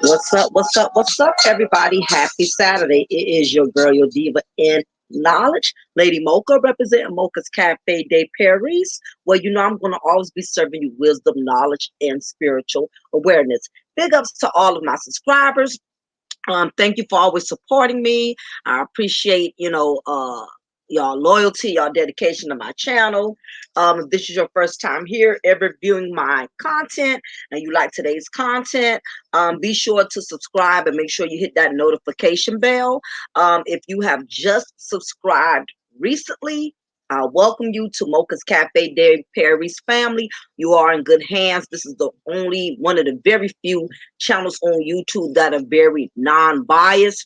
What's up? What's up? What's up, everybody? Happy Saturday. It is your girl, your diva in knowledge, Lady Mocha, representing Mocha's Cafe de Paris. Well, you know, I'm going to always be serving you wisdom, knowledge, and spiritual awareness. Big ups to all of my subscribers. Thank you for always supporting me. I appreciate, y'all loyalty, y'all dedication to my channel. If this is your first time here, ever viewing my content, and you like today's content, be sure to subscribe and make sure you hit that notification bell. If you have just subscribed recently, I welcome you to Mocha's Cafe de Paris family. You are in good hands. This is the only one of the very few channels on YouTube that are very non-biased.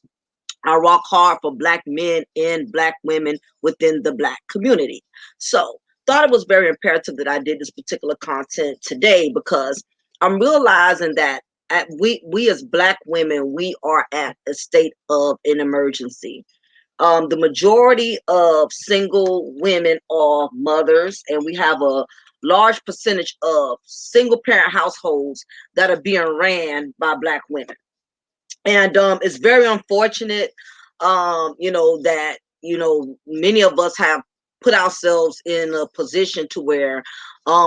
I rock hard for Black men and Black women within the Black community. So, thought it was very imperative that I did this particular content today because I'm realizing that we as Black women, we are at a state of an emergency. The majority of single women are mothers, and we have a large percentage of single parent households that are being ran by Black women. And it's very unfortunate, that, many of us have put ourselves in a position to where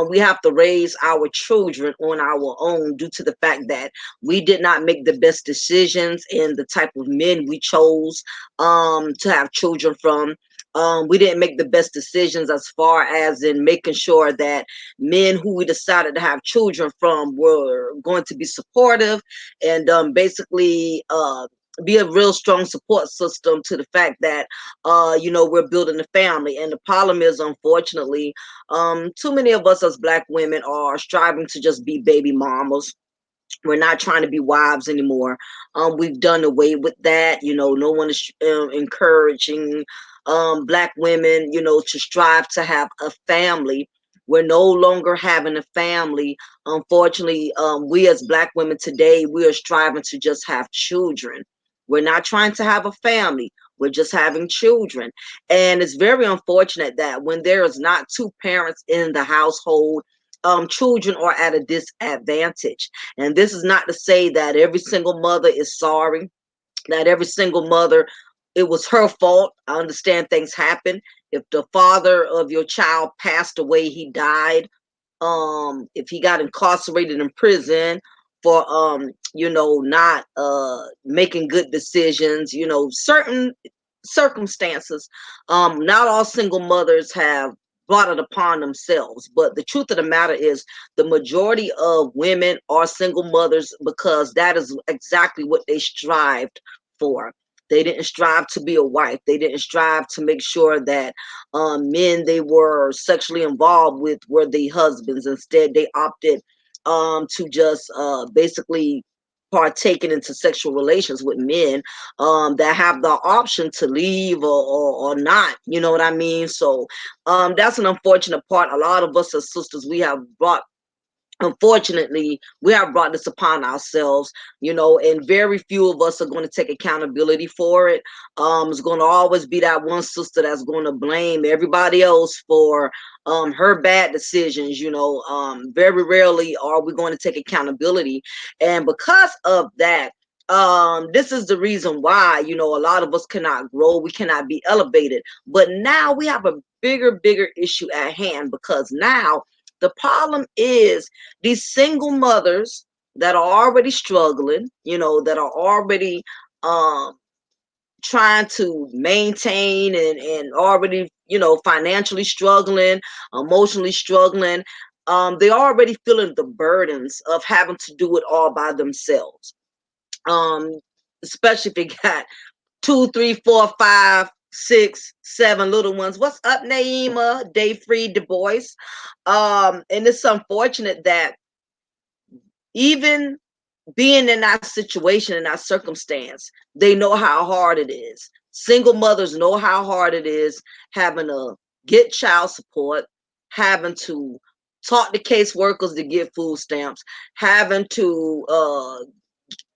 we have to raise our children on our own due to the fact that we did not make the best decisions in the type of men we chose to have children from. We didn't make the best decisions as far as in making sure that men who we decided to have children from were going to be supportive and basically be a real strong support system to the fact that we're building a family. And the problem is, unfortunately, too many of us as Black women are striving to just be baby mamas. We're not trying to be wives anymore. We've done away with that. No one is encouraging Black women, to strive to have a family. We're no longer having a family. Unfortunately, we as Black women today, we are striving to just have children. We're not trying to have a family. We're just having children. And it's very unfortunate that when there is not two parents in the household, children are at a disadvantage. And this is not to say that every single mother is sorry, that every single mother, it was her fault. I understand things happen. If the father of your child passed away, he died. If he got incarcerated in prison for not making good decisions, certain circumstances. Not all single mothers have brought it upon themselves, but the truth of the matter is the majority of women are single mothers because that is exactly what they strived for. They didn't strive to be a wife. They didn't strive to make sure that men they were sexually involved with were the husbands. Instead, they opted to just basically partaking into sexual relations with men that have the option to leave or not, you know what I mean? So that's an unfortunate part. A lot of us as sisters, we have brought, unfortunately, we have brought this upon ourselves, and very few of us are going to take accountability for it. It's going to always be that one sister that's going to blame everybody else for her bad decisions. Very rarely are we going to take accountability, and because of that, this is the reason why a lot of us cannot grow, we cannot be elevated. But now we have a bigger issue at hand, because now the problem is these single mothers that are already struggling, that are already um, trying to maintain and already, financially struggling, emotionally struggling. They're already feeling the burdens of having to do it all by themselves. Um, Especially if they got two, three, four, five, six, seven little ones. What's up, Naima? Day free, Du Bois. And it's unfortunate that even being in that situation, in that circumstance, they know how hard it is. Single mothers know how hard it is having to get child support, having to talk to caseworkers to get food stamps, having to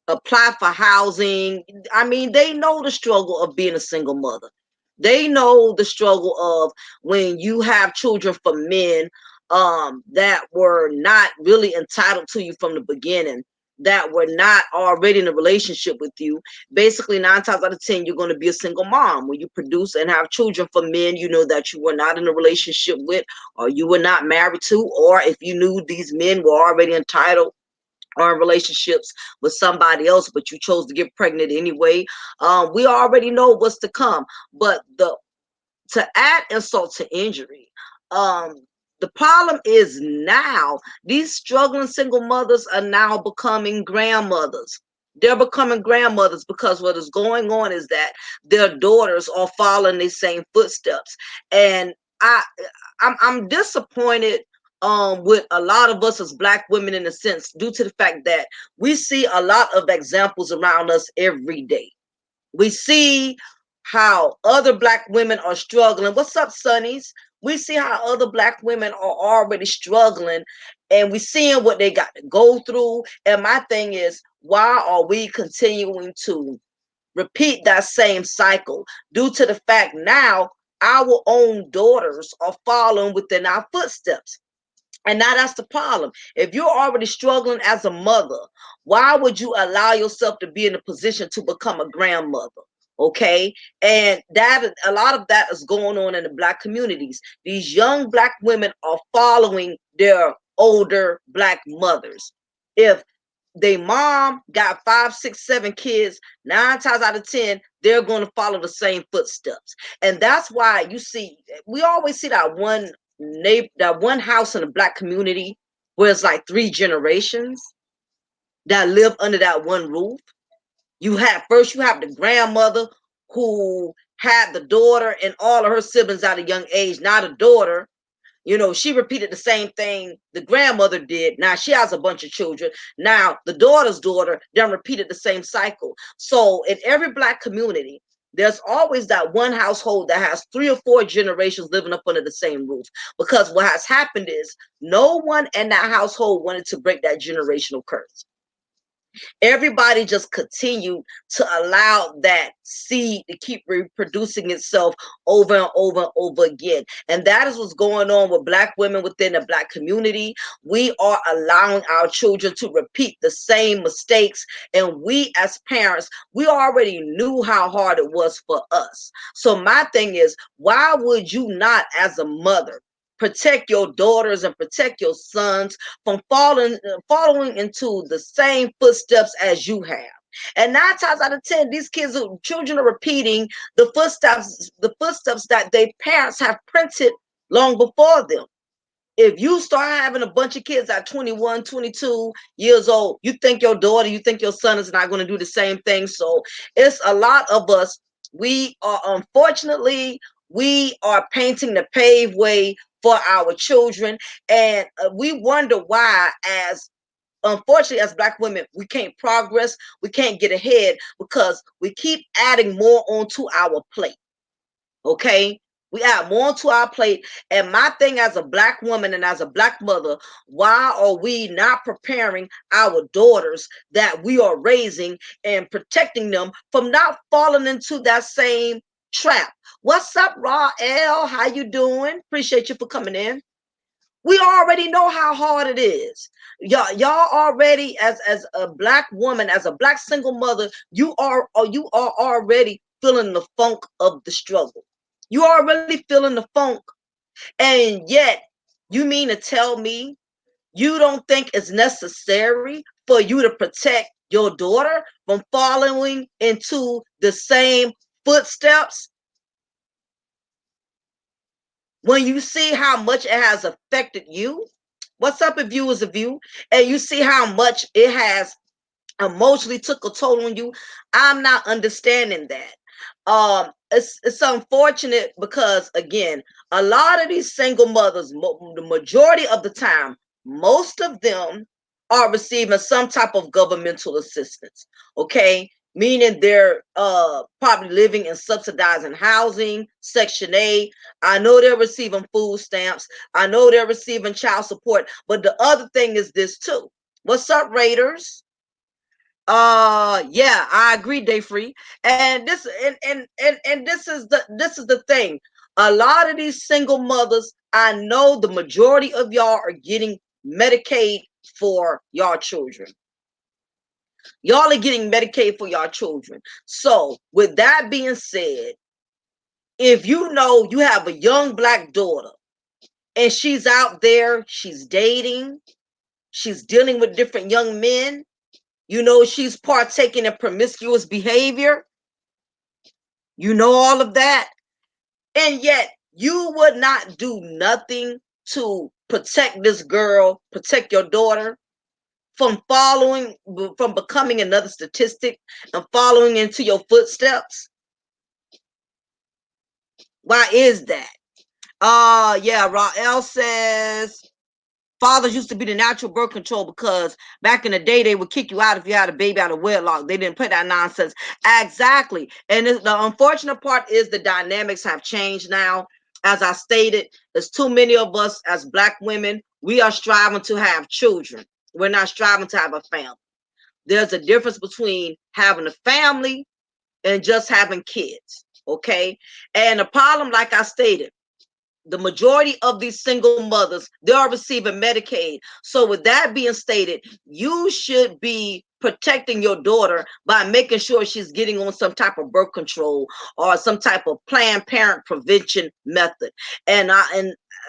apply for housing. I mean, they know the struggle of being a single mother. They know the struggle of when you have children from men that were not really entitled to you from the beginning, that were not already in a relationship with you. Basically, 9 times out of 10, you're going to be a single mom when you produce and have children from men that you were not in a relationship with, or you were not married to, or if you knew these men were already entitled or in relationships with somebody else, but you chose to get pregnant anyway. We already know what's to come. But to add insult to injury, um, the problem is now these struggling single mothers are now becoming grandmothers. They're becoming grandmothers because what is going on is that their daughters are following the same footsteps. And I, I'm disappointed with a lot of us as Black women, in a sense, due to the fact that we see a lot of examples around us every day. We see how other Black women are struggling. What's up, Sonnies? We see how other Black women are already struggling, and we seeing what they got to go through. And my thing is, why are we continuing to repeat that same cycle, due to the fact now our own daughters are following within our footsteps? And now that's the problem. If you're already struggling as a mother, why would you allow yourself to be in a position to become a grandmother? Okay. And that, a lot of that is going on in the Black communities. These young Black women are following their older Black mothers. If they mom got 5, 6, 7 kids, 9 times out of 10, they're going to follow the same footsteps. And that's why you see, we always see that one neighbor, that one house in a Black community where it's like 3 generations that live under that one roof. You have the grandmother who had the daughter and all of her siblings at a young age. Now the daughter, she repeated the same thing the grandmother did. Now she has a bunch of children. Now the daughter's daughter then repeated the same cycle. So in every Black community, there's always that one household that has 3 or 4 generations living up under the same roof. Because what has happened is no one in that household wanted to break that generational curse. Everybody just continued to allow that seed to keep reproducing itself over and over and over again. And that is what's going on with Black women within the Black community. We are allowing our children to repeat the same mistakes. And we as parents, we already knew how hard it was for us. So my thing is, why would you not, as a mother, protect your daughters and protect your sons from following into the same footsteps as you have? And 9 times out of 10, these children are repeating the footsteps that their parents have printed long before them. If you start having a bunch of kids at 21, 22 years old, you think your daughter, you think your son is not going to do the same thing. So it's a lot of us. We are, unfortunately, we are painting the paved way for our children. And we wonder why, as unfortunately, as Black women, we can't progress, we can't get ahead because we keep adding more onto our plate. Okay, we add more to our plate. And my thing as a Black woman and as a Black mother, why are we not preparing our daughters that we are raising and protecting them from not falling into that same trap? What's up, Raw L? How you doing? Appreciate you for coming in. We already know how hard it is. Y'all already, as a Black woman, as a Black single mother, you are already feeling the funk of the struggle. You are already feeling the funk, and yet you mean to tell me you don't think it's necessary for you to protect your daughter from following into the same footsteps when you see how much it has affected you? What's up, if you was a view, and you see how much it has emotionally took a toll on you? I'm not understanding that. It's unfortunate because, again, a lot of these single mothers, the majority of the time, most of them are receiving some type of governmental assistance. Okay, meaning they're probably living in subsidizing housing, Section 8. I know they're receiving food stamps. I know they're receiving child support. But the other thing is this too. What's up, Raiders? Yeah, I agree, Day Free. And this is the thing. A lot of these single mothers, I know the majority of y'all are getting Medicaid for y'all children. Y'all are getting Medicaid for y'all children. So, with that being said, if you know you have a young Black daughter and she's out there, she's dating, she's dealing with different young men, you know, she's partaking in promiscuous behavior, you know all of that, and yet you would not do nothing to protect this girl, protect your daughter from becoming another statistic and following into your footsteps. Why is that? Yeah, Rael says fathers used to be the natural birth control because back in the day they would kick you out if you had a baby out of wedlock. They didn't put that nonsense. Exactly. And the unfortunate part is the dynamics have changed now. As I stated, there's too many of us as Black women. We are striving to have children. We're not striving to have a family. There's a difference between having a family and just having kids. Okay. And the problem, like I stated, the majority of these single mothers, they are receiving Medicaid. So with that being stated, you should be protecting your daughter by making sure she's getting on some type of birth control or some type of Planned Parent prevention method. And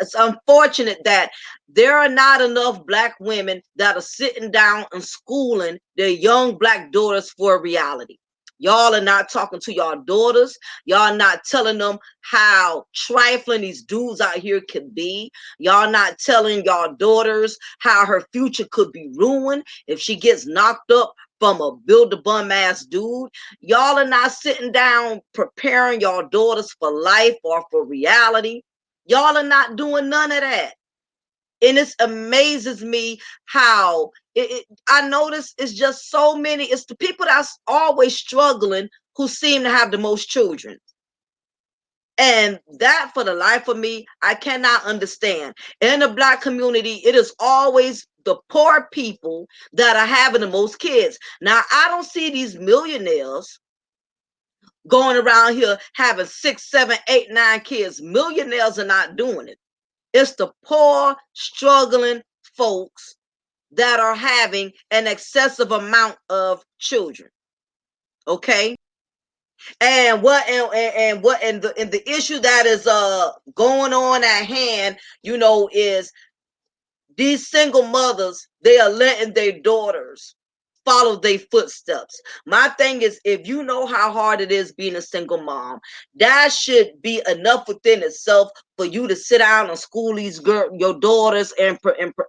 it's unfortunate that there are not enough Black women that are sitting down and schooling their young Black daughters for reality. Y'all are not talking to y'all daughters. Y'all not telling them how trifling these dudes out here can be. Y'all not telling y'all daughters how her future could be ruined if she gets knocked up from a build-a-bum ass dude. Y'all are not sitting down preparing y'all daughters for life or for reality. Y'all are not doing none of that. And it amazes me how I notice it's just so many. It's the people that's always struggling who seem to have the most children. And that, for the life of me, I cannot understand. In the Black community, it is always the poor people that are having the most kids. Now, I don't see these millionaires going around here having 6, 7, 8, 9 kids. Millionaires are not doing it. It's the poor, struggling folks that are having an excessive amount of children. Okay. And the issue that is going on at hand, you know, is these single mothers, they are letting their daughters follow their footsteps. My thing is, if you know how hard it is being a single mom, that should be enough within itself for you to sit down and school your daughters and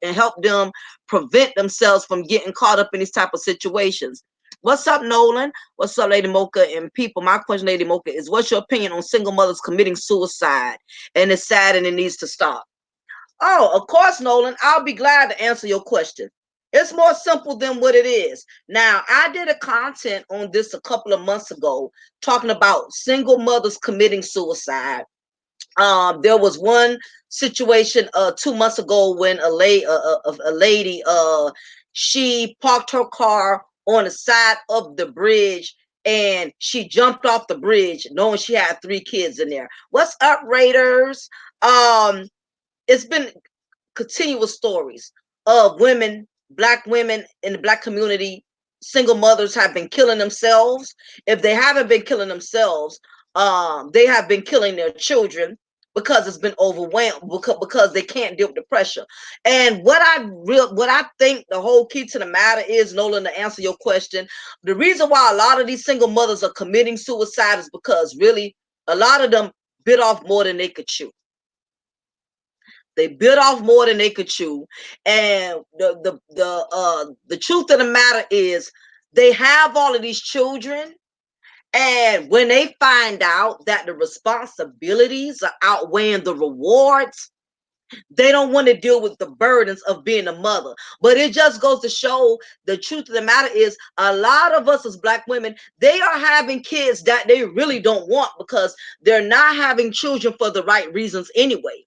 help them prevent themselves from getting caught up in these type of situations. What's up, Nolan? What's up, Lady Mocha and people? My question, Lady Mocha, is what's your opinion on single mothers committing suicide? And it's sad and it needs to stop. Oh, of course, Nolan. I'll be glad to answer your question. It's more simple than what it is. Now, I did a content on this a couple of months ago talking about single mothers committing suicide. There was one situation 2 months ago when a lady she parked her car on the side of the bridge and she jumped off the bridge knowing she had 3 kids in there. What's up, Raiders? It's been continuous stories of women, black women in the black community, single mothers have been killing themselves. If they haven't been killing themselves, they have been killing their children because it's been overwhelmed because they can't deal with the pressure. And what I think the whole key to the matter is, Nolan, to answer your question, the reason why a lot of these single mothers are committing suicide is because really a lot of them bit off more than they could chew. They bit off more than they could chew. And the truth of the matter is they have all of these children. And when they find out that the responsibilities are outweighing the rewards, they don't want to deal with the burdens of being a mother. But it just goes to show the truth of the matter is a lot of us as black women, they are having kids that they really don't want because they're not having children for the right reasons anyway.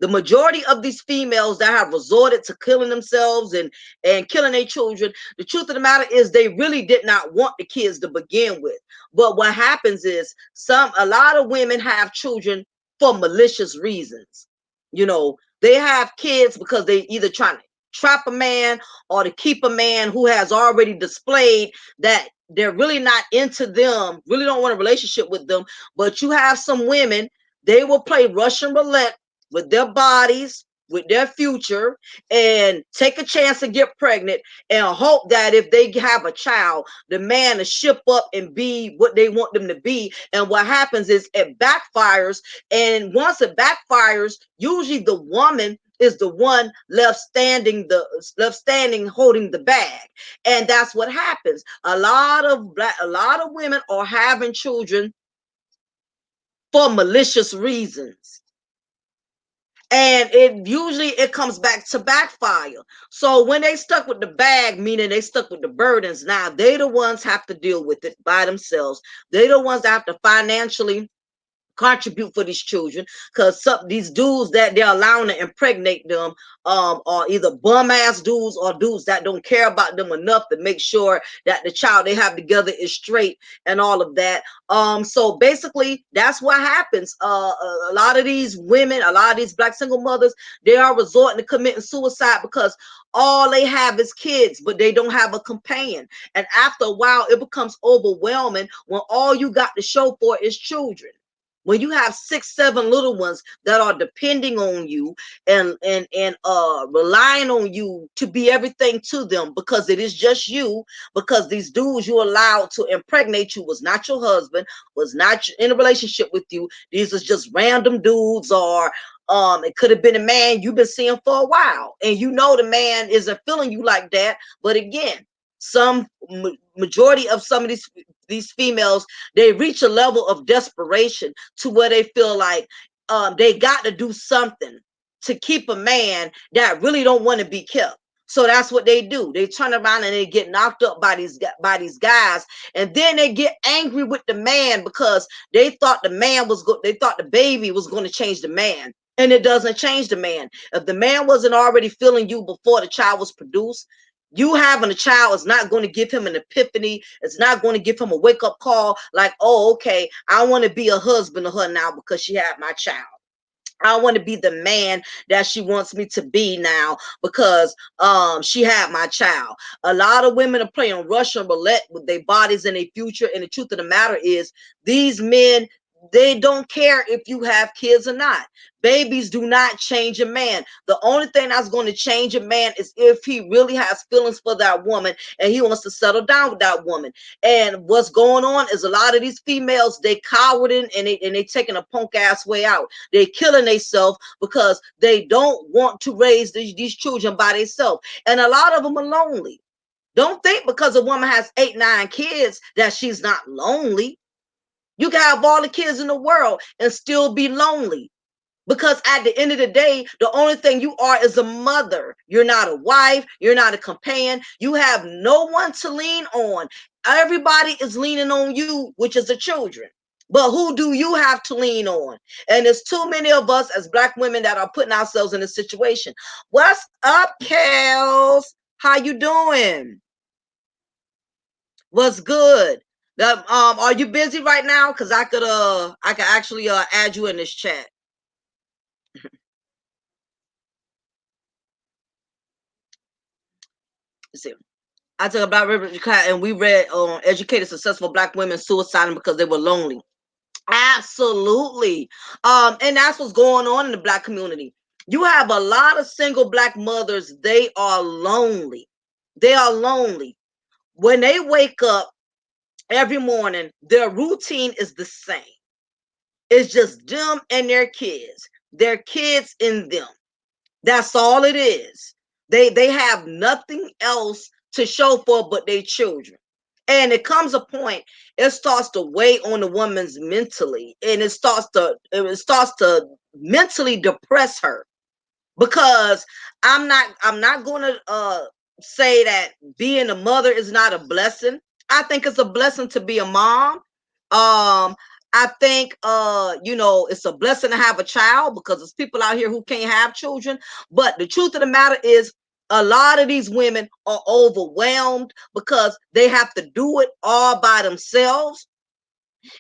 The majority of these females that have resorted to killing themselves and killing their children, the truth of the matter is they really did not want the kids to begin with. But what happens is a lot of women have children for malicious reasons. You know, they have kids because they either trying to trap a man or to keep a man who has already displayed that they're really not into them, really don't want a relationship with them. But you have some women, they will play Russian roulette with their bodies, with their future, and take a chance to get pregnant and hope that if they have a child, the man will ship up and be what they want them to be. And what happens is it backfires. And once it backfires, usually the woman is the one left standing holding the bag. And that's what happens. A lot of women are having children for malicious reasons, and it comes back to backfire. So when they stuck with the bag, meaning they stuck with the burdens, now they the ones have to deal with it by themselves. They the ones that have to financially contribute for these children, because some these dudes that they're allowing to impregnate them are either bum ass dudes or dudes that don't care about them enough to make sure that the child they have together is straight and all of that. So basically that's what happens. A lot of these women, a lot of these black single mothers, they are resorting to committing suicide because all they have is kids, but they don't have a companion. And after a while it becomes overwhelming when all you got to show for is children. When you have 6 7 little ones that are depending on you and relying on you to be everything to them, because it is just you, because these dudes you allowed to impregnate you was not your husband, was not in a relationship with you. These is just random dudes, or it could have been a man you've been seeing for a while and you know the man isn't feeling you like that. But again, some majority of some of these females, they reach a level of desperation to where they feel like they got to do something to keep a man that really don't want to be kept. So that's what they do. They turn around and they get knocked up by these guys, and then they get angry with the man because they thought they thought the baby was going to change the man, and it doesn't change the man. If the man wasn't already feeling you before the child was produced, you having a child is not going to give him an epiphany. It's not going to give him a wake up call like, oh, okay, I want to be a husband to her now because she had my child. I want to be the man that she wants me to be now because she had my child. A lot of women are playing Russian roulette with their bodies and their future. And the truth of the matter is, these men, they don't care if you have kids or not. Babies do not change a man. The only thing that's going to change a man is if he really has feelings for that woman and he wants to settle down with that woman. And what's going on is a lot of these females, they cowarding and they taking a punk ass way out. They killing themselves because they don't want to raise these children by themselves. And a lot of them are lonely. Don't think because a woman has 8 9 kids that she's not lonely. You can have all the kids in the world and still be lonely. Because at the end of the day, the only thing you are is a mother. You're not a wife. You're not a companion. You have no one to lean on. Everybody is leaning on you, which is the children. But who do you have to lean on? And there's too many of us as Black women that are putting ourselves in this situation. What's up, Kels? How you doing? What's good? Are you busy right now? Because I could actually add you in this chat. Let's see. I took a Black River and we read educated successful Black women suiciding because they were lonely. Absolutely. And that's what's going on in the Black community. You have a lot of single Black mothers, they are lonely. They are lonely. When they wake up every morning, their routine is the same. It's just them and their kids in them. That's all it is. They have nothing else to show for but their children. And it comes a point, it starts to weigh on the woman's mentally, and it starts to mentally depress her. Because I'm not gonna say that being a mother is not a blessing. I think it's a blessing to be a mom. I think it's a blessing to have a child because there's people out here who can't have children. But the truth of the matter is a lot of these women are overwhelmed because they have to do it all by themselves.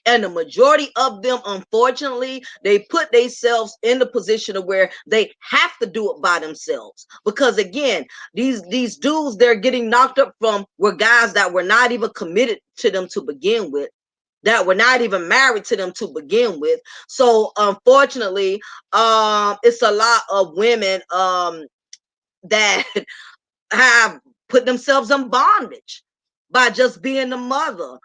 And the majority of them, unfortunately, they put themselves in the position of where they have to do it by themselves. Because again, these dudes they're getting knocked up from were guys that were not even committed to them to begin with, that were not even married to them to begin with. So unfortunately, it's a lot of women that have put themselves in bondage by just being a mother.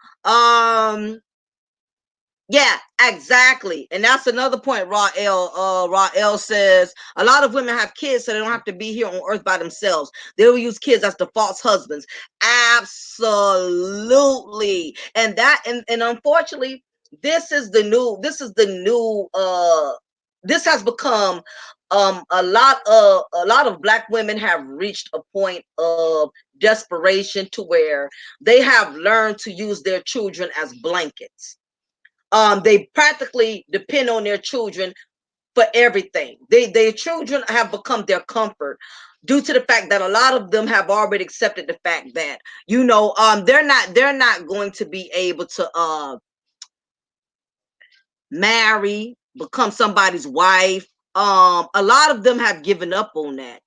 Yeah, exactly. And that's another point, Rael says a lot of women have kids so they don't have to be here on earth by themselves. They will use kids as the false husbands. Absolutely. And unfortunately, this has become a lot of Black women have reached a point of desperation to where they have learned to use their children as blankets. They practically depend on their children for everything. Their children have become their comfort due to the fact that a lot of them have already accepted the fact that they're not going to be able to marry, become somebody's wife. A lot of them have given up on that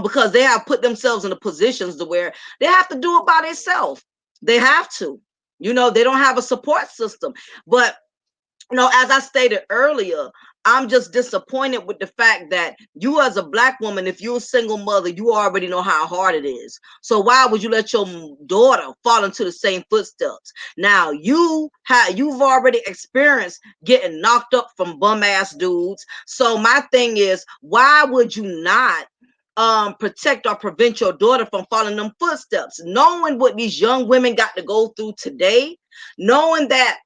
because they have put themselves in the positions to where they have to do it by themselves. They have to. They don't have a support system. But as I stated earlier, I'm just disappointed with the fact that you, as a Black woman, if you're a single mother, you already know how hard it is. So why would you let your daughter fall into the same footsteps? Now you've already experienced getting knocked up from bum ass dudes. So my thing is, why would you not protect or prevent your daughter from following them footsteps? Knowing what these young women got to go through today, knowing that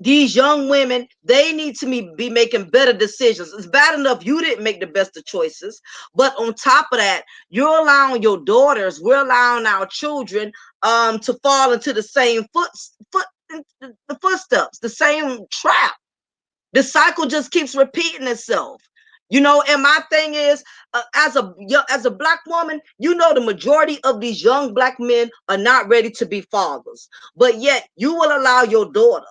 these young women, they need to be making better decisions. It's bad enough you didn't make the best of choices, but on top of that, you're allowing your daughters, we're allowing our children to fall into the same the footsteps, the same trap. The cycle just keeps repeating itself. And my thing is, as a Black woman, the majority of these young Black men are not ready to be fathers, but yet you will allow your daughter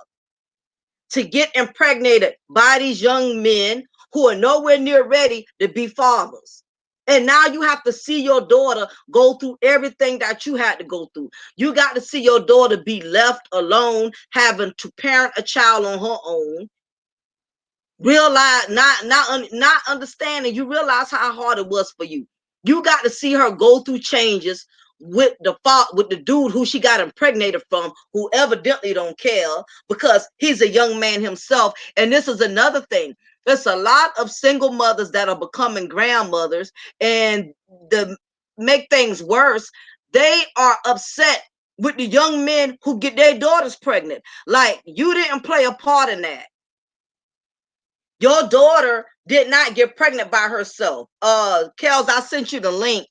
to get impregnated by these young men who are nowhere near ready to be fathers. And now you have to see your daughter go through everything that you had to go through. You got to see your daughter be left alone, having to parent a child on her own. Realize not understanding. You realize how hard it was for you. You got to see her go through changes with the dude who she got impregnated from, who evidently don't care because he's a young man himself. And this is another thing. There's a lot of single mothers that are becoming grandmothers, and to make things worse, they are upset with the young men who get their daughters pregnant. Like, you didn't play a part in that. Your daughter did not get pregnant by herself. Kels, I sent you the link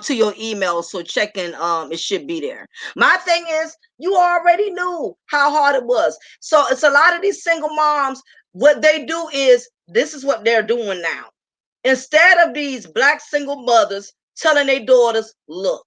to your email, so checking it should be there. My thing is, you already knew how hard it was. So it's a lot of these single moms, what they do is, this is what they're doing now. Instead of these black single mothers telling their daughters, look,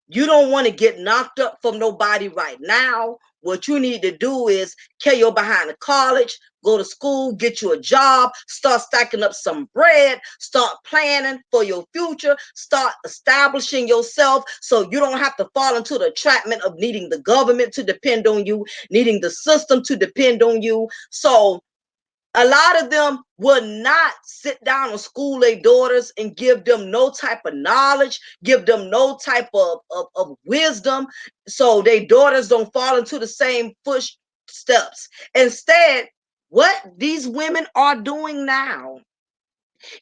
you don't want to get knocked up from nobody right now. What you need to do is carry your behind to college, go to school, get you a job, start stacking up some bread, start planning for your future, start establishing yourself so you don't have to fall into the entrapment of needing the government to depend on you, needing the system to depend on you. So a lot of them will not sit down and school their daughters and give them no type of knowledge, give them no type of wisdom, so their daughters don't fall into the same footsteps. Instead, what these women are doing now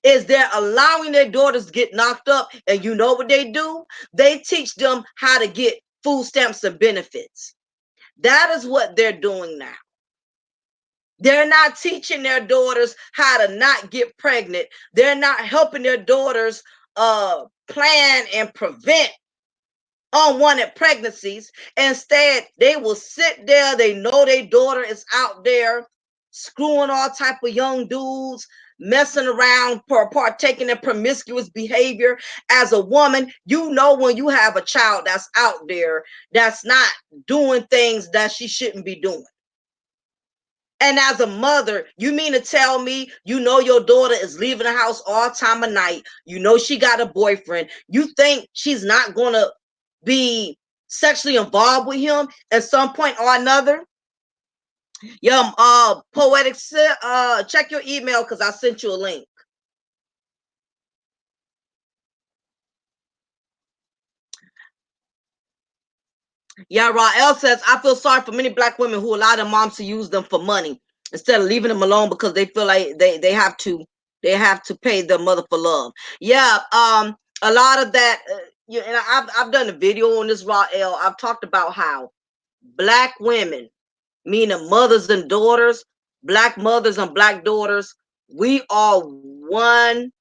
is they're allowing their daughters to get knocked up, and you know what they do? They teach them how to get food stamps and benefits. That is what they're doing now. They're not teaching their daughters how to not get pregnant. They're not helping their daughters plan and prevent unwanted pregnancies. Instead, they will sit there. They know their daughter is out there screwing all type of young dudes, messing around, partaking in promiscuous behavior. As a woman, you know when you have a child that's out there that's not doing things that she shouldn't be doing. And as a mother, you mean to tell me you know your daughter is leaving the house all time of night? You know she got a boyfriend. You think she's not going to be sexually involved with him at some point or another? Yeah, Poetic, check your email because I sent you a link. Yeah, Rael says, I feel sorry for many black women who allow their moms to use them for money instead of leaving them alone because they feel like they have to pay their mother for love. Yeah, a lot of that. Yeah, and I've done a video on this, Rael. I've talked about how black women, meaning mothers and daughters, black mothers and black daughters, we are one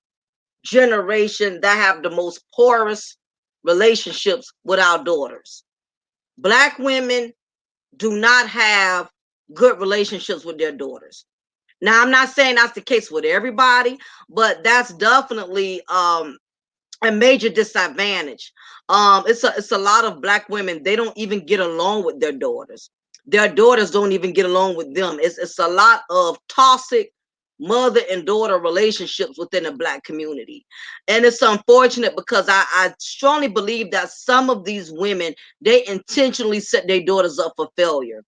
generation that have the most porous relationships with our daughters. Black women do not have good relationships with their daughters. Now, I'm not saying that's the case with everybody, but that's definitely a major disadvantage. It's a lot of black women, they don't even get along with their daughters. Their daughters don't even get along with them. It's a lot of toxic mother and daughter relationships within the black community. And it's unfortunate because I strongly believe that some of these women, they intentionally set their daughters up for failure.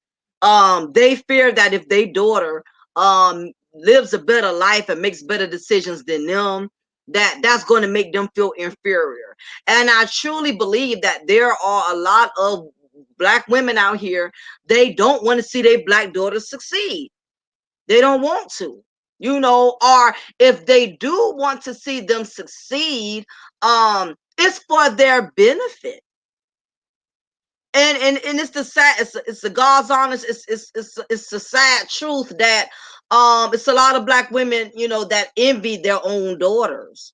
They fear that if their daughter lives a better life and makes better decisions than them, that's going to make them feel inferior. And I truly believe that there are a lot of black women out here, they don't want to see their black daughters succeed. They don't want to, or if they do want to see them succeed, it's for their benefit. And it's the sad, it's the God's honest, it's the sad truth that it's a lot of black women, that envy their own daughters.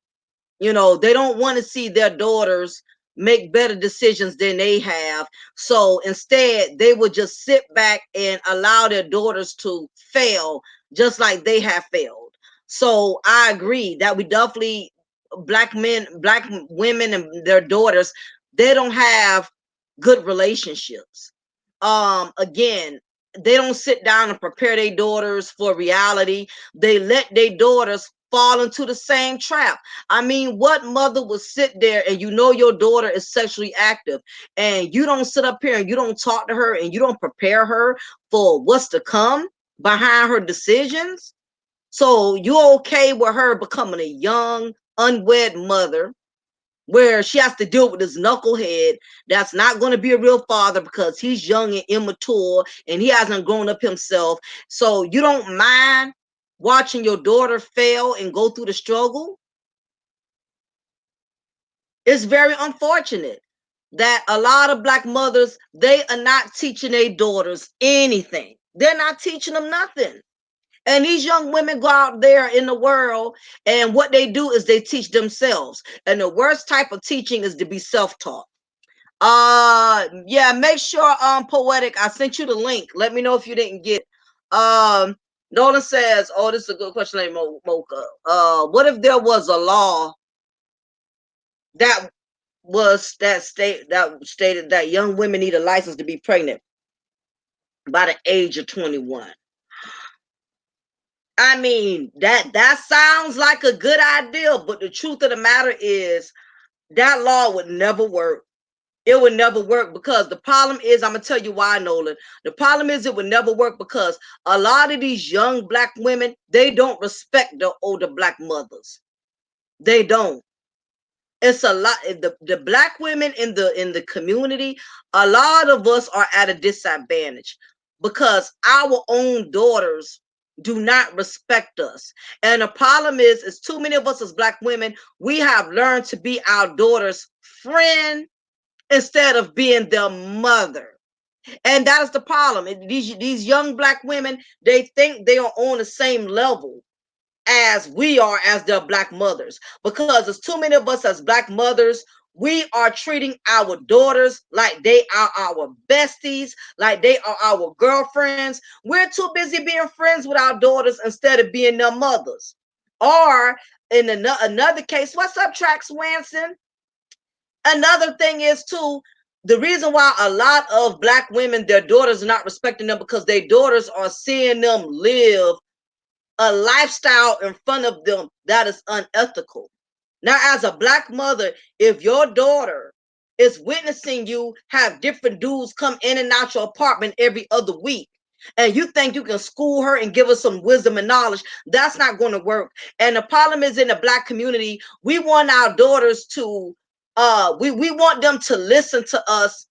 They don't want to see their daughters make better decisions than they have. So instead, they would just sit back and allow their daughters to fail just like they have failed. So I agree that we definitely, black men, black women, and their daughters, they don't have good relationships. Again, they don't sit down and prepare their daughters for reality. They let their daughters fall into the same trap. I mean, what mother would sit there and your daughter is sexually active and you don't sit up here and you don't talk to her and you don't prepare her for what's to come behind her decisions? So you're okay with her becoming a young, unwed mother where she has to deal with this knucklehead that's not going to be a real father because he's young and immature and he hasn't grown up himself. So you don't mind watching your daughter fail and go through the struggle? It's very unfortunate that a lot of black mothers, they are not teaching their daughters anything. They're not teaching them nothing. And these young women go out there in the world, and what they do is they teach themselves. And the worst type of teaching is to be self-taught. Yeah, make sure Poetic, I sent you the link. Let me know if you didn't get it. Nolan says, oh, this is a good question, like Mocha. What if there was a law that stated that young women need a license to be pregnant by the age of 21? I mean, that sounds like a good idea, but the truth of the matter is that law would never work. It would never work because the problem is, I'm gonna tell you why, Nolan. The problem is it would never work because a lot of these young black women, they don't respect their older black mothers. They don't. It's a lot. The black women in the community, a lot of us are at a disadvantage because our own daughters do not respect us. And the problem is too many of us as black women, we have learned to be our daughter's friend instead of being their mother. And that is the problem. These young black women, they think they are on the same level as we are as their black mothers, because there's too many of us as black mothers. We are treating our daughters like they are our besties, like they are our girlfriends. We're too busy being friends with our daughters instead of being their mothers. Or in another case, what's up, Trax Wanson? Another thing is too, the reason why a lot of black women, their daughters are not respecting them because their daughters are seeing them live a lifestyle in front of them that is unethical. Now, as a black mother, if your daughter is witnessing you have different dudes come in and out your apartment every other week, and you think you can school her and give her some wisdom and knowledge, that's not going to work. And the problem is, in the black community, we want our daughters to we want them to listen to us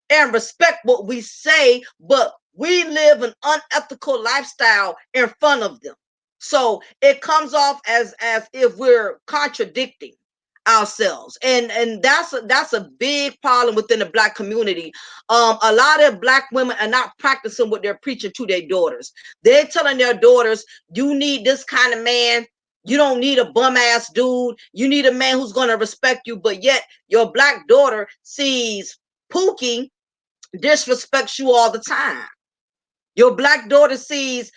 and respect what we say, but we live an unethical lifestyle in front of them. So it comes off as if we're contradicting ourselves, and that's a big problem within the black community. A lot of black women are not practicing what they're preaching to their daughters. They're telling their daughters, you need this kind of man. You don't need a bum ass dude. You need a man who's going to respect you. But yet your black daughter sees Pookie disrespects you all the time. Your black daughter sees,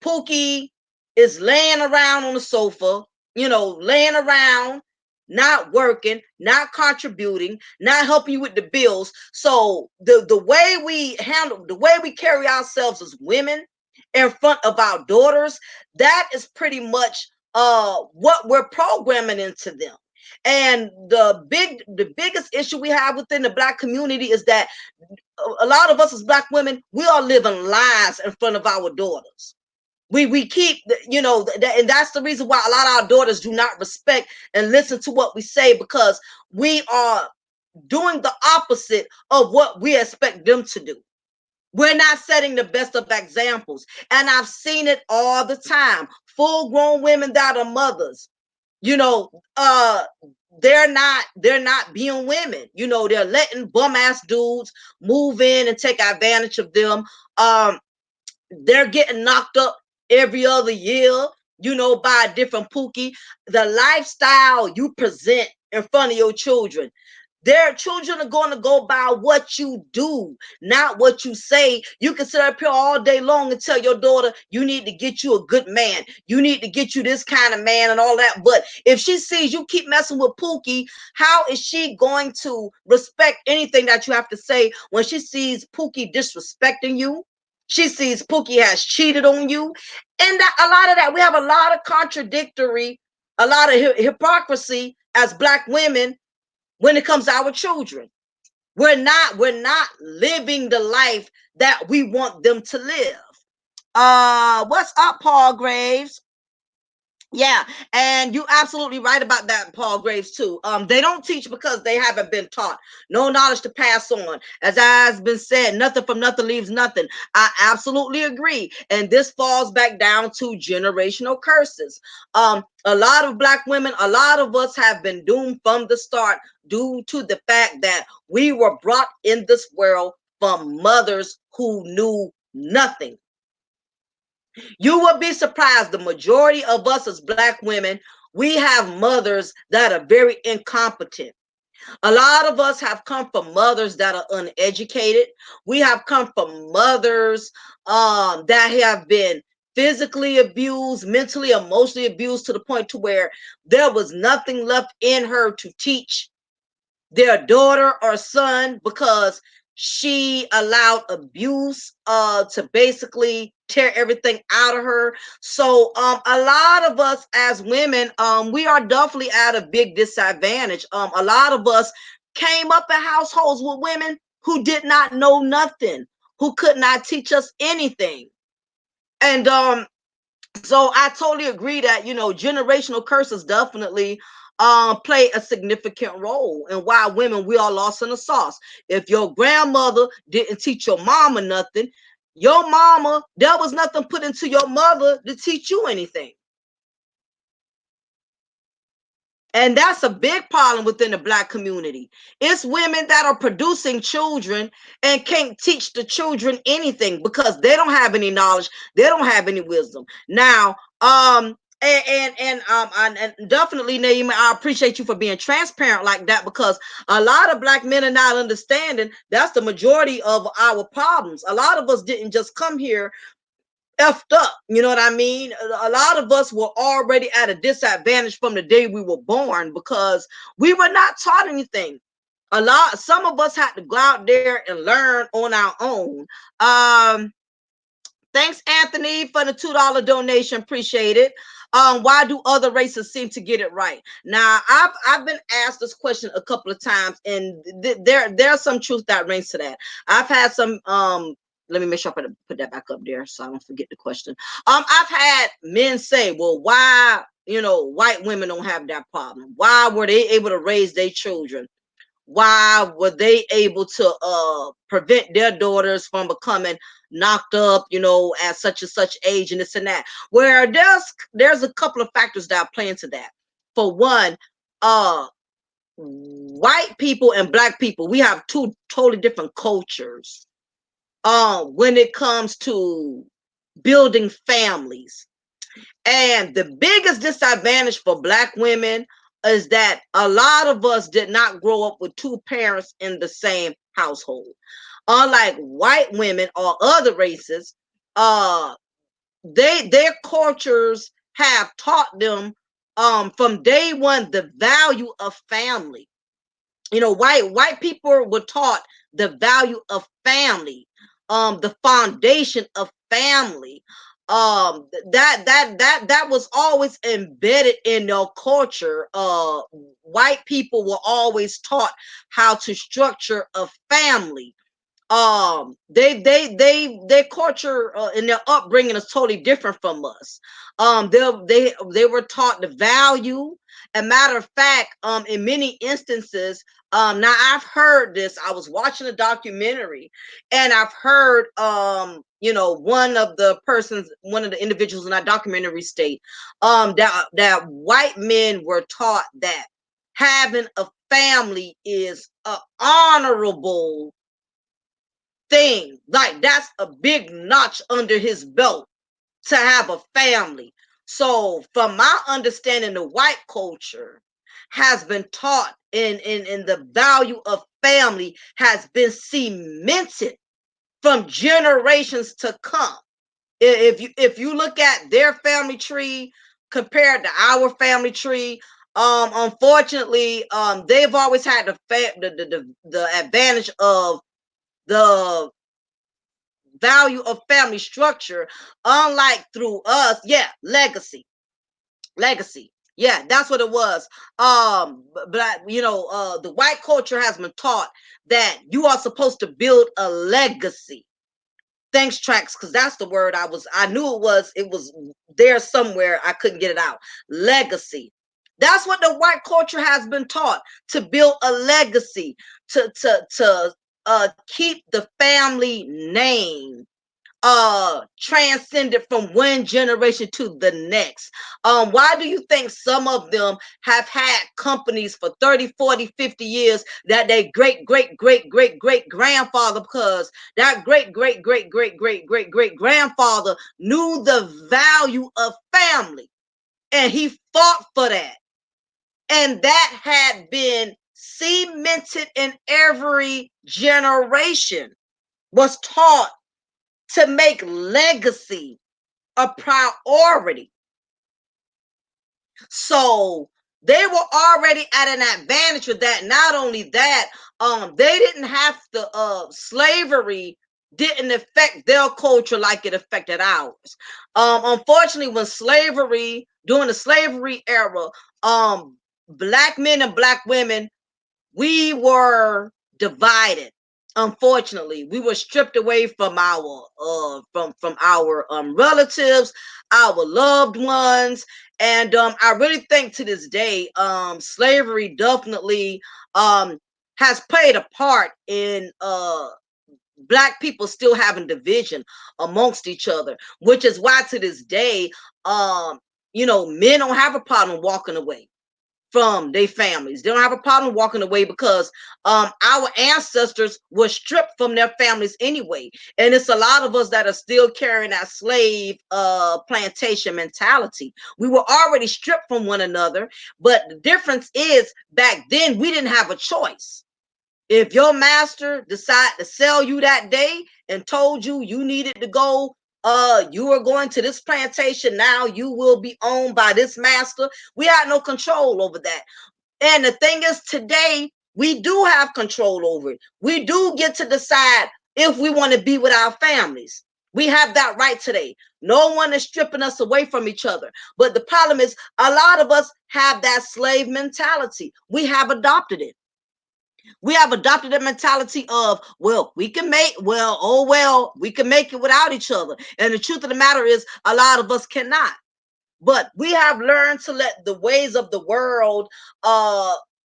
Pookie is laying around on the sofa, laying around, not working, not contributing, not helping you with the bills. So the way we handle, the way we carry ourselves as women in front of our daughters, that is pretty much what we're programming into them. And the biggest issue we have within the black community is that a lot of us as black women, we are living lies in front of our daughters. We keep, and that's the reason why a lot of our daughters do not respect and listen to what we say, because we are doing the opposite of what we expect them to do. We're not setting the best of examples. And I've seen it all the time. Full grown women that are mothers, you know, they're not being women. They're letting bum ass dudes move in and take advantage of them. They're getting knocked up every other year, by a different Pookie. The lifestyle you present in front of your children, their children are going to go by what you do, not what you say. You can sit up here all day long and tell your daughter, you need to get you a good man. You need to get you this kind of man and all that. But if she sees you keep messing with Pookie, how is she going to respect anything that you have to say when she sees Pookie disrespecting you? She sees Pookie has cheated on you. And a lot of that, we have a lot of contradictory, a lot of hypocrisy as black women when it comes to our children. We're not living the life that we want them to live. What's up, Paul Graves? Yeah, and you absolutely right about that, Paul Graves, too. They don't teach because they haven't been taught. No knowledge to pass on. As has been said, nothing from nothing leaves nothing. I absolutely agree. And this falls back down to generational curses. A lot of black women, a lot of us have been doomed from the start due to the fact that we were brought in this world from mothers who knew nothing. You will be surprised. The majority of us as Black women, we have mothers that are very incompetent. A lot of us have come from mothers that are uneducated. We have come from mothers that have been physically abused, mentally, emotionally abused to the point to where there was nothing left in her to teach their daughter or son because she allowed abuse to basically tear everything out of her. So a lot of us as women, we are definitely at a big disadvantage. A lot of us came up in households with women who did not know nothing, who could not teach us anything. And so I totally agree that, generational curses definitely play a significant role in why women, we are lost in the sauce. If your grandmother didn't teach your mama nothing, your mama, there was nothing put into your mother to teach you anything. And that's a big problem within the Black community. It's women that are producing children and can't teach the children anything because they don't have any knowledge, they don't have any wisdom. Now, and definitely, Naima, I appreciate you for being transparent like that, because a lot of Black men are not understanding that's the majority of our problems. A lot of us didn't just come here effed up. You know what I mean? A lot of us were already at a disadvantage from the day we were born because we were not taught anything. Some of us had to go out there and learn on our own. Um, Thanks, Anthony, for the $2 donation. Appreciate it. Why do other races seem to get it right? Now, I've been asked this question a couple of times, and there's some truth that rings to that. I've had some. Let me make sure I put that back up there so I don't forget the question. I've had men say, "Well, why white women don't have that problem? Why were they able to raise their children? Why were they able to prevent their daughters from becoming knocked up, at such and such age and this and that?" Where there's a couple of factors that play into that. For one, uh white people and Black people, we have two totally different cultures when it comes to building families. And the biggest disadvantage for Black women is that a lot of us did not grow up with two parents in the same household. Unlike white women or other races, uh, their cultures have taught them from day one the value of family. White people were taught the value of family, the foundation of family. That was always embedded in their culture. White people were always taught how to structure a family. Their culture and their upbringing is totally different from us. They were taught the value. A matter of fact, in many instances, now I've heard this. I was watching a documentary, and I've heard one of the individuals in that documentary state that white men were taught that having a family is an honorable thing. Like, that's a big notch under his belt to have a family. So, from my understanding, the white culture has been taught in the value of family has been cemented from generations to come. If you look at their family tree compared to our family tree, unfortunately, they've always had the advantage of the value of family structure, unlike through us. Yeah, legacy. Yeah, that's what it was. But the white culture has been taught that you are supposed to build a legacy. Thanks, tracks, because that's the word I knew it was there somewhere. I couldn't get it out. Legacy. That's what the white culture has been taught, to build a legacy, to keep the family name. transcended from one generation to the next. Why do you think some of them have had companies for 30, 40, 50 years that they great grandfather, because that great grandfather knew the value of family and he fought for that. And that had been cemented in every generation, was taught to make legacy a priority. So they were already at an advantage with that. Not only that, they didn't have to slavery didn't affect their culture like it affected ours. Unfortunately, when slavery, during the slavery era, black men and black women, we were divided. Unfortunately, we were stripped away from our from our relatives, our loved ones, and I really think to this day, slavery definitely has played a part in black people still having division amongst each other, which is why to this day, men don't have a problem walking away from their families. They don't have a problem walking away because our ancestors were stripped from their families anyway. And it's a lot of us that are still carrying that slave plantation mentality. We were already stripped from one another, but the difference is back then we didn't have a choice. If your master decided to sell you that day and told you you needed to go, you are going to this plantation now, you will be owned by this master. We had no control over that. And the thing is, today we do have control over it. We do get to decide if we want to be with our families. We have that right today. No one is stripping us away from each other. But the problem is, a lot of us have that slave mentality. We have adopted it. We have adopted the mentality of, well, we can make it without each other. And the truth of the matter is, a lot of us cannot. But we have learned to let the ways of the world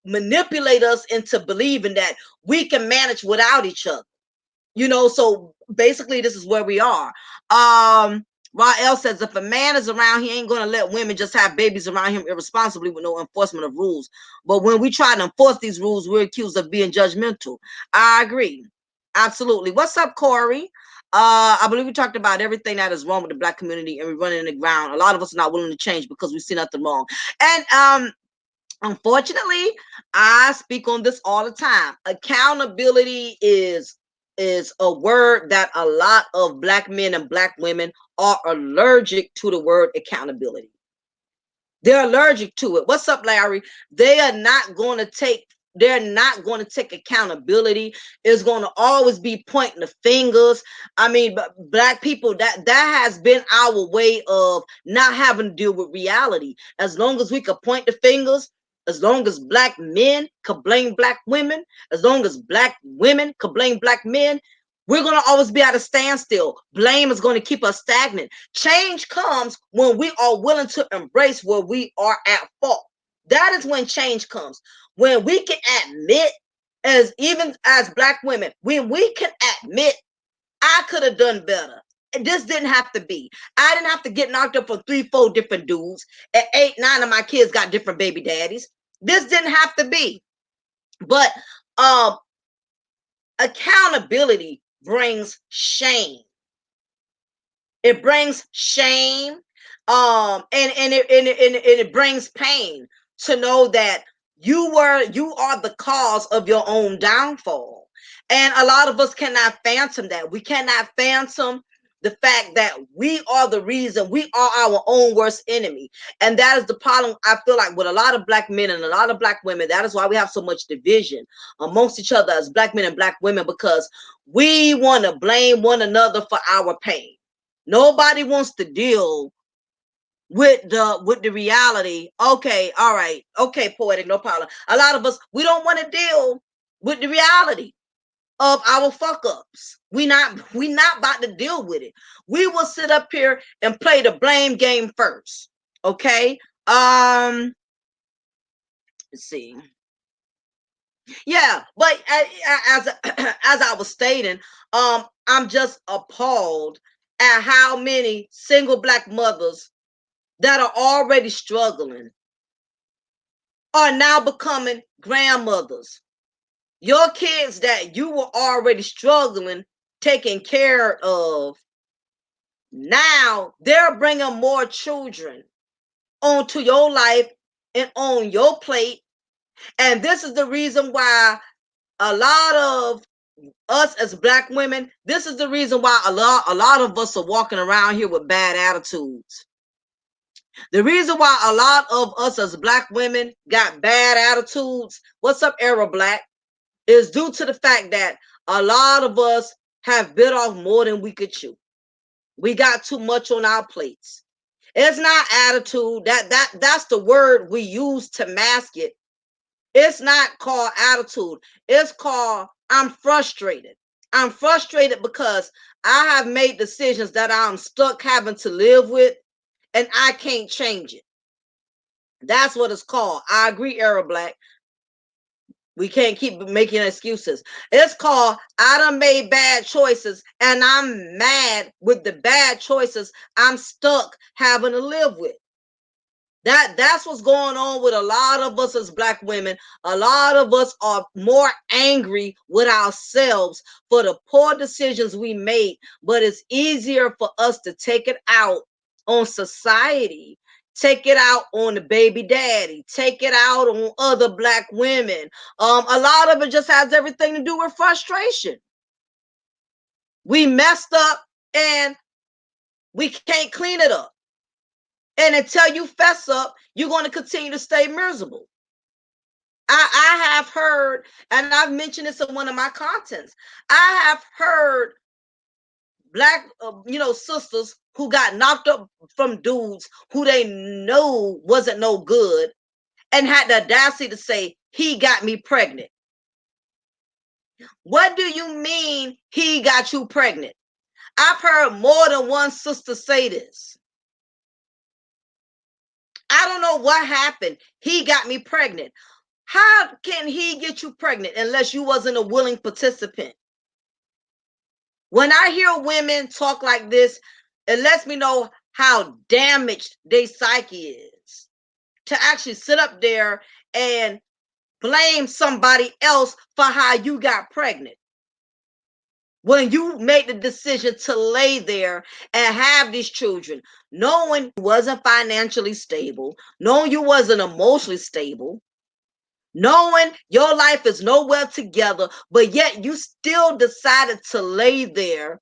manipulate us into believing that we can manage without each other. So basically this is where we are. Rael says, if a man is around, he ain't gonna let women just have babies around him irresponsibly with no enforcement of rules. But when we try to enforce these rules, we're accused of being judgmental. I agree. Absolutely. What's up, Corey? I believe we talked about everything that is wrong with the black community and we're running in the ground. A lot of us are not willing to change because we see nothing wrong. And unfortunately, I speak on this all the time. Accountability is a word that a lot of black men and black women are allergic to, the word accountability. They're allergic to it. What's up, Larry? They are not going to take they're not going to take accountability. It's going to always be pointing the fingers. I mean, but black people, that has been our way of not having to deal with reality. As long as we could point the fingers, as long as black men could blame black women, as long as black women could blame black men, we're going to always be at a standstill. Blame is going to keep us stagnant. Change comes when we are willing to embrace where we are at fault. That is when change comes. When we can admit, as even as black women, when we can admit, I could have done better. This didn't have to be. I didn't have to get knocked up for 3, 4 different dudes. At 8, 9 of my kids got different baby daddies. This didn't have to be. But accountability brings shame. It brings shame, and it brings pain to know that you are the cause of your own downfall. And a lot of us cannot phantom that. We cannot phantom the fact that we are the reason, we are our own worst enemy. And that is the problem, I feel like, with a lot of black men and a lot of black women. That is why we have so much division amongst each other as black men and black women, because we want to blame one another for our pain. Nobody wants to deal with the reality. Okay, all right, okay, poetic, no problem. A lot of us, we don't want to deal with the reality of our fuck ups. We not about to deal with it. We will sit up here and play the blame game first. Okay. Let's see. Yeah, but as as I was stating, I'm just appalled at how many single black mothers that are already struggling are now becoming grandmothers. Your kids that you were already struggling taking care of, now they're bringing more children onto your life and on your plate. And this is the reason why a lot of us as black women, this is the reason why a lot of us are walking around here with bad attitudes. The reason why a lot of us as black women got bad attitudes, what's up, Arrow Black, is due to the fact that a lot of us have bit off more than we could chew. We got too much on our plates. It's not attitude. That's the word we use to mask it. It's not called attitude. It's called I'm frustrated. I'm frustrated because I have made decisions that I'm stuck having to live with and I can't change it. That's what it's called. I agree, Arrow Black. We can't keep making excuses. It's called I done made bad choices and I'm mad with the bad choices I'm stuck having to live with. That's what's going on with a lot of us as black women. A lot of us are more angry with ourselves for the poor decisions we made, but it's easier for us to take it out on society, take it out on the baby daddy, take it out on other black women. A lot of it just has everything to do with frustration. We messed up and we can't clean it up. And until you fess up, you're going to continue to stay miserable. I have heard, and I've mentioned this in one of my contents, I have heard black, sisters who got knocked up from dudes who they know wasn't no good and had the audacity to say, he got me pregnant. What do you mean he got you pregnant? I've heard more than one sister say this. I don't know what happened. He got me pregnant. How can he get you pregnant unless you wasn't a willing participant? When I hear women talk like this, it lets me know how damaged their psyche is. To actually sit up there and blame somebody else for how you got pregnant. When you made the decision to lay there and have these children, knowing you wasn't financially stable, knowing you wasn't emotionally stable, knowing your life is nowhere together, but yet you still decided to lay there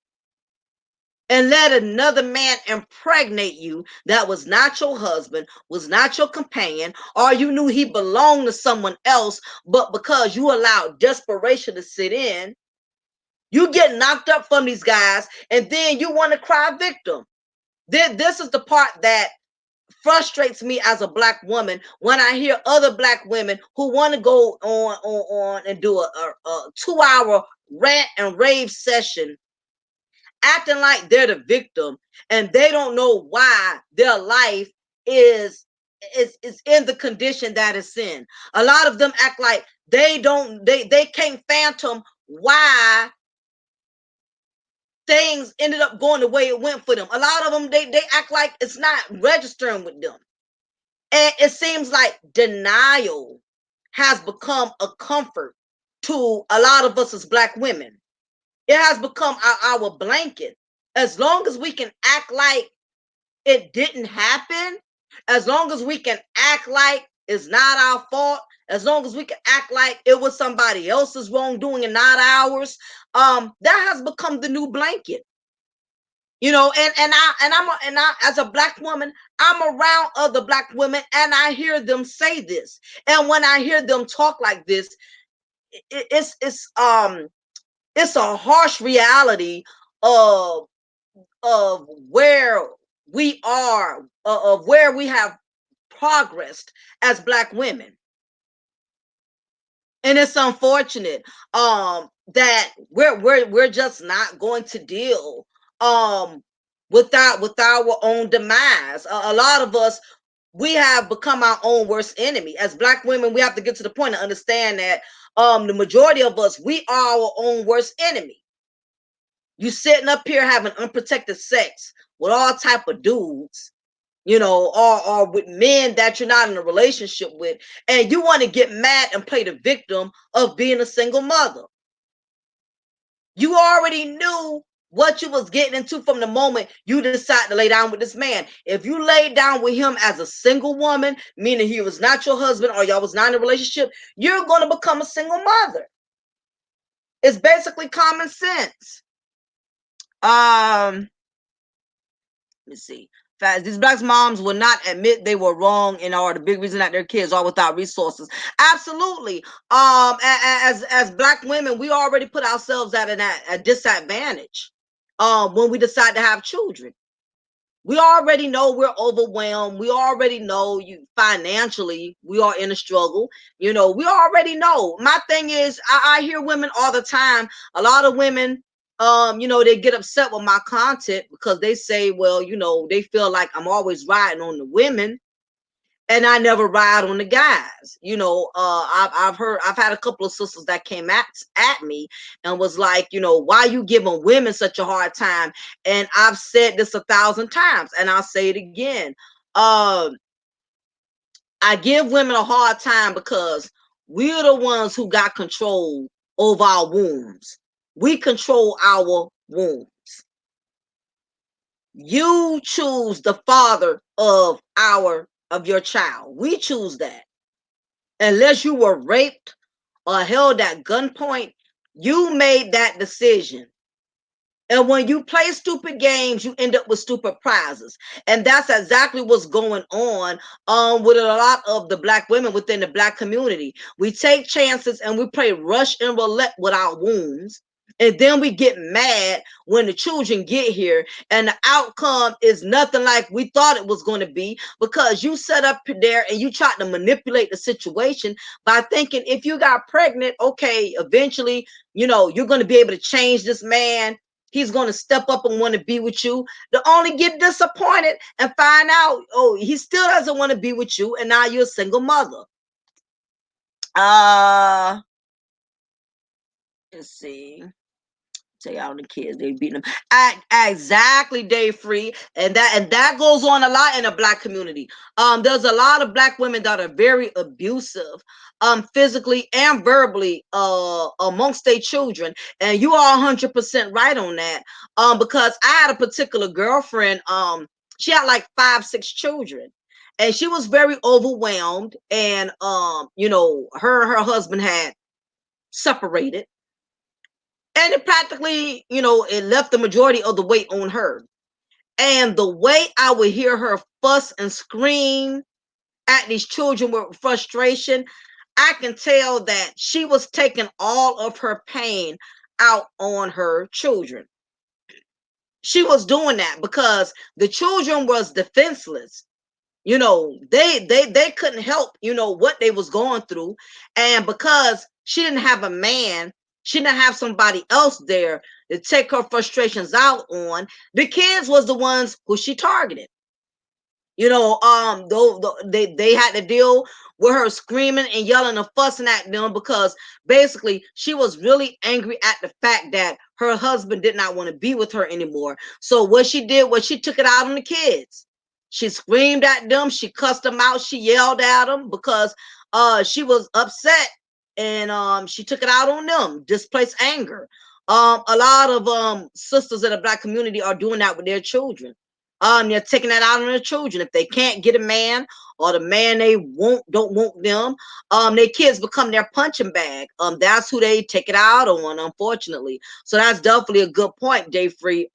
and let another man impregnate you that was not your husband, was not your companion, or you knew he belonged to someone else, but because you allowed desperation to sit in, you get knocked up from these guys, and then you want to cry victim. This is the part that frustrates me as a black woman when I hear other black women who want to go on and do a 2-hour rant and rave session acting like they're the victim and they don't know why their life is in the condition that it's in. A lot of them act like they can't phantom why things ended up going the way it went for them. A lot of them they act like it's not registering with them. And it seems like denial has become a comfort to a lot of us as black women. It has become our blanket. As long as we can act like it didn't happen, as long as we can act like it's not our fault, as long as we can act like it was somebody else's wrongdoing and not ours, that has become the new blanket. And I as a black woman, I'm around other black women and I hear them say this. And when I hear them talk like this, it's a harsh reality of where we are, of where we have progressed as black women. And it's unfortunate that we're just not going to deal with our own demise. A lot of us, we have become our own worst enemy. As black women, we have to get to the point to understand that the majority of us, we are our own worst enemy. You sitting up here having unprotected sex with all type of dudes, you know, or with men that you're not in a relationship with, and you want to get mad and play the victim of being a single mother. You already knew what you was getting into from the moment you decided to lay down with this man. If you laid down with him as a single woman, meaning he was not your husband or y'all was not in a relationship, you're going to become a single mother. It's basically common sense. Let me see. Fact, these black moms will not admit they were wrong and are the big reason that their kids are without resources. Absolutely. As black women, we already put ourselves at a disadvantage. When we decide to have children, we already know we're overwhelmed. We already know you financially we are in a struggle. You know, we already know. My thing is, I hear women all the time. A lot of women, you know, they get upset with my content because they say, well, you know, they feel like I'm always riding on the women and I never ride on the guys. You know, I've had a couple of sisters that came at me and was like, you know, why you giving women such a hard time? And I've said this 1,000 times, and I'll say it again. Um, I give women a hard time because we're the ones who got control over our wombs. We control our womb. You choose the father of your child. We choose that. Unless you were raped or held at gunpoint, you made that decision. And when you play stupid games, you end up with stupid prizes. And that's exactly what's going on with a lot of the black women within the black community. We take chances and we play rush and roulette with our wounds. And then we get mad when the children get here and the outcome is nothing like we thought it was going to be because you set up there and you tried to manipulate the situation by thinking if you got pregnant, okay, eventually, you know, you're going to be able to change this man. He's going to step up and want to be with you. To only get disappointed and find out, oh, he still doesn't want to be with you, and now you're a single mother. Uh, let's see. Say all the kids they beating them. Exactly, day free, and that goes on a lot in the black community. There's a lot of black women that are very abusive, physically and verbally, amongst their children, and you are 100% right on that. Because I had a particular girlfriend. She had like 5, 6 children. And she was very overwhelmed, and you know, her husband had separated, and it practically, you know, it left the majority of the weight on her. And the way I would hear her fuss and scream at these children with frustration, I can tell that she was taking all of her pain out on her children. She was doing that because the children was defenseless. You know, they couldn't help, you know, what they was going through. And because she didn't have a man, she didn't have somebody else there to take her frustrations out on, the kids was the ones who she targeted. You know, though they had to deal with her screaming and yelling and fussing at them because basically she was really angry at the fact that her husband did not want to be with her anymore. So what she did was she took it out on the kids. She screamed at them, she cussed them out, she yelled at them because she was upset, and she took it out on them, displaced anger. A lot of sisters in the black community are doing that with their children. They're taking that out on their children. If they can't get a man or the man they don't want them, their kids become their punching bag. That's who they take it out on, unfortunately. So that's definitely a good point, Dave Free.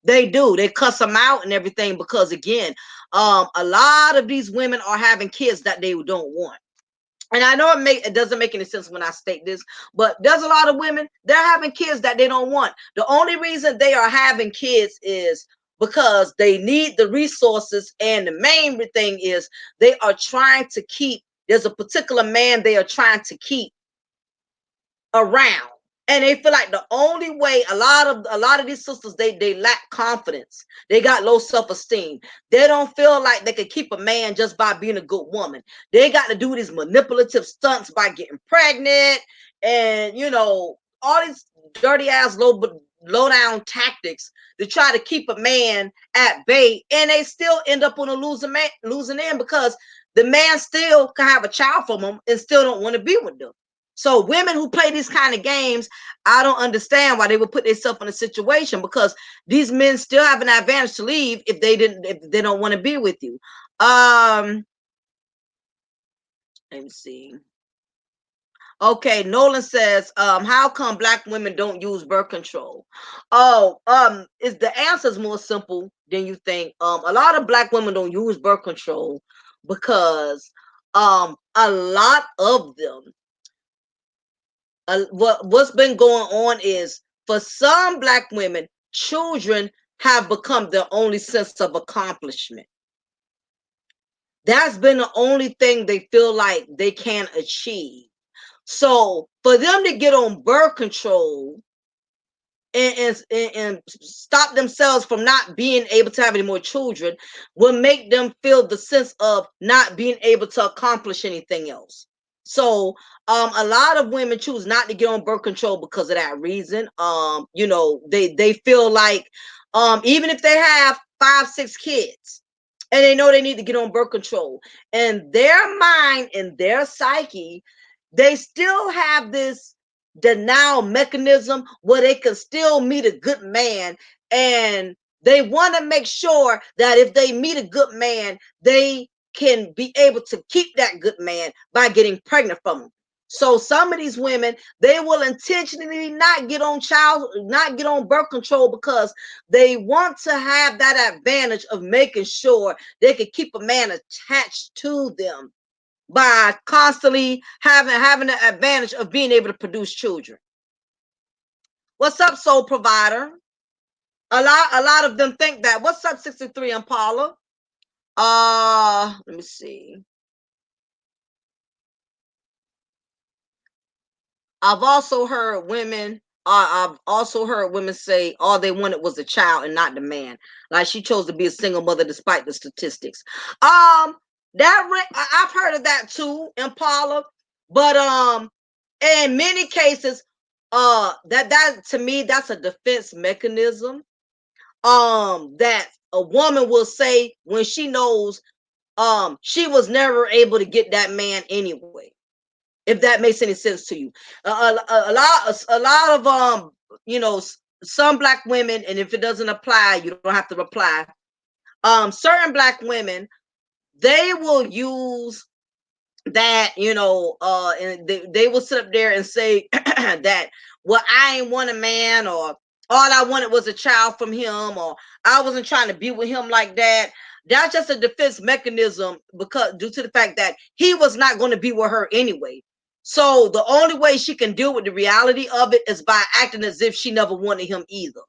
They cuss them out and everything because again, a lot of these women are having kids that they don't want. And I know it doesn't make any sense when I state this, but there's a lot of women, they're having kids that they don't want. The only reason they are having kids is because they need the resources, and the main thing is they are trying to keep, there's a particular man they are trying to keep around. And they feel like the only way, a lot of these sisters, they lack confidence. They got low self-esteem. They don't feel like they could keep a man just by being a good woman. They got to do these manipulative stunts by getting pregnant, and you know, all these dirty ass low down tactics to try to keep a man at bay, and they still end up on a losing end, because the man still can have a child from them and still don't want to be with them. So women who play these kind of games, I don't understand why they would put themselves in a situation, because these men still have an advantage to leave if they don't want to be with you. Let me see. Okay, Nolan says, how come black women don't use birth control? Oh, is the answer is more simple than you think. A lot of black women don't use birth control because a lot of them, what's been going on is, for some black women, children have become their only sense of accomplishment. That's been the only thing they feel like they can achieve. So for them to get on birth control and stop themselves from not being able to have any more children will make them feel the sense of not being able to accomplish anything else. So a lot of women choose not to get on birth control because of that reason. They feel like even if they have 5, 6 kids and they know they need to get on birth control, in their mind, in their psyche, they still have this denial mechanism where they can still meet a good man, and they want to make sure that if they meet a good man, they can be able to keep that good man by getting pregnant from him. So some of these women, they will intentionally not get on birth control, because they want to have that advantage of making sure they can keep a man attached to them by constantly having the advantage of being able to produce children. What's up, soul provider? A lot of them think that. What's up, 63 and Paula? Let me see. I've also heard women say all they wanted was a child and not the man. Like she chose to be a single mother despite the statistics. I've heard of that too, Impala. But in many cases, that to me, that's a defense mechanism. That a woman will say when she knows she was never able to get that man anyway, if that makes any sense to you. A lot of some black women, and if it doesn't apply, you don't have to reply. Certain black women, they will use that, and they will sit up there and say that, well, I ain't want a man, or all I wanted was a child from him, or I wasn't trying to be with him like that. That's just a defense mechanism, because due to the fact that he was not going to be with her anyway. So the only way she can deal with the reality of it is by acting as if she never wanted him either.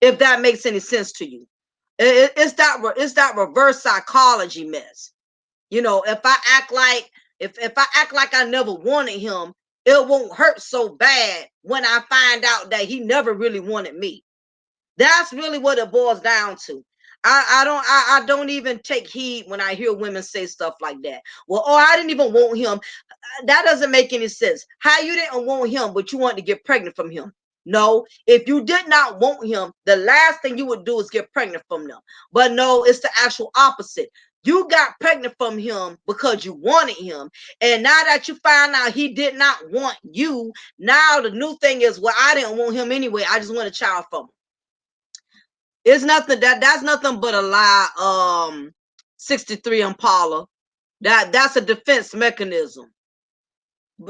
If that makes any sense to you, it's that reverse psychology mess. If I act like I never wanted him, it won't hurt so bad when I find out that he never really wanted me. That's really what it boils down to. I don't even take heed when I hear women say stuff like that. Well, oh, I didn't even want him. That doesn't make any sense. How you didn't want him, but you wanted to get pregnant from him? No, if you did not want him, the last thing you would do is get pregnant from them. But no, it's the actual opposite. You got pregnant from him because you wanted him. And now that you find out he did not want you, now the new thing is, well, I didn't want him anyway. I just want a child from him. It's nothing that's nothing but a lie. 63 Impala. That's a defense mechanism.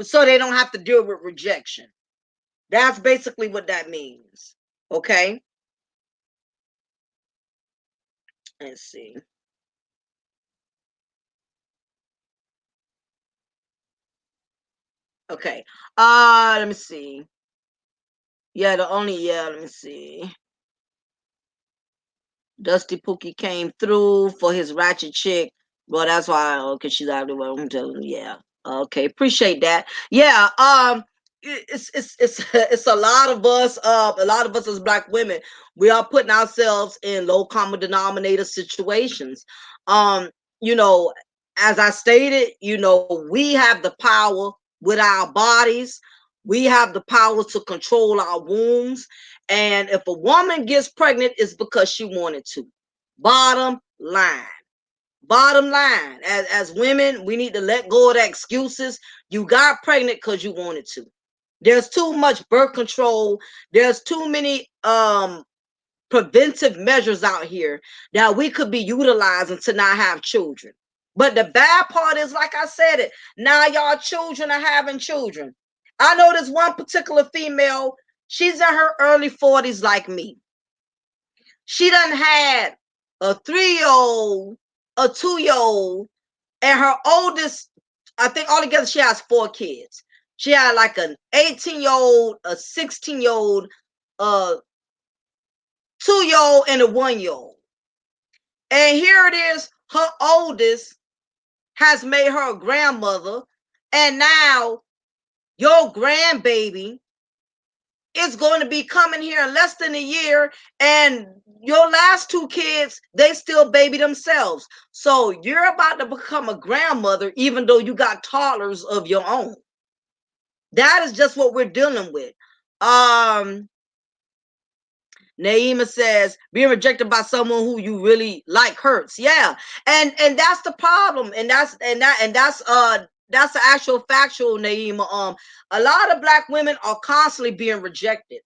So they don't have to deal with rejection. That's basically what that means. Okay. Let's see. Okay. Let me see. Let me see. Dusty Pookie came through for his ratchet chick. Well, that's why. Okay, she's out of the way. I'm telling you. Yeah. Okay. Appreciate that. Yeah. It's a lot of us. A lot of us as black women, we are putting ourselves in low common denominator situations. Um, you know, as I stated, we have the power with our bodies. We have the power to control our wombs. And if a woman gets pregnant, it's because she wanted to. Bottom line. Bottom line. As women, we need to let go of the excuses. You got pregnant because you wanted to. There's too much birth control. There's too many preventive measures out here that we could be utilizing to not have children. But the bad part is, like I said it, now y'all children are having children. I know this one particular female, she's in her early 40s like me. She done had a 3-year-old, a 2-year-old, and her oldest, I think altogether she has 4 kids. She had like an 18-year-old, a 16-year-old, a 2-year-old, and a 1-year-old. And here it is, her oldest has made her a grandmother, and now your grandbaby is going to be coming here in less than a year, and your last 2 kids, they still baby themselves. So you're about to become a grandmother, even though you got toddlers of your own. That is just what we're dealing with. Naima says being rejected by someone who you really like hurts. Yeah, and that's the problem, and that's the actual factual, Naima. A lot of Black women are constantly being rejected.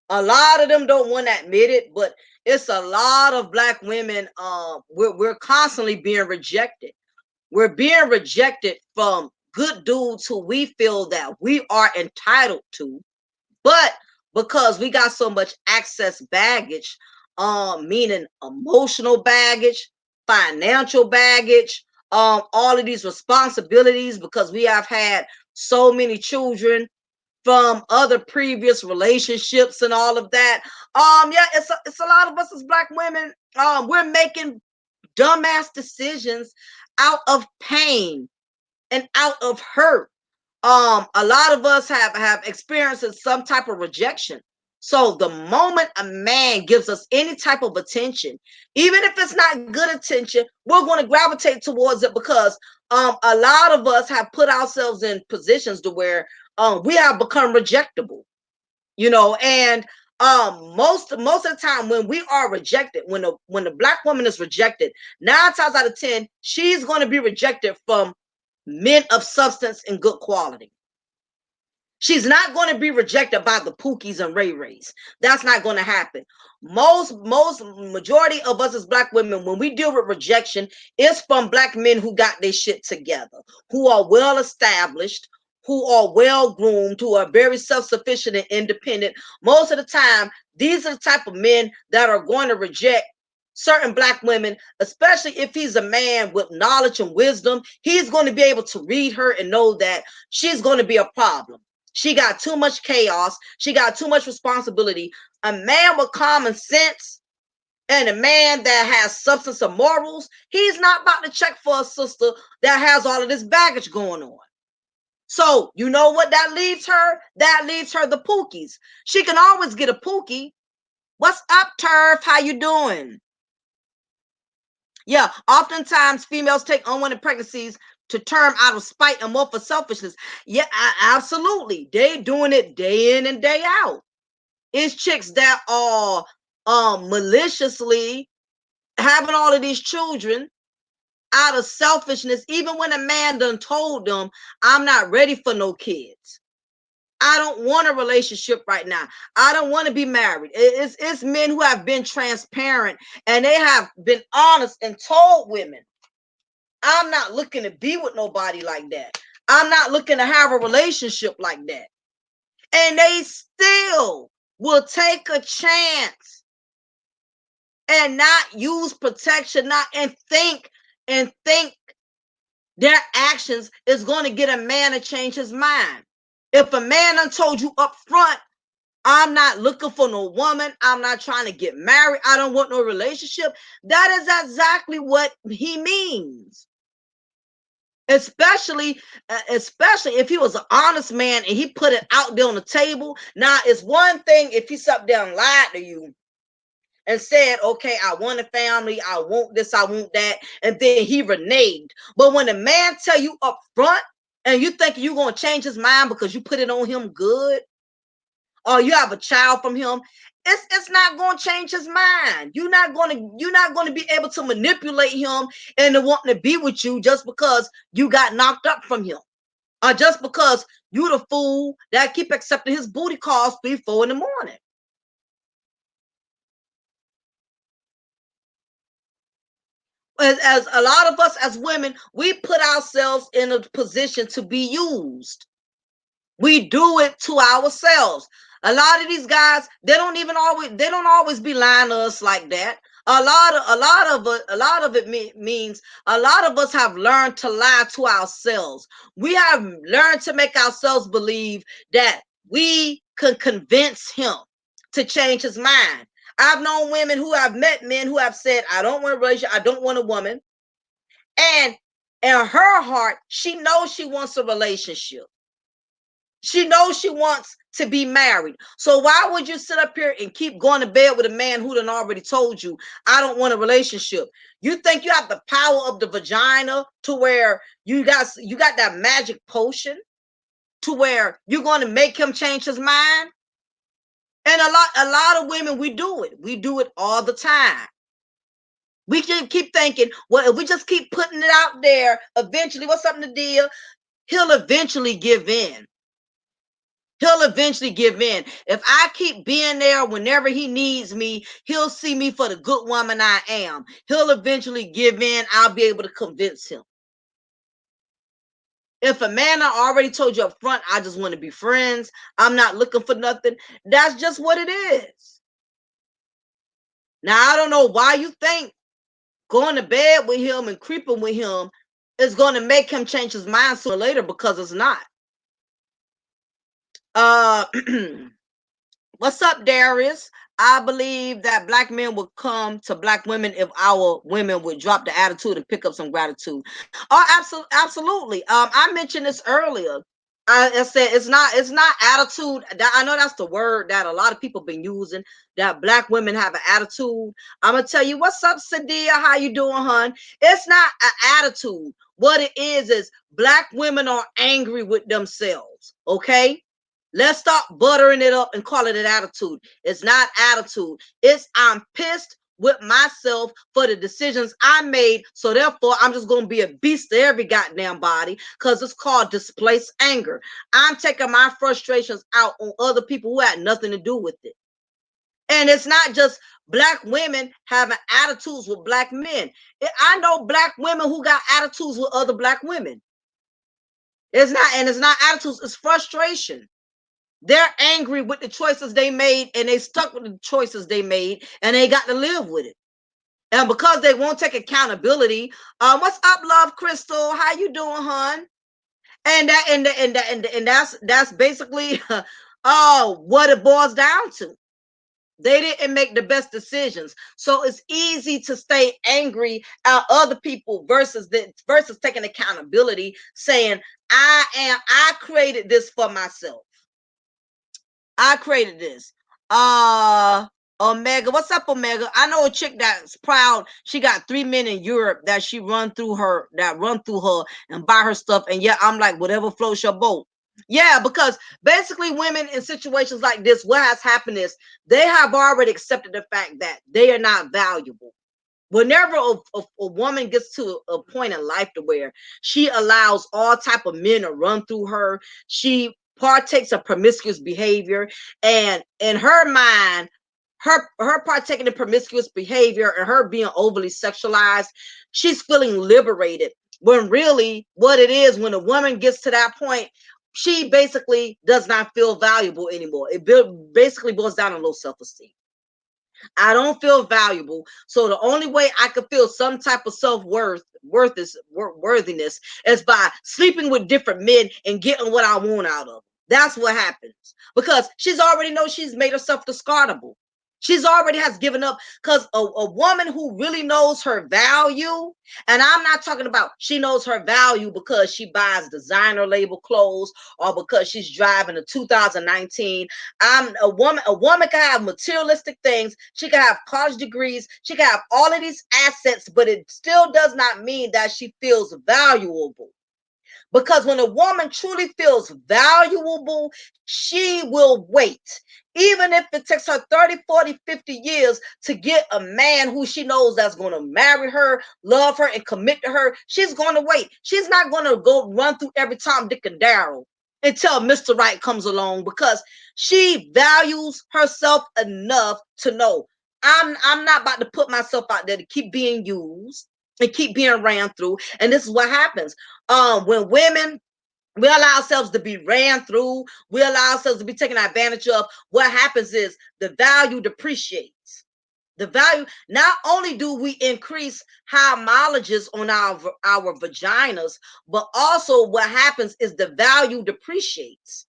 A lot of them don't want to admit it, but it's a lot of Black women. We're constantly being rejected. We're being rejected from good dudes who we feel that we are entitled to, but because we got so much excess baggage, meaning emotional baggage, financial baggage, all of these responsibilities, because we have had so many children from other previous relationships and all of that. Yeah, it's a lot of us as Black women. We're making dumbass decisions out of pain and out of hurt. A lot of us have experienced some type of rejection. So the moment a man gives us any type of attention, even if it's not good attention, we're going to gravitate towards it, because a lot of us have put ourselves in positions to where we have become rejectable, and most of the time when we are rejected, when the Black woman is rejected, 9 times out of 10, she's going to be rejected from men of substance and good quality. She's not going to be rejected by the Pookies and Ray Rays. That's not going to happen. Most majority of us as Black women, when we deal with rejection, it's from Black men who got their shit together, who are well established, who are well groomed, who are very self-sufficient and independent. Most of the time, these are the type of men that are going to reject certain Black women, especially if he's a man with knowledge and wisdom. He's going to be able to read her and know that she's going to be a problem. She got too much chaos. She got too much responsibility. A man with common sense and a man that has substance and morals, he's not about to check for a sister that has all of this baggage going on. So you know what that leaves her? That leaves her the Pookies. She can always get a Pookie. What's up, Turf? How you doing? Yeah, oftentimes females take unwanted pregnancies to term out of spite and more for selfishness. Yeah, absolutely. They doing it day in and day out. It's chicks that are maliciously having all of these children out of selfishness, even when a man done told them, I'm not ready for no kids. I don't want a relationship right now. I don't want to be married. It's men who have been transparent, and they have been honest and told women, I'm not looking to be with nobody like that. I'm not looking to have a relationship like that. And they still will take a chance and not use protection, not and think their actions is going to get a man to change his mind. If a man done told you up front, I'm not looking for no woman, I'm not trying to get married, I don't want no relationship, that is exactly what he means. Especially if he was an honest man and he put it out there on the table. Now, it's one thing if he sat down and lied to you and said, okay, I want a family, I want this, I want that, and then he reneged. But when a man tell you up front, And you think you're gonna change his mind because you put it on him good, or you have a child from him. It's not gonna change his mind. You're not gonna be able to manipulate him into wanting to be with you just because you got knocked up from him. Or just because you the fool that keep accepting his booty calls 3, 4 in the morning. As a lot of us as women, we put ourselves in a position to be used. We do it to ourselves. A lot of these guys, they don't always be lying to us like that. A lot of it means a lot of us have learned to lie to ourselves. We have learned to make ourselves believe that we can convince him to change his mind. I've known women who have met men who have said, I don't want a relationship, I don't want a woman. And in her heart, she knows she wants a relationship. She knows she wants to be married. So why would you sit up here and keep going to bed with a man who done already told you, I don't want a relationship? You think you have the power of the vagina to where you got that magic potion to where you're going to make him change his mind? And a lot of women, we do it. We do it all the time. We keep thinking, well, if we just keep putting it out there, eventually, what's up, Nadia? He'll eventually give in. He'll eventually give in. If I keep being there whenever he needs me, he'll see me for the good woman I am. He'll eventually give in. I'll be able to convince him. If a man I already told you up front, I just want to be friends, I'm not looking for nothing, that's just what it is. Now, I don't know why you think going to bed with him and creeping with him is going to make him change his mind sooner or later, because it's not. Uh, What's up, Darius? I believe that black men would come to black women if our women would drop the attitude and pick up some gratitude. Oh, absolutely. I mentioned this earlier. I said it's not attitude. I know that's the word that a lot of people been using. That black women have an attitude. I'm gonna tell you, what's up, Sadia? How you doing, hon? It's not an attitude. What it is black women are angry with themselves. Okay, let's stop buttering it up and call it an attitude. It's not attitude. It's I'm pissed with myself for the decisions I made. So therefore, I'm just going to be a beast to every goddamn body, because it's called displaced anger. I'm taking my frustrations out on other people who had nothing to do with it. And it's not just black women having attitudes with black men. I know black women who got attitudes with other black women. It's not attitudes, it's frustration. They're angry with the choices they made, and they stuck with the choices they made, and they got to live with it. And because they won't take accountability, what's up, love Crystal? How you doing, hon? And that's basically what it boils down to. They didn't make the best decisions. So it's easy to stay angry at other people versus taking accountability, saying, I created this for myself. I created this. Omega, what's up, Omega? I know a chick that's proud. She got 3 men in Europe that run through her and buy her stuff. And yeah, I'm like, whatever floats your boat. Yeah, because basically women in situations like this, what has happened is they have already accepted the fact that they are not valuable. Whenever a woman gets to a point in life to where she allows all type of men to run through her, she partakes of promiscuous behavior, and in her mind, her partaking in promiscuous behavior and her being overly sexualized, she's feeling liberated, when really what it is, when a woman gets to that point, she basically does not feel valuable anymore. It basically boils down to low self-esteem. I don't feel valuable. So the only way I could feel some type of worthiness is by sleeping with different men and getting what I want out of them. That's what happens, because she's already knows she's made herself discardable. She's already has given up, because a woman who really knows her value, and I'm not talking about she knows her value because she buys designer label clothes or because she's driving a 2019. I'm a woman. A woman can have materialistic things. She can have college degrees. She can have all of these assets, but it still does not mean that she feels valuable. Because when a woman truly feels valuable, she will wait. Even if it takes her 30, 40, 50 years to get a man who she knows that's going to marry her, love her, and commit to her, she's going to wait. She's not going to go run through every Tom, Dick, and Daryl until Mr. Right comes along, because she values herself enough to know I'm not about to put myself out there to keep being used and keep being ran through. And this is what happens. When women, we allow ourselves to be ran through, we allow ourselves to be taken advantage of, what happens is the value depreciates. The value, not only do we increase high mileages on our vaginas, but also what happens is the value depreciates.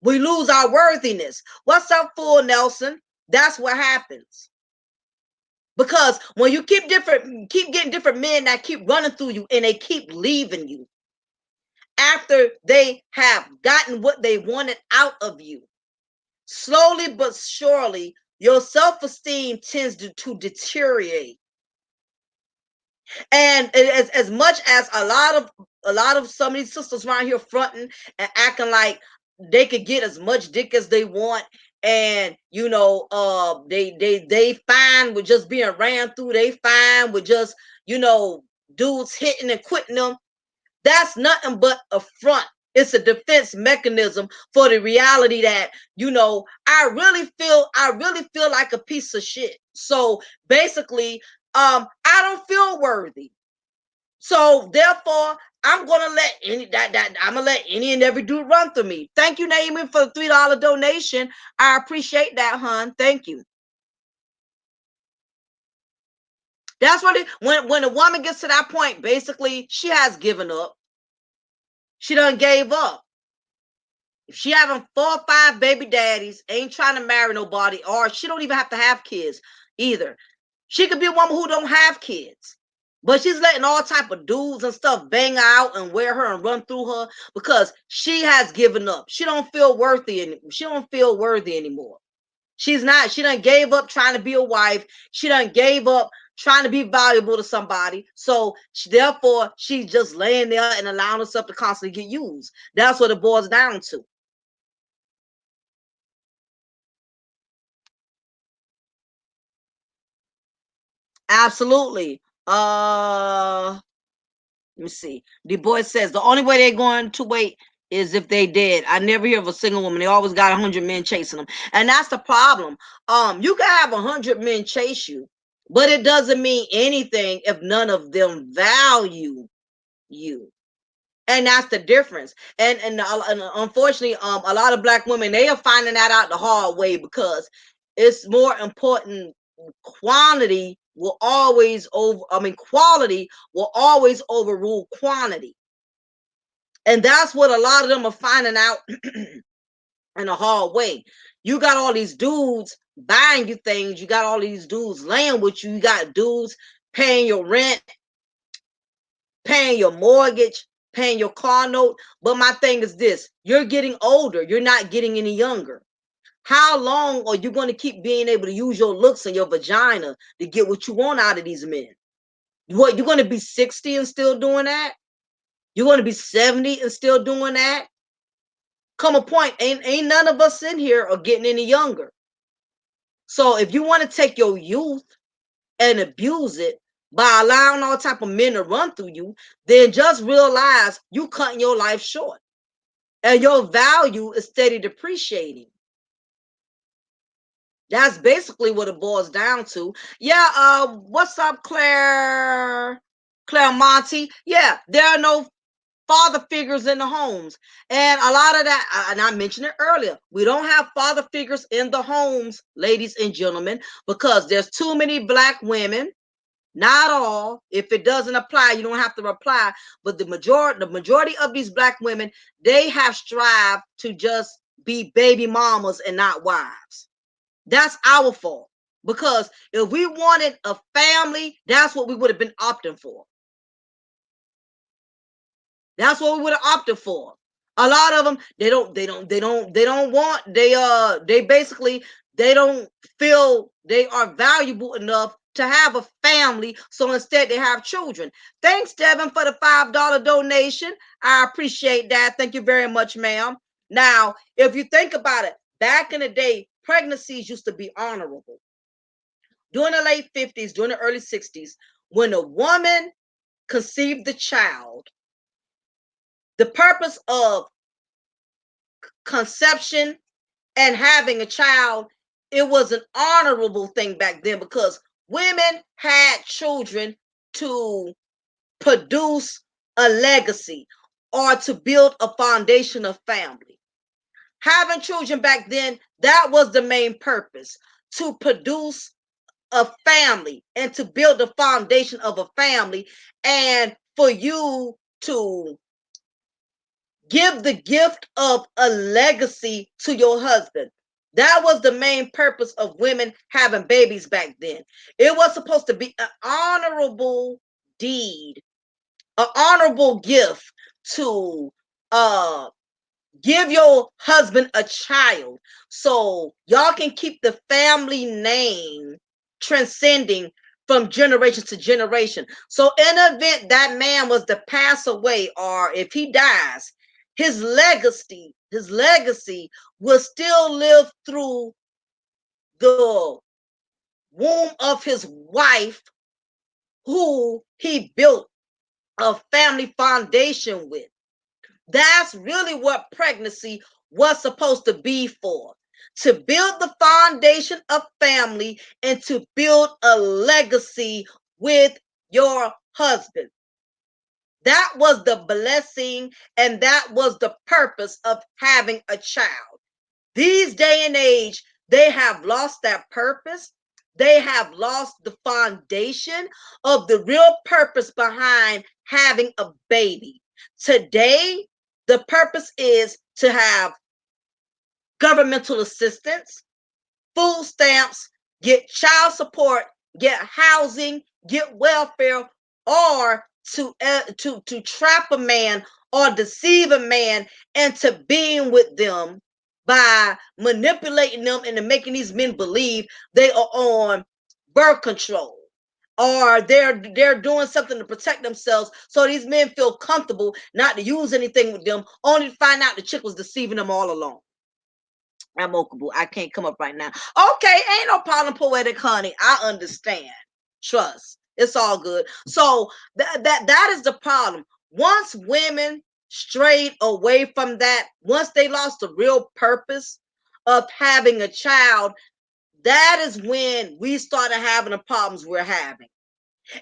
We lose our worthiness. What's up, Full Nelson? That's what happens. Because when you keep getting different men that keep running through you and they keep leaving you after they have gotten what they wanted out of you, slowly but surely, your self-esteem tends to deteriorate. And as much as a lot of some of these sisters around here fronting and acting like they could get as much dick as they want, and they fine with just being ran through, they fine with just dudes hitting and quitting them. That's nothing but a front. It's a defense mechanism for the reality that I really feel like a piece of shit. So basically, I don't feel worthy. So therefore, I'm gonna let any and every dude run through me. Thank you, Naomi, for the $3 donation. I appreciate that, hun. Thank you. That's what when a woman gets to that point, basically, she has given up. She done gave up. If she having 4 or 5 baby daddies, ain't trying to marry nobody, or she don't even have to have kids either. She could be a woman who don't have kids, but she's letting all type of dudes and stuff bang her out and wear her and run through her because she has given up. She don't feel worthy, and she don't feel worthy anymore. She's not. She done gave up trying to be a wife. She done gave up trying to be valuable to somebody. So therefore, she's just laying there and allowing herself to constantly get used. That's what it boils down to. Absolutely. Let me see. The boy says the only way they're going to wait is if they dead. I never hear of a single woman. They always got 100 men chasing them, and that's the problem. You can have 100 men chase you, but it doesn't mean anything if none of them value you. And that's the difference. And unfortunately, a lot of black women, they are finding that out the hard way, because it's more important. Quantity will always over. I mean, quality will always overrule quantity, and that's what a lot of them are finding out in a hard way. You got all these dudes buying you things. You got all these dudes laying with you. You got dudes paying your rent, paying your mortgage, paying your car note. But my thing is this: you're getting older, you're not getting any younger. How long are you going to keep being able to use your looks and your vagina to get what you want out of these men? What, you're going to be 60 and still doing that? You're going to be 70 and still doing that? Come a point, ain't none of us in here are getting any younger. So if you want to take your youth and abuse it by allowing all type of men to run through you, then just realize you cutting your life short, and your value is steady depreciating. That's basically what it boils down to. Yeah, what's up, Claire Monty? Yeah, there are no father figures in the homes. And a lot of that, and I mentioned it earlier, we don't have father figures in the homes, ladies and gentlemen, because there's too many black women. Not all. If it doesn't apply, you don't have to reply. But the majority of these black women, they have strived to just be baby mamas and not wives. That's our fault. Because if we wanted a family, that's what we would have been opting for. That's what we would have opted for. A lot of them, they don't want, they basically, they don't feel they are valuable enough to have a family, so instead they have children. Thanks, Devin, for the $5 donation. I appreciate that. Thank you very much, ma'am. Now, if you think about it, back in the day, pregnancies used to be honorable. During the late 50s, during the early 60s, when a woman conceived the child, the purpose of conception and having a child, it was an honorable thing back then because women had children to produce a legacy or to build a foundation of family. Having children back then, that was the main purpose, to produce a family and to build the foundation of a family, and for you to give the gift of a legacy to your husband. That was the main purpose of women having babies back then. It was supposed to be an honorable deed, an honorable gift to give your husband a child so y'all can keep the family name transcending from generation to generation. So in the event that man was to pass away or if he dies, his legacy will still live through the womb of his wife, who he built a family foundation with. That's really what pregnancy was supposed to be for, to build the foundation of family and to build a legacy with your husband. That was the blessing and that was the purpose of having a child. These day and age, they have lost that purpose. They have lost the foundation of the real purpose behind having a baby. Today, the purpose is to have governmental assistance, food stamps, get child support, get housing, get welfare, or to trap a man or deceive a man into being with them by manipulating them into making these men believe they are on birth control or they're doing something to protect themselves, so these men feel comfortable not to use anything with them, only to find out the chick was deceiving them all along. I'm oakable. I can't come up right now. Okay, ain't no problem, poetic honey. I understand. Trust. It's all good. So that is the problem. Once women strayed away from that, once they lost the real purpose of having a child, that is when we started having the problems we're having.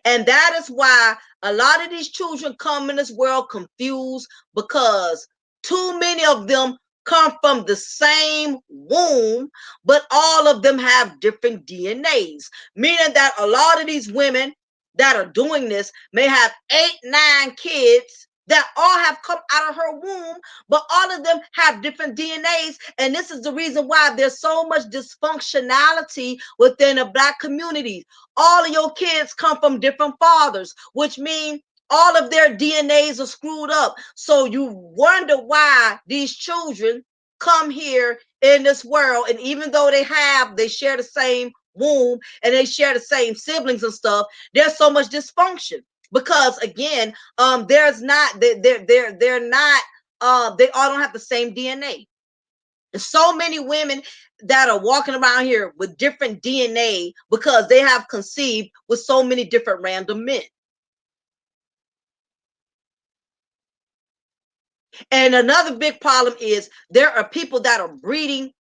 And that is why a lot of these children come in this world confused, because too many of them come from the same womb, but all of them have different DNAs, meaning that a lot of these women that are doing this may have 8, 9 kids that all have come out of her womb, but all of them have different DNAs. And this is the reason why there's so much dysfunctionality within the Black community. All of your kids come from different fathers, which means all of their DNAs are screwed up. So you wonder why these children come here in this world, and even though they share the same womb and they share the same siblings and stuff, there's so much dysfunction because again, there's not they're not they all don't have the same DNA. There's so many women that are walking around here with different DNA because they have conceived with so many different random men. And another big problem is there are people that are breeding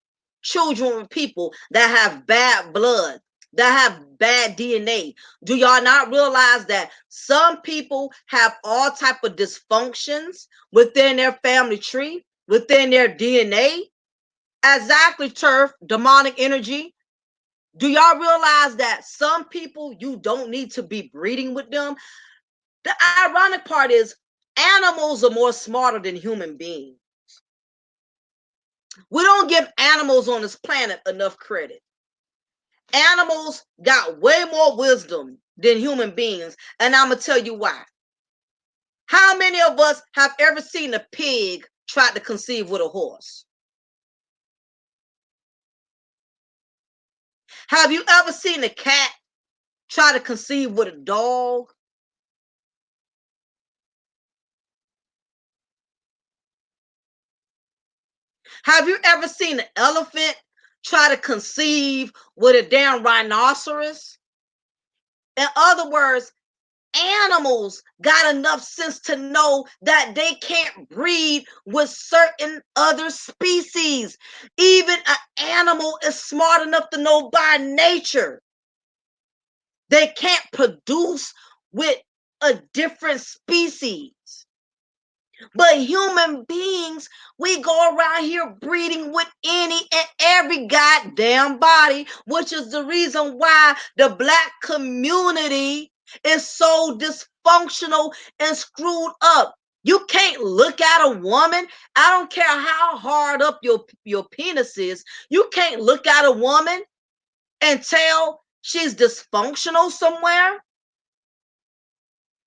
children with people that have bad blood, that have bad DNA. Do y'all not realize that some people have all type of dysfunctions within their family tree, within their DNA? Exactly, turf, demonic energy. Do y'all realize that some people you don't need to be breeding with them? The ironic part is animals are more smarter than human beings. We don't give animals on this planet enough credit. Animals got way more wisdom than human beings, and I'm gonna tell you why. How many of us have ever seen a pig try to conceive with a horse? Have you ever seen a cat try to conceive with a dog? Have you ever seen an elephant try to conceive with a damn rhinoceros? In other words, animals got enough sense to know that they can't breed with certain other species. Even an animal is smart enough to know by nature they can't produce with a different species. But human beings, we go around here breeding with any and every goddamn body, which is the reason why the black community is so dysfunctional and screwed up. You can't look at a woman. I don't care how hard up your penis is. You can't look at a woman and tell she's dysfunctional somewhere.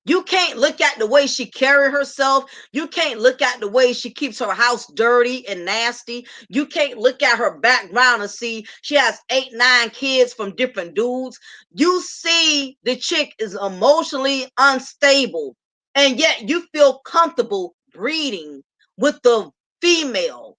You can't look at the way she carry herself. You can't look at the way she keeps her house dirty and nasty. You can't look at her background and see she has 8, 9 kids from different dudes. You see the chick is emotionally unstable, and yet you feel comfortable breeding with the female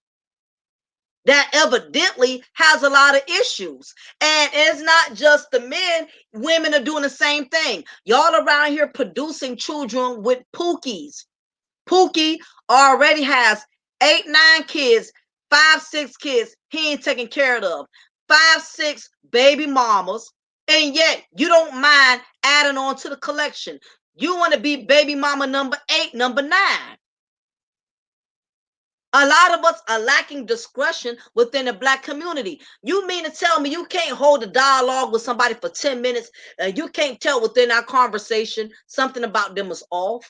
that evidently has a lot of issues. And it's not just the men, women are doing the same thing. Y'all around here producing children with Pookies. Pookie already has 8, 9 kids, 5, 6 kids he ain't taking care of. 5, 6 baby mamas, and yet you don't mind adding on to the collection. You want to be baby mama number 8, number 9. A lot of us are lacking discretion within the black community. You mean to tell me you can't hold a dialogue with somebody for 10 minutes and you can't tell within our conversation something about them is off?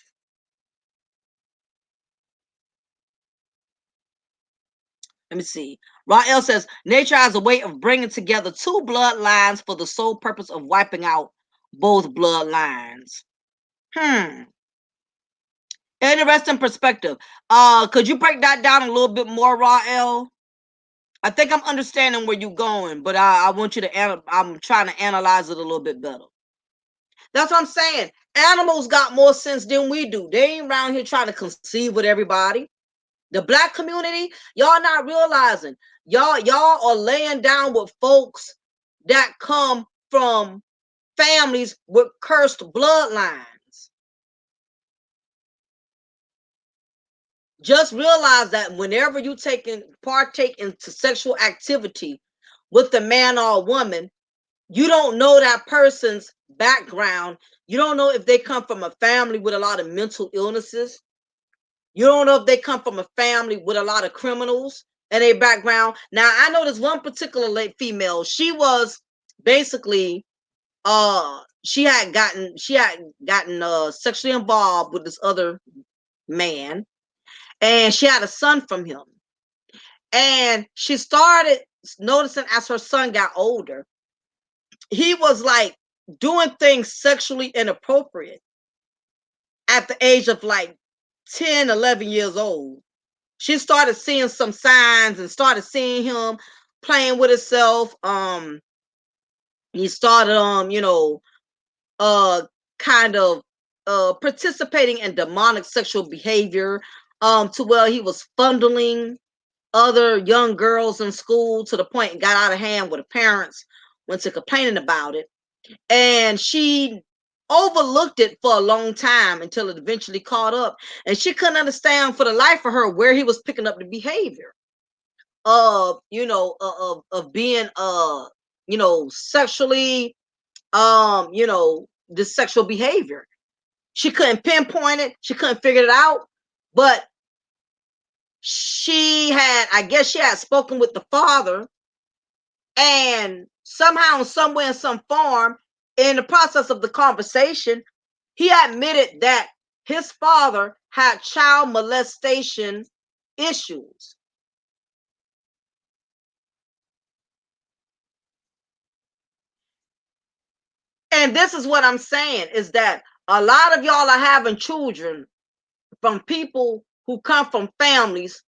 Let me see. Rael says nature has a way of bringing together two bloodlines for the sole purpose of wiping out both bloodlines. Hmm. Interesting perspective. Could you break that down a little bit more, Rael? I think I'm understanding where you're going, but I want you to. I'm trying to analyze it a little bit better. That's what I'm saying. Animals got more sense than we do. They ain't around here trying to conceive with everybody. The black community, y'all not realizing. Y'all are laying down with folks that come from families with cursed bloodlines. Just realize that whenever you partake into sexual activity with a man or a woman, you don't know that person's background. You don't know if they come from a family with a lot of mental illnesses. You don't know if they come from a family with a lot of criminals in their background. Now, I know this one particular late female. She was basically she had gotten sexually involved with this other man, and she had a son from him. And she started noticing as her son got older, he was like doing things sexually inappropriate at the age of like 10, 11 years old. She started seeing some signs and started seeing him playing with himself. He started uh kind of participating in demonic sexual behavior, to where he was fondling other young girls in school to the point it got out of hand where the parents went to complaining about it. And she overlooked it for a long time until it eventually caught up, and she couldn't understand for the life of her where he was picking up the behavior of of being sexually, this sexual behavior. She couldn't pinpoint it, she couldn't figure it out, but I guess she had spoken with the father, and somehow, somewhere, in some form, in the process of the conversation, he admitted that his father had child molestation issues. And this is what I'm saying, is that a lot of y'all are having children from people who come from families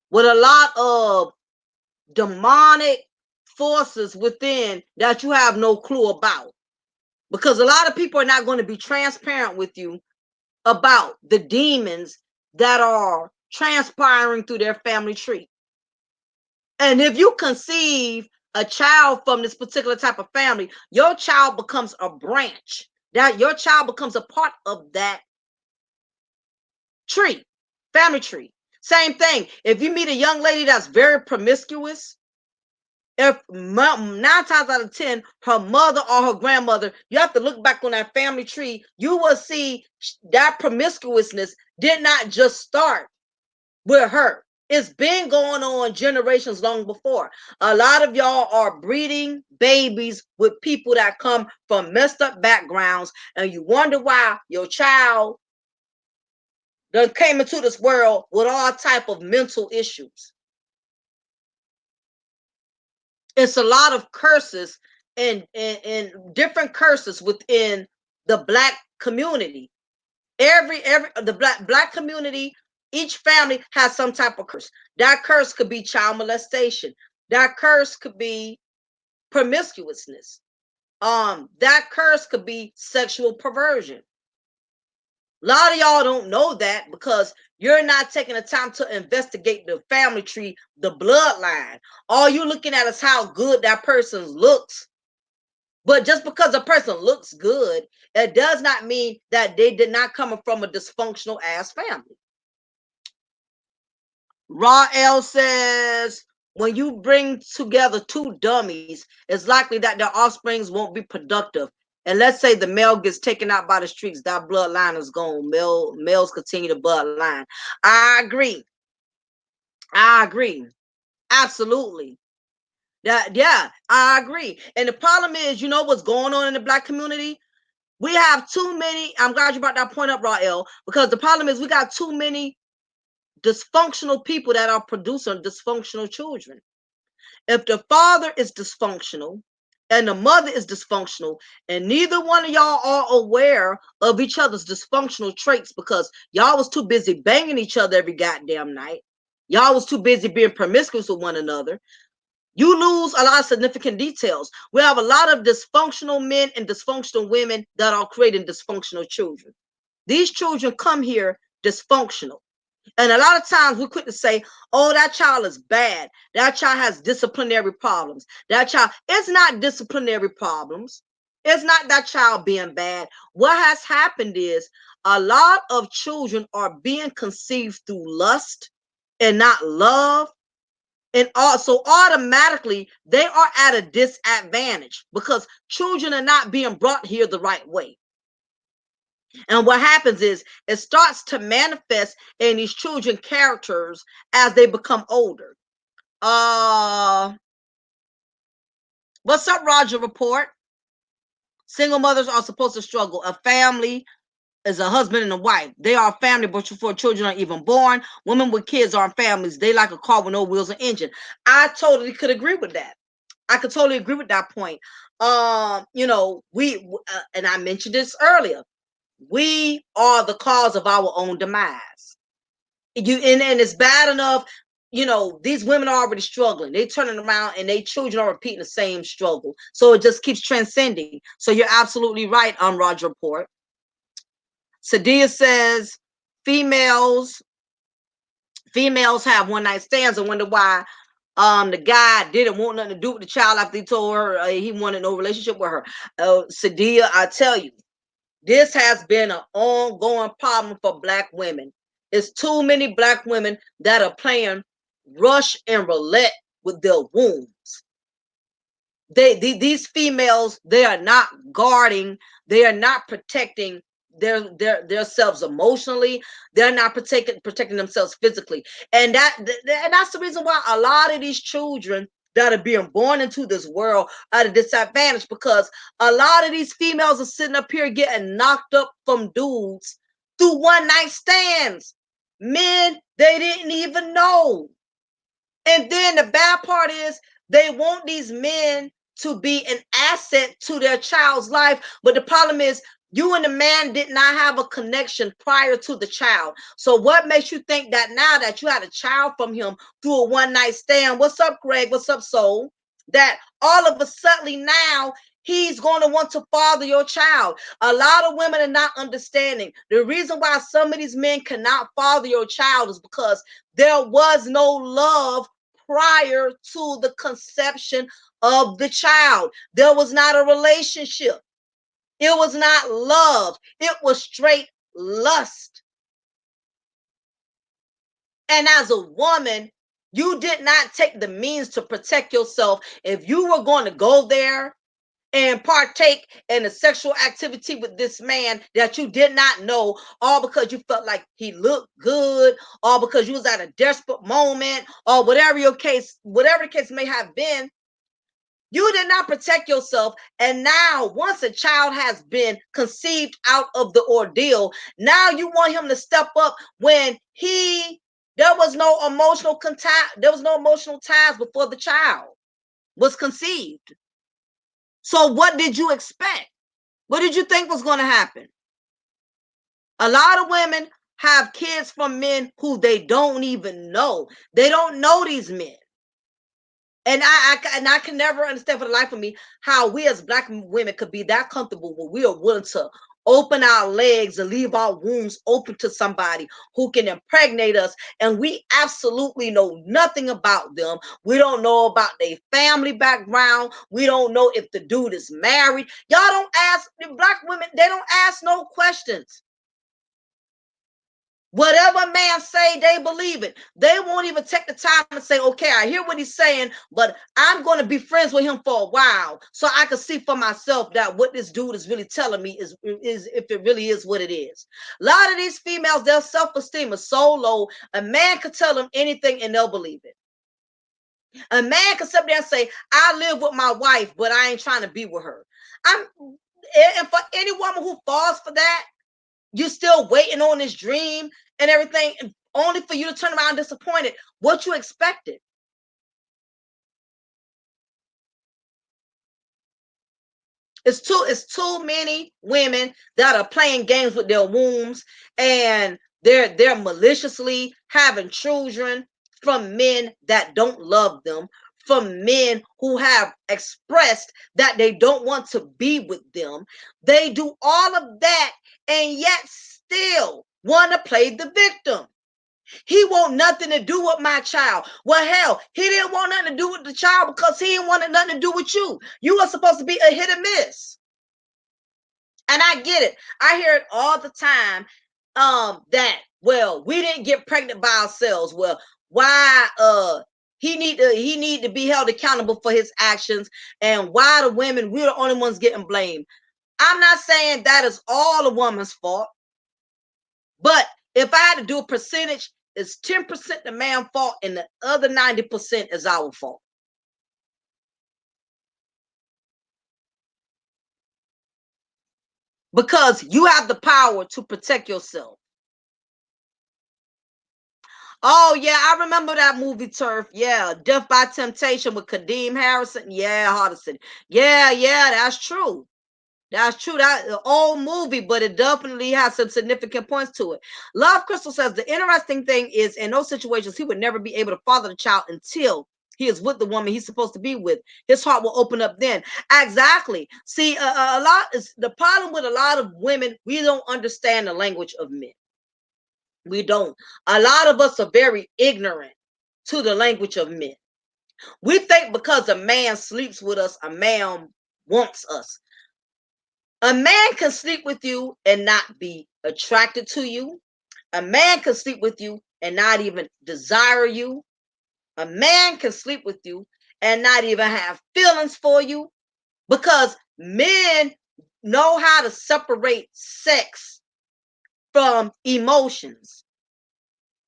with a lot of demonic forces within that you have no clue about. because a lot of people are not going to be transparent with you about the demons that are transpiring through their family tree. And if you conceive a child from this particular type of family, your child becomes a branch. That your child becomes a part of that tree, family tree. Same thing. If you meet a young lady that's very promiscuous, if 9 times out of 10, her mother or her grandmother, you have to look back on that family tree, you will see that promiscuousness did not just start with her. It's been going on generations long before. A lot of y'all are breeding babies with people that come from messed up backgrounds, and you wonder why your child done came into this world with all type of mental issues. It's a lot of curses and different curses within the Black community. Every the black community, each family has some type of curse. That curse could be child molestation. That curse could be promiscuousness. That curse could be sexual perversion. A lot of y'all don't know that because you're not taking the time to investigate the family tree, the bloodline. All you're looking at is how good that person looks. But just because a person looks good, it does not mean that they did not come from a dysfunctional ass family. Raw L says, when you bring together two dummies, it's likely that their offsprings won't be productive. And let's say the male gets taken out by the streets, that bloodline is gone. Males continue the bloodline. I agree. I agree. Absolutely. Yeah, I agree. And the problem is, you know what's going on in the Black community? We have too many. I'm glad you brought that point up, Rael, because the problem is we got too many dysfunctional people that are producing dysfunctional children. If the father is dysfunctional and the mother is dysfunctional, and neither one of y'all are aware of each other's dysfunctional traits because y'all was too busy banging each other every goddamn night, y'all was too busy being promiscuous with one another, you lose a lot of significant details. We have a lot of dysfunctional men and dysfunctional women that are creating dysfunctional children. These children come here dysfunctional. And a lot of times we're quick to say, oh, that child is bad. That child has disciplinary problems. That child, it's not disciplinary problems. It's not that child being bad. What has happened is a lot of children are being conceived through lust and not love. And also automatically they are at a disadvantage because children are not being brought here the right way. And what happens is it starts to manifest in these children characters as they become older. What's up, Roger Report? Single mothers are supposed to struggle. A family is a husband and a wife. They are a family, but before children are even born. Women with kids aren't families. They like a car with no wheels or engine. I totally could agree with that. I could totally agree with that point. We and I mentioned this earlier. We are the cause of our own demise. And it's bad enough. These women are already struggling. They turning around and they children are repeating the same struggle. So it just keeps transcending. So you're absolutely right on Roger Report. Sadia says females have one night stands and wonder why the guy didn't want nothing to do with the child after he told her he wanted no relationship with her. Sadia, I tell you, this has been an ongoing problem for Black women. It's too many Black women that are playing rush and roulette with their wombs. These females, they are not guarding, they are not protecting their selves emotionally, they're not protecting themselves physically. And that's the reason why a lot of these children that are being born into this world are at a disadvantage, because a lot of these females are sitting up here getting knocked up from dudes through one night stands, men they didn't even know. And then the bad part is they want these men to be an asset to their child's life. But the problem is you and the man did not have a connection prior to the child. So what makes you think that now that you had a child from him through a one night stand? What's up, Greg? What's up, Soul? That all of a sudden now he's going to want to father your child. A lot of women are not understanding. The reason why some of these men cannot father your child is because there was no love prior to the conception of the child. There was not a relationship. It was not love. It was straight lust. And as a woman, you did not take the means to protect yourself. If you were going to go there and partake in a sexual activity with this man that you did not know, all because you felt like he looked good, or because you was at a desperate moment, or whatever the case may have been, you did not protect yourself. And now, once a child has been conceived out of the ordeal, now you want him to step up when there was no emotional contact, there was no emotional ties before the child was conceived. So what did you expect? What did you think was going to happen? A lot of women have kids from men who they don't even know. They don't know these men. And I can never understand for the life of me how we as Black women could be that comfortable when we are willing to open our legs and leave our wombs open to somebody who can impregnate us, and we absolutely know nothing about them. We don't know about their family background. We don't know if the dude is married. Y'all don't ask the Black women, they don't ask no questions. Whatever man say, they believe it. They won't even take the time to say, okay, I hear what he's saying, but I'm going to be friends with him for a while so I can see for myself that what this dude is really telling me is if it really is what it is. A lot of these females, their self-esteem is so low, a man could tell them anything and they'll believe it. A man can sit there and say, I live with my wife, but I ain't trying to be with her. And for any woman who falls for that, you're still waiting on this dream and everything, only for you to turn around disappointed. What you expected? It's too many women that are playing games with their wombs, and they're maliciously having children from men that don't love them, from men who have expressed that they don't want to be with them. They do all of that and yet still want to play the victim. He want nothing to do with my child. Well, hell, he didn't want nothing to do with the child because he didn't want nothing to do with you. You were supposed to be a hit or miss. And I get it. I hear it all the time. That, well, we didn't get pregnant by ourselves. Well, why he need to be held accountable for his actions, and why the women, we're the only ones getting blamed. I'm not saying that is all the woman's fault, but if I had to do a percentage, it's 10% the man's fault and the other 90% is our fault. Because you have the power to protect yourself. Oh yeah, I remember that movie Turf. Yeah, Death by Temptation with Kadeem Harrison. Yeah, Hardison. Yeah, that's true. That's true. That's an old movie, but it definitely has some significant points to it. Love Crystal says the interesting thing is in those situations, he would never be able to father the child until he is with the woman he's supposed to be with. His heart will open up then. Exactly. See, a lot is the problem with a lot of women. We don't understand the language of men. We don't. A lot of us are very ignorant to the language of men. We think because a man sleeps with us, a man wants us. A man can sleep with you and not be attracted to you. A man can sleep with you and not even desire you. A man can sleep with you and not even have feelings for you, because men know how to separate sex from emotions.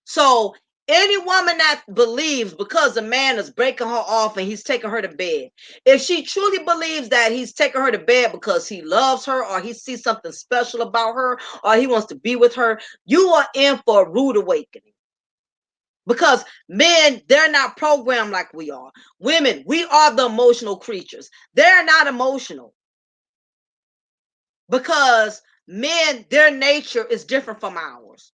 So any woman that believes because a man is breaking her off and he's taking her to bed, if she truly believes that he's taking her to bed because he loves her or he sees something special about her or he wants to be with her, you are in for a rude awakening. Because men, they're not programmed like we are. Women, we are the emotional creatures. They're not emotional because men, their nature is different from ours.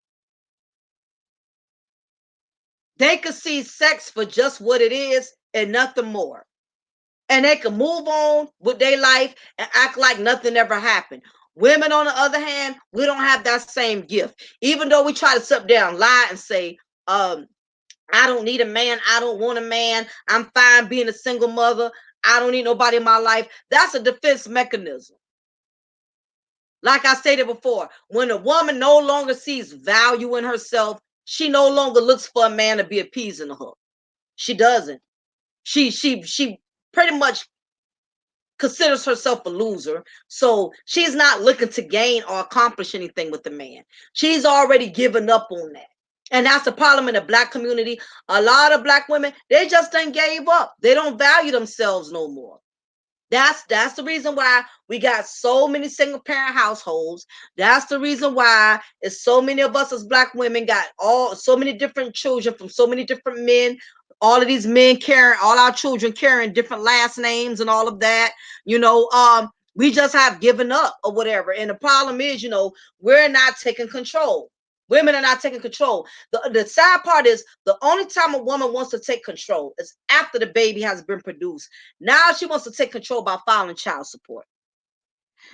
They could see sex for just what it is and nothing more. and they can move on with their life and act like nothing ever happened. Women, on the other hand, we don't have that same gift. Even though we try to sit down, lie, and say, I don't need a man. I don't want a man. I'm fine being a single mother. I don't need nobody in my life. That's a defense mechanism. Like I stated before, when a woman no longer sees value in herself, she no longer looks for a man to be appeasing her. She doesn't. She pretty much considers herself a loser. So she's not looking to gain or accomplish anything with the man. She's already given up on that. And that's the problem in the black community. A lot of black women, they just done gave up. They don't value themselves no more. That's the reason why we got so many single parent households. That's the reason why it's so many of us as black women got all so many different children from so many different men. All of these men carrying all our children carrying different last names and all of that. You know, we just have given up or whatever. And the problem is, we're not taking control. Women are not taking control. The sad part is the only time a woman wants to take control is after the baby has been produced. Now she wants to take control by filing child support.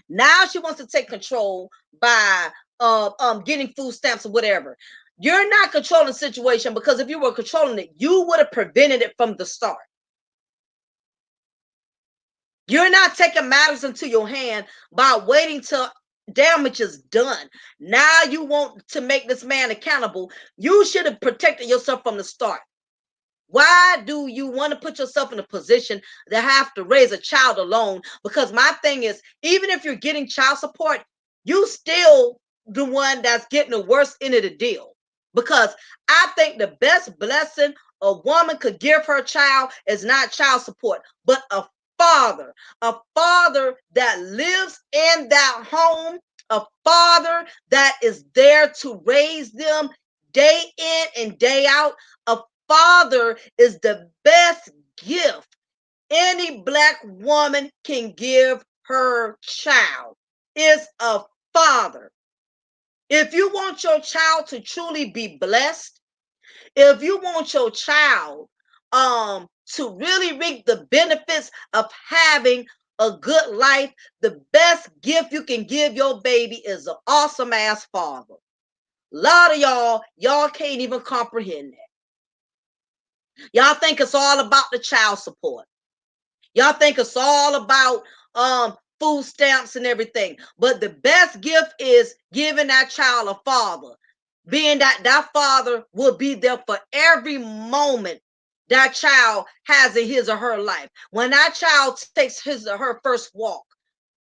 Now she wants to take control by getting food stamps or whatever. You're not controlling the situation, because if you were controlling it, you would have prevented it from the start. You're not taking matters into your hand by waiting till damage is done. Now you want to make this man accountable. You should have protected yourself from the start. Why do you want to put yourself in a position to have to raise a child alone? Because my thing is, even if you're getting child support, you still the one that's getting the worst end of the deal. Because I think the best blessing a woman could give her child is not child support, but a father that lives in that home, a father that is there to raise them day in and day out. A father is the best gift any black woman can give her child. Is a father. If you want your child to truly be blessed, if you want your child to really reap the benefits of having a good life, the best gift you can give your baby is an awesome ass father. A lot of y'all can't even comprehend that. Y'all think it's all about the child support. Y'all think it's all about food stamps and everything. But the best gift is giving that child a father. Being that father will be there for every moment that child has in his or her life. When that child takes his or her first walk,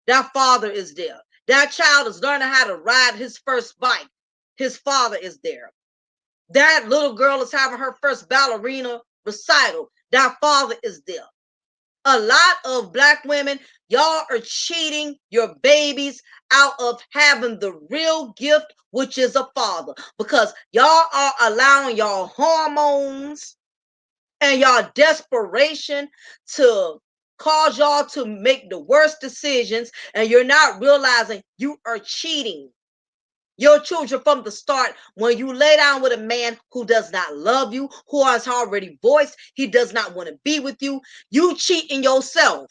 that father is there. That child is learning how to ride his first bike. His father is there. That little girl is having her first ballerina recital. That father is there. A lot of black women, y'all are cheating your babies out of having the real gift, which is a father, because y'all are allowing y'all hormones and y'all desperation to cause y'all to make the worst decisions, and you're not realizing you are cheating your children from the start when you lay down with a man who does not love you, who has already voiced he does not want to be with you. You cheating yourself,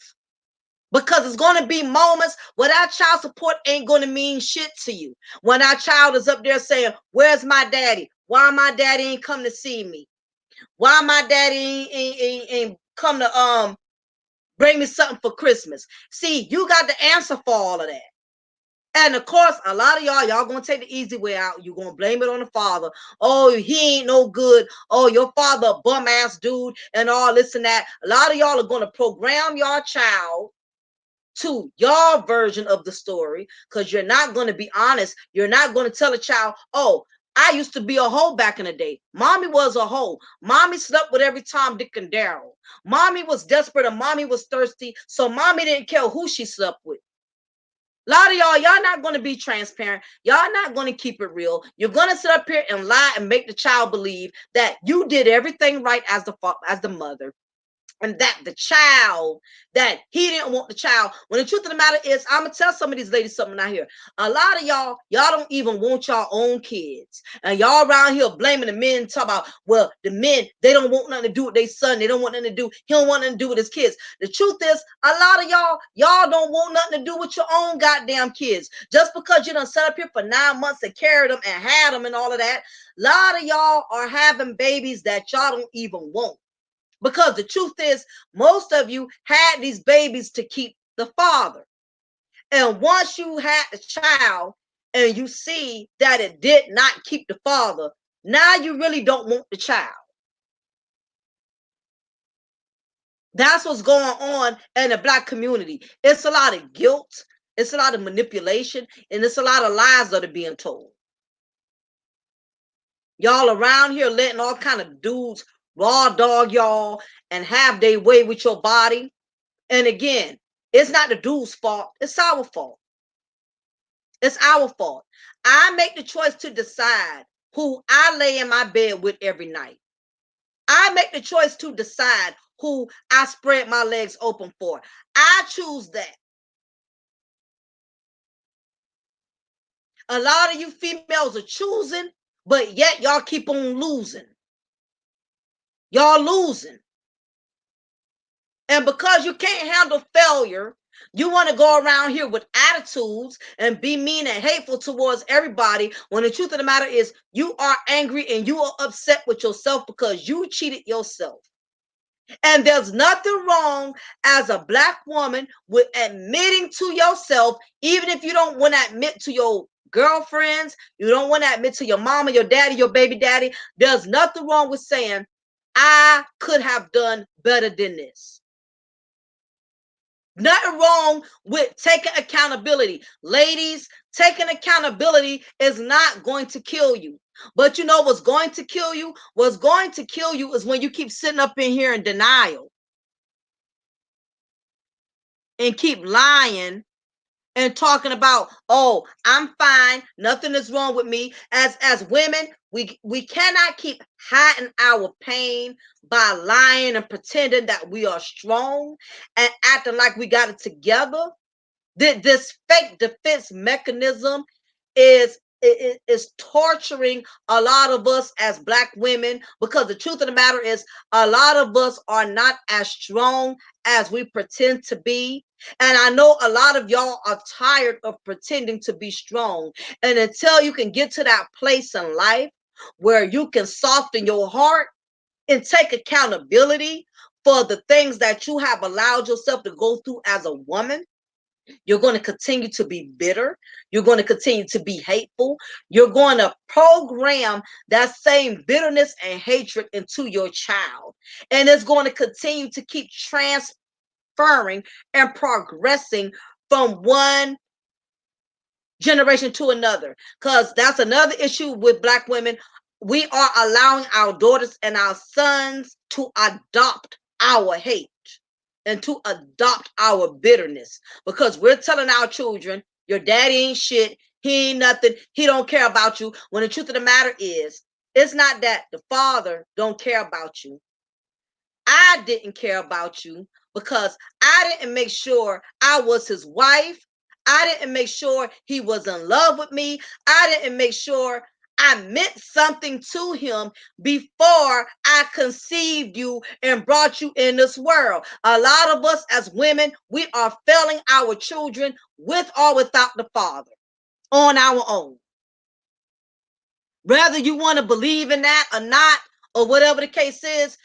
because it's going to be moments where that child support ain't going to mean shit to you. When that child is up there saying, where's my daddy? Why my daddy ain't come to see me? Why my daddy ain't come to bring me something for Christmas? See, you got the answer for all of that. And of course, a lot of y'all gonna take the easy way out. You're gonna blame it on the father. Oh, he ain't no good. Oh, your father a bum ass dude and all this and that. A lot of y'all are gonna program your child to your version of the story, because you're not going to be honest. You're not going to tell a child, oh, I used to be a hoe back in the day. Mommy was a hoe. Mommy slept with every Tom, Dick, and Daryl. Mommy was desperate and mommy was thirsty, so mommy didn't care who she slept with. A lot of y'all not going to be transparent. Y'all not going to keep it real. You're going to sit up here and lie and make the child believe that you did everything right as the mother. and that the child, that he didn't want the child. When the truth of the matter is, I'm gonna tell some of these ladies something out here. A lot of y'all don't even want your own kids, and y'all around here blaming the men. Talk about, well, the men, they don't want nothing to do with their son. They don't want nothing to do. He don't want nothing to do with his kids. The truth is, a lot of y'all don't want nothing to do with your own goddamn kids. Just because you done set up here for 9 months and carried them and had them and all of that, a lot of y'all are having babies that y'all don't even want. Because the truth is, most of you had these babies to keep the father. And once you had the child and you see that it did not keep the father, now you really don't want the child. That's what's going on in the Black community. It's a lot of guilt, it's a lot of manipulation, and it's a lot of lies that are being told. Y'all around here letting all kind of dudes raw dog y'all and have their way with your body. And again, it's not the dude's fault. It's our fault. It's our fault. I make the choice to decide who I lay in my bed with every night. I make the choice to decide who I spread my legs open for. I choose that. A lot of you females are choosing, but yet y'all keep on losing. Y'all losing. And because you can't handle failure, you want to go around here with attitudes and be mean and hateful towards everybody, when the truth of the matter is you are angry and you are upset with yourself because you cheated yourself. And there's nothing wrong as a Black woman with admitting to yourself, even if you don't want to admit to your girlfriends, you don't want to admit to your mama, your daddy, your baby daddy. There's nothing wrong with saying, I could have done better than this. Nothing wrong with taking accountability. Ladies, taking accountability is not going to kill you. But you know what's going to kill you? What's going to kill you is when you keep sitting up in here in denial and keep lying and talking about, oh, I'm fine, nothing is wrong with me. As women, we cannot keep hiding our pain by lying and pretending that we are strong and acting like we got it together. This fake defense mechanism is torturing a lot of us as Black women, because the truth of the matter is a lot of us are not as strong as we pretend to be. And I know a lot of y'all are tired of pretending to be strong. And until you can get to that place in life where you can soften your heart and take accountability for the things that you have allowed yourself to go through as a woman, you're going to continue to be bitter. You're going to continue to be hateful. You're going to program that same bitterness and hatred into your child. And it's going to continue to keep transferring and progressing from one generation to another. Because that's another issue with Black women. We are allowing our daughters and our sons to adopt our hate and to adopt our bitterness, because we're telling our children, your daddy ain't shit, he ain't nothing, he don't care about you, when the truth of the matter is, it's not that the father don't care about you. I didn't care about you because I didn't make sure I was his wife. I didn't make sure he was in love with me. I didn't make sure I meant something to him before I conceived you and brought you in this world. A lot of us as women, we are failing our children with or without the father on our own. Whether you want to believe in that or not, or whatever the case is,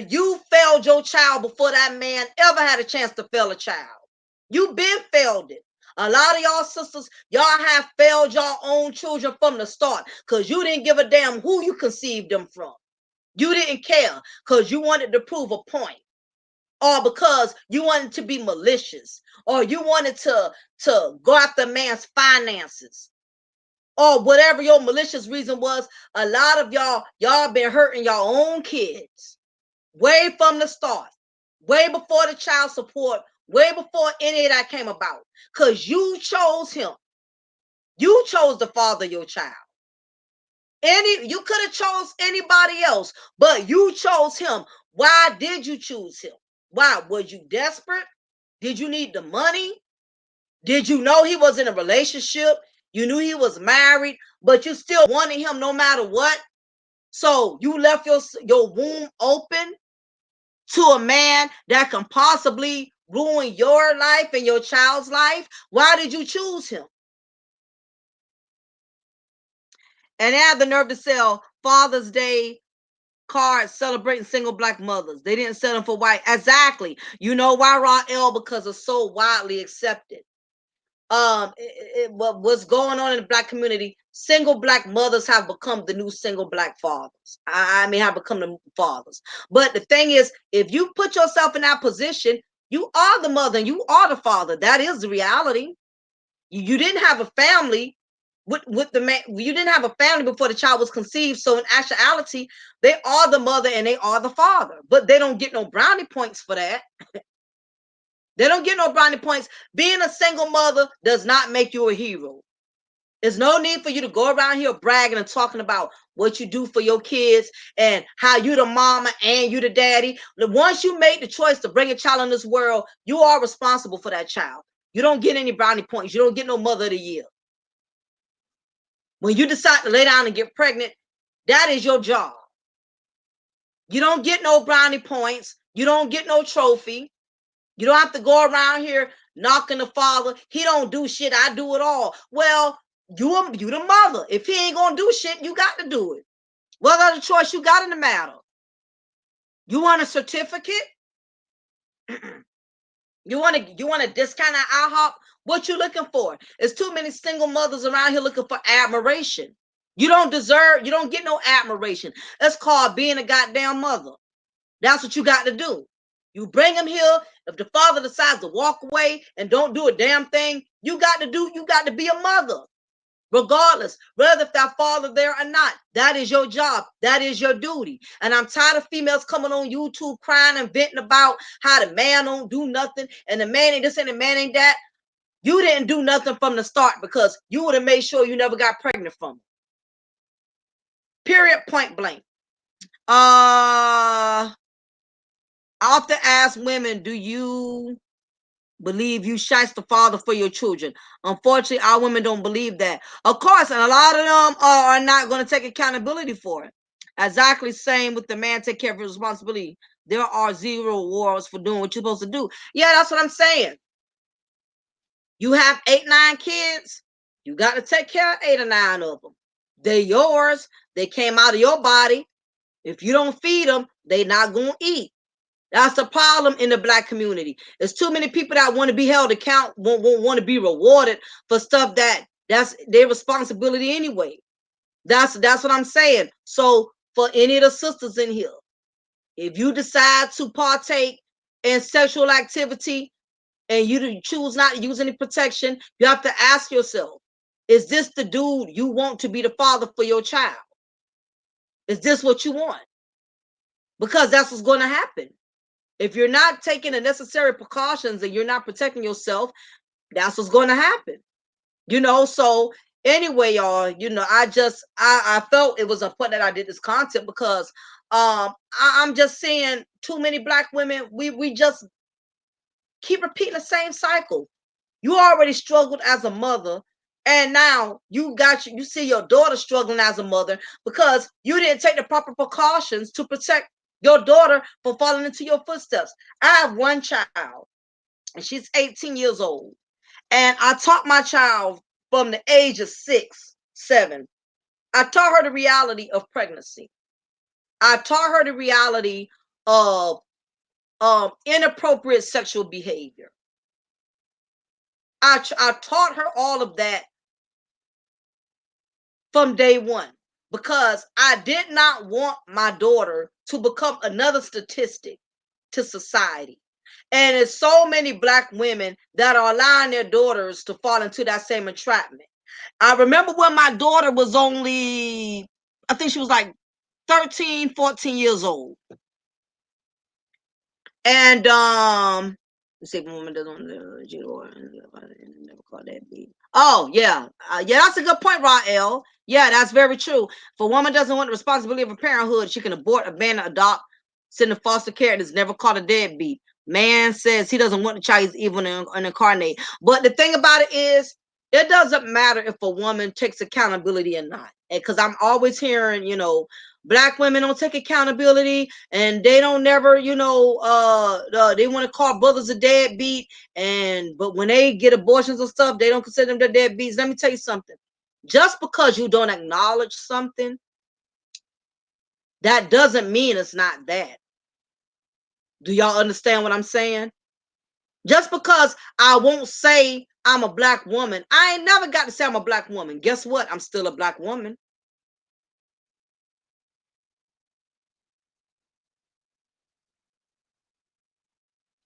you failed your child before that man ever had a chance to fail a child. You been failed it. A lot of y'all sisters, y'all have failed your own children from the start because you didn't give a damn who you conceived them from. You didn't care because you wanted to prove a point, or because you wanted to be malicious, or you wanted to go after a man's finances, or whatever your malicious reason was. A lot of y'all been hurting your own kids way from the start, way before the child support, way before any of that came about, because you chose him. You chose the father of your child. You could have chose anybody else, but you chose him. Why did you choose him? Why? Was you desperate? Did you need the money? Did you know he was in a relationship? You knew he was married, but you still wanted him no matter what. So you left your womb open to a man that can possibly ruin your life and your child's life. Why did you choose him? And they had the nerve to sell Father's Day cards celebrating single black mothers. They didn't sell them for white. Exactly. You know why, Rael? Because it's so widely accepted. What's going on in the black community? Single black mothers have become the new single black fathers. I mean, have become the fathers. But the thing is, if you put yourself in that position, you are the mother and you are the father. That is the reality. You didn't have a family with the man. You didn't have a family before the child was conceived. So in actuality, they are the mother and they are the father. But they don't get no brownie points for that. They don't get no brownie points. Being a single mother does not make you a hero. There's no need for you to go around here bragging and talking about what you do for your kids and how you the mama and you the daddy. Once you make the choice to bring a child in this world, you are responsible for that child. You don't get any brownie points. You don't get no mother of the year. When you decide to lay down and get pregnant, that is your job. You don't get no brownie points. You don't get no trophy. You don't have to go around here knocking the father. He don't do shit. I do it all. Well, you the mother. If he ain't gonna do shit, you got to do it. What other choice you got in the matter? You want a certificate? You want a discount at IHOP? What you looking for? There's too many single mothers around here looking for admiration. You don't get no admiration. That's called being a goddamn mother. That's what you got to do. You bring him here. If the father decides to walk away and don't do a damn thing, you got to be a mother. Regardless, whether if that father there or not, that is your job. That is your duty. And I'm tired of females coming on YouTube crying and venting about how the man don't do nothing and the man ain't this and the man ain't that. You didn't do nothing from the start because you would have made sure you never got pregnant from him. Period, point blank. I often ask women, do you believe you shice the father for your children? Unfortunately, our women don't believe that. Of course, and a lot of them are not going to take accountability for it. Exactly same with the man take care of his responsibility. There are zero rewards for doing what you're supposed to do. Yeah, that's what I'm saying. You have 8, 9 kids. You got to take care of 8 or 9 of them. They're yours. They came out of your body. If you don't feed them, they're not going to eat. That's the problem in the black community. There's too many people that want to be held account, won't want to be rewarded for stuff that's their responsibility anyway. That's what I'm saying. So for any of the sisters in here, if you decide to partake in sexual activity and you choose not to use any protection, you have to ask yourself, is this the dude you want to be the father for your child? Is this what you want? Because that's what's going to happen. If you're not taking the necessary precautions and you're not protecting yourself, that's what's going to happen. So anyway, y'all, I felt it was important that I did this content because I'm just seeing too many black women, we just keep repeating the same cycle. You already struggled as a mother, and now you see your daughter struggling as a mother because you didn't take the proper precautions to protect your daughter from falling into your footsteps. I have one child, and she's 18 years old, and I taught my child from the age of 6, 7. I taught her the reality of pregnancy. I taught her the reality of inappropriate sexual behavior. I taught her all of that from day one because I did not want my daughter to become another statistic to society. And there's so many black women that are allowing their daughters to fall into that same entrapment. I remember when my daughter was only, I think she was like 13, 14 years old. And let's see if a woman doesn't never call that beat. Oh yeah, that's a good point, Rael. Yeah, that's very true. If a woman doesn't want the responsibility of a parenthood, she can abort, abandon, adopt, send to foster care, and is never called a deadbeat. Man says he doesn't want the child, he's evil and incarnate. But the thing about it is, it doesn't matter if a woman takes accountability or not. Because I'm always hearing, black women don't take accountability and they don't never, they want to call brothers a deadbeat. But when they get abortions and stuff, they don't consider them the deadbeats. Let me tell you something. Just because you don't acknowledge something, that doesn't mean it's not that. Do y'all understand what I'm saying? Just because I won't say I'm a black woman, I ain't never got to say I'm a black woman. Guess what? I'm still a black woman.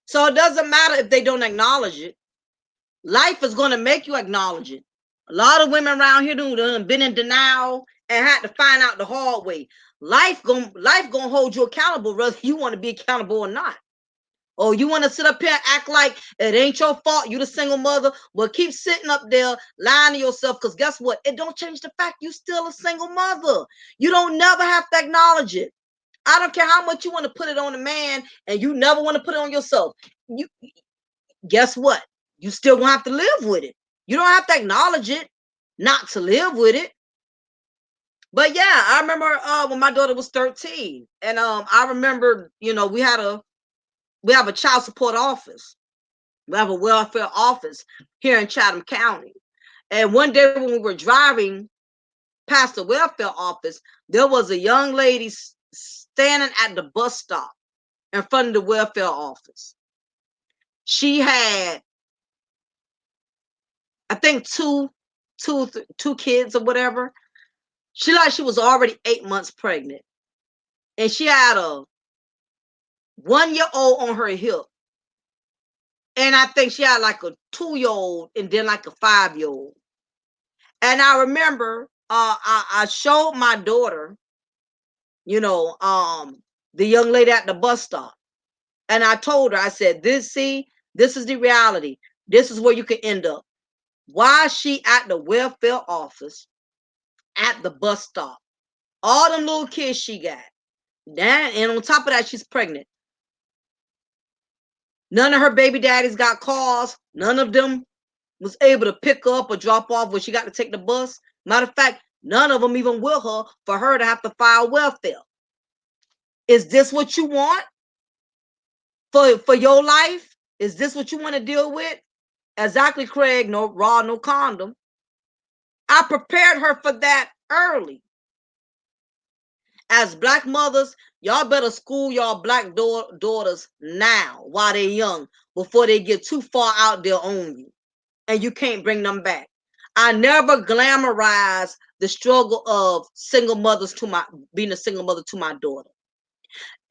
So it doesn't matter if they don't acknowledge it. Life is going to make you acknowledge it. A lot of women around here done been in denial and had to find out the hard way. Life gonna hold you accountable, whether you want to be accountable or not. Oh, you want to sit up here and act like it ain't your fault, you the single mother? Well, keep sitting up there lying to yourself, because guess what? It don't change the fact you still a single mother. You don't never have to acknowledge it. I don't care how much you want to put it on a man, and you never want to put it on yourself. You guess what? You still gonna have to live with it. You don't have to acknowledge it, not to live with it. But yeah, I remember when my daughter was 13, and I remember, we have a child support office. We have a welfare office here in Chatham County. And one day when we were driving past the welfare office, there was a young lady standing at the bus stop in front of the welfare office. She had, I think, two kids or whatever. She was already 8 months pregnant, and she had a 1-year old on her hip, and I think she had like a 2-year old and then like a 5-year old. And I remember I showed my daughter, the young lady at the bus stop. And I told her, I said, this is the reality. This is where you can end up. Why is she at the welfare office at the bus stop? All them little kids she got. And on top of that, she's pregnant. None of her baby daddies got cars. None of them was able to pick up or drop off when she got to take the bus. Matter of fact, none of them even with her for her to have to file welfare. Is this what you want for your life? Is this what you want to deal with? Exactly, Craig. No raw, no condom. I prepared her for that early. As black mothers, y'all better school y'all black daughters now while they're young, before they get too far out there on you and you can't bring them back. I never glamorized the struggle of single mothers to my being a single mother to my daughter.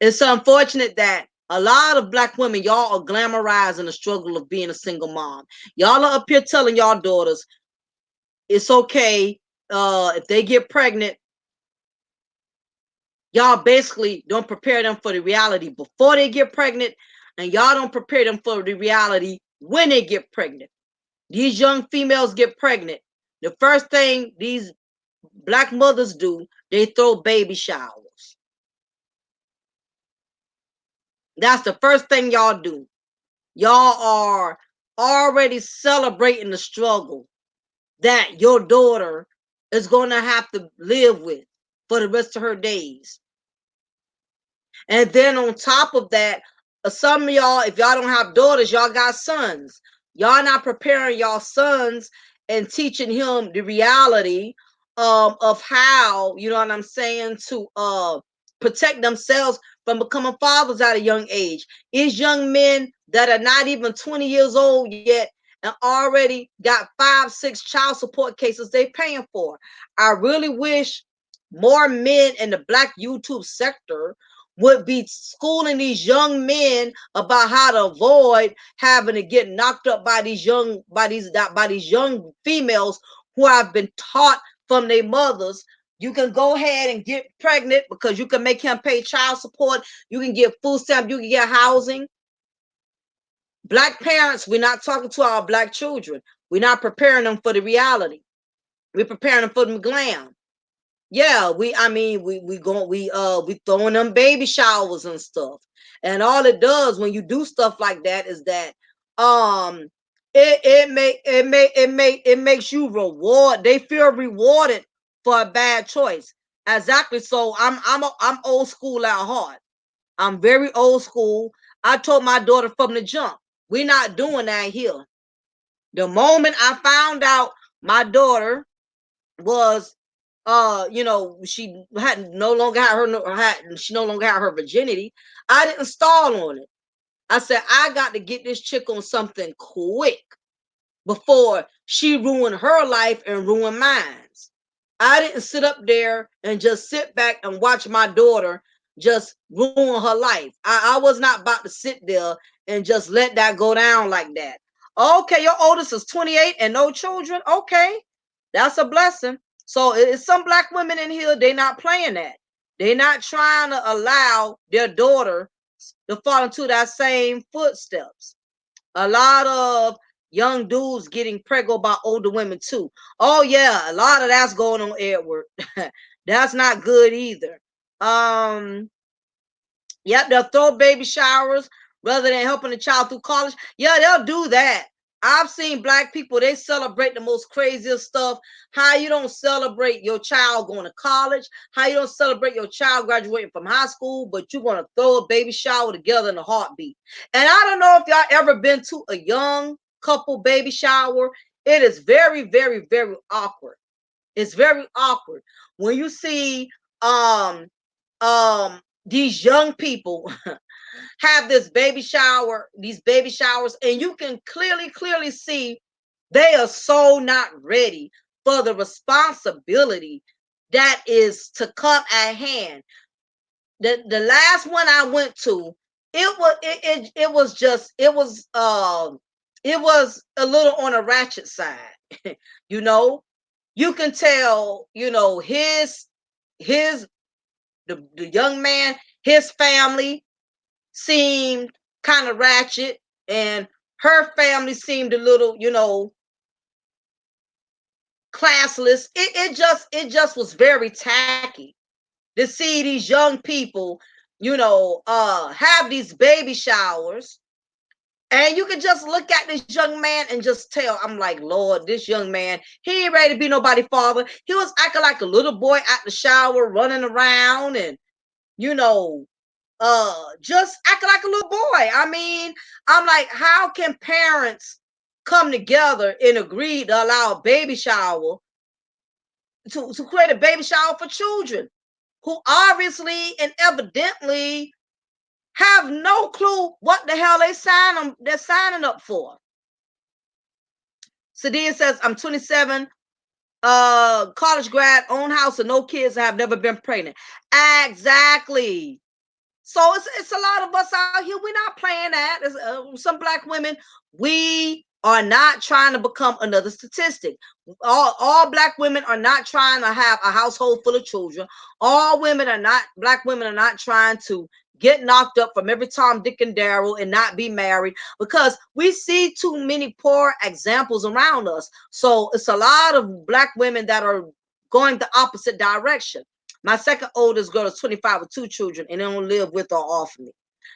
It's unfortunate that a lot of black women, y'all are glamorizing the struggle of being a single mom. Y'all are up here telling y'all daughters it's okay if they get pregnant. Y'all basically don't prepare them for the reality before they get pregnant, and y'all don't prepare them for the reality when they get pregnant. These young females get pregnant. The first thing these black mothers do, they throw baby showers. That's the first thing y'all do. Y'all are already celebrating the struggle that your daughter is going to have to live with for the rest of her days. And then on top of that, some of y'all, if y'all don't have daughters, y'all got sons. Y'all not preparing y'all sons and teaching him the reality of how, you know what I'm saying, to protect themselves from becoming fathers at a young age. Is young men that are not even 20 years old yet and already got 5, 6 child support cases they paying for. I really wish more men in the black YouTube sector would be schooling these young men about how to avoid having to get knocked up by these young females who have been taught from their mothers. You can go ahead and get pregnant because you can make him pay child support. You can get food stamp. You can get housing. Black parents, we're not talking to our black children. We're not preparing them for the reality. We're preparing them for the glam. Yeah, we throwing them baby showers and stuff. And all it does when you do stuff like that is that um it makes you reward. They feel rewarded for a bad choice. Exactly. So I'm old school at heart. I'm very old school. I told my daughter from the jump, we're not doing that here. The moment I found out my daughter was she had no longer had she no longer had her virginity, I didn't stall on it. I said, I got to get this chick on something quick before she ruined her life and ruined mine. I didn't sit up there and just sit back and watch my daughter just ruin her life. I was not about to sit there and just let that go down like that. Okay, your oldest is 28 and no children. Okay, that's a blessing. So it's some black women in here, they not playing that. They not trying to allow their daughter to fall into that same footsteps. A lot of young dudes getting pregnant by older women too. Oh yeah, a lot of that's going on, Edward. That's not good either. Um, Yep, they'll throw baby showers rather than helping the child through college. Yeah, they'll do that. I've seen black people, they celebrate the most craziest stuff. How you don't celebrate your child going to college, how you don't celebrate your child graduating from high school, but you're going to throw a baby shower together in a heartbeat. And I don't know if y'all ever been to a young couple baby shower. It is very, very, very awkward. It's very awkward when you see um these young people have this baby shower, these baby showers, and you can clearly see they are so not ready for the responsibility that is to come at hand. The last one I went to, it was just it was a little on a ratchet side. you know, you can tell, his the young man, his family seemed kind of ratchet, and her family seemed a little, classless. It just was very tacky to see these young people, have these baby showers. And you can just look at this young man and just tell, I'm like, Lord, this young man, he ain't ready to be nobody father. He was acting like a little boy at the shower, running around and, you know, just acting like a little boy. I mean, I'm like, how can parents come together and agree to allow a baby shower to create a baby shower for children who obviously and evidently have no clue what the hell they're signing up for. Sadia says, I'm 27, college grad, own house and no kids, I have never been pregnant. Exactly. So it's a lot of us out here. We're not playing that. Some black women, we are not trying to become another statistic. All black women are not trying to have a household full of children. Black women are not trying to get knocked up from every Tom, Dick, and Daryl and not be married, because we see too many poor examples around us. So it's a lot of black women that are going the opposite direction. My second oldest girl is 25 with two children, and they don't live with or off me.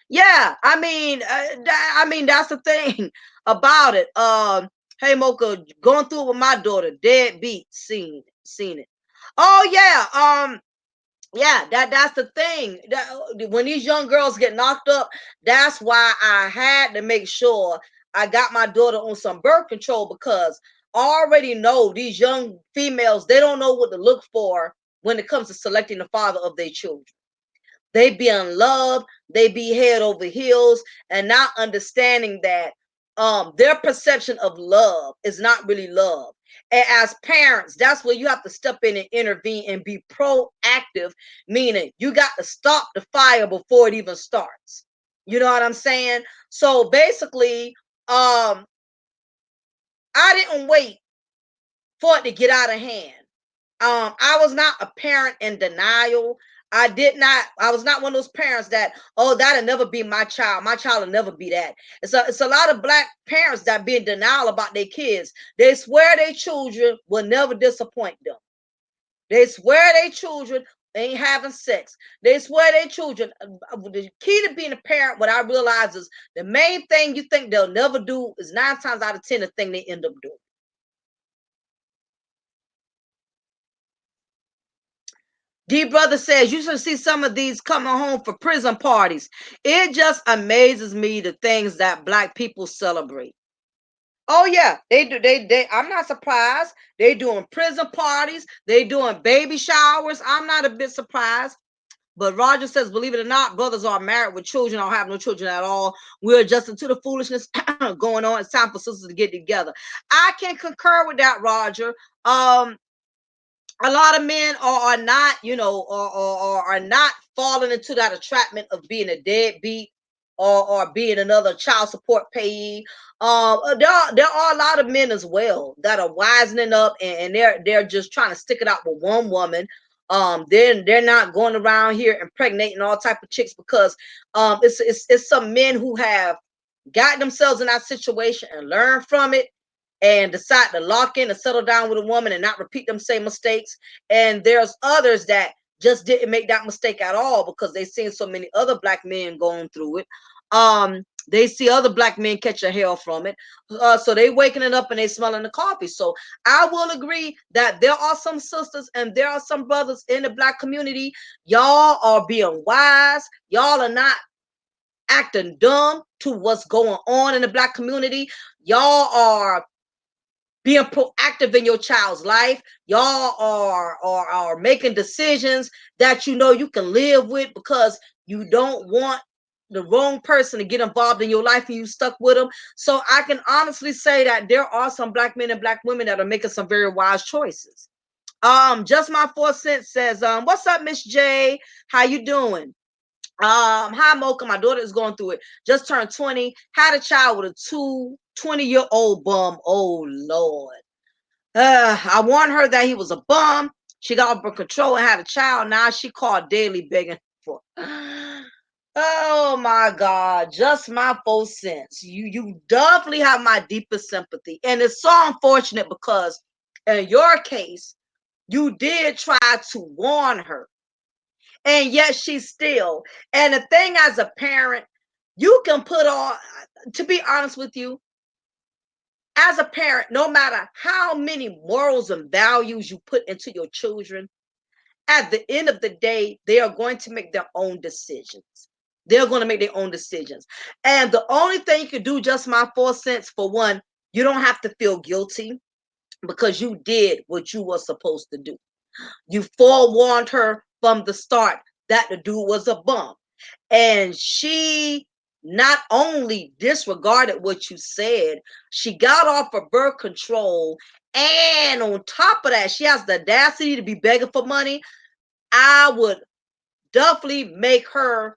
Yeah, that's the thing about it. Hey Mocha, going through it with my daughter, deadbeat, seen it. Oh yeah, yeah, that's the thing. When these young girls get knocked up, that's why I had to make sure I got my daughter on some birth control, because I already know these young females, they don't know what to look for when it comes to selecting the father of their children. They be in love, they be head over heels, and not understanding that their perception of love is not really love. And as parents, that's where you have to step in and intervene and be proactive, meaning you got to stop the fire before it even starts. You know what I'm saying? So basically, I didn't wait for it to get out of hand. I was not a parent in denial. I was not one of those parents that, oh, that'll never be my child. My child will never be that. It's a lot of black parents that be in denial about their kids. They swear their children will never disappoint them. They swear their children ain't having sex. They swear their children. The key to being a parent, what I realize is the main thing you think they'll never do is 9 times out of 10 the thing they end up doing. D Brother says you should see some of these coming home for prison parties. It just amazes me the things that black people celebrate. Oh yeah, they do. They. I'm not surprised. They doing prison parties. They doing baby showers. I'm not a bit surprised. But Roger says, believe it or not, brothers are married with children or have no children at all. We're adjusting to the foolishness going on. It's time for sisters to get together. I can concur with that, Roger. A lot of men are not, are not falling into that entrapment of being a deadbeat or being another child support payee. There are a lot of men as well that are wisening up and they're just trying to stick it out with one woman. They're not going around here impregnating all type of chicks because it's some men who have got themselves in that situation and learned from it and decide to lock in and settle down with a woman and not repeat them same mistakes. And there's others that just didn't make that mistake at all because they seen so many other black men going through it. They see other black men catch a hell from it. So they waking it up and they smelling the coffee. So I will agree that there are some sisters and there are some brothers in the black community. Y'all are being wise. Y'all are not acting dumb to what's going on in the black community. Y'all are being proactive in your child's life. Y'all are making decisions that you can live with because you don't want the wrong person to get involved in your life and you stuck with them. So I can honestly say that there are some black men and black women that are making some very wise choices. Just my 4 cents says, what's up, Miss J? How you doing? Hi Mocha, my daughter is going through it. Just turned 20, had a child with a 20-year-old bum. Oh Lord. I warned her that he was a bum. She got under control and had a child. Now she called daily begging for. Oh my God, just my 4 cents. You definitely have my deepest sympathy. And it's so unfortunate because in your case, you did try to warn her. And yet she's still. And the thing as a parent, you can put on, to be honest with you, as a parent, no matter how many morals and values you put into your children, at the end of the day, they are going to make their own decisions. They're going to make their own decisions. And the only thing you can do, just my 4 cents, for one, you don't have to feel guilty because you did what you were supposed to do. You forewarned her from the start that the dude was a bum. And she not only disregarded what you said, she got off of birth control. And on top of that, she has the audacity to be begging for money. I would definitely make her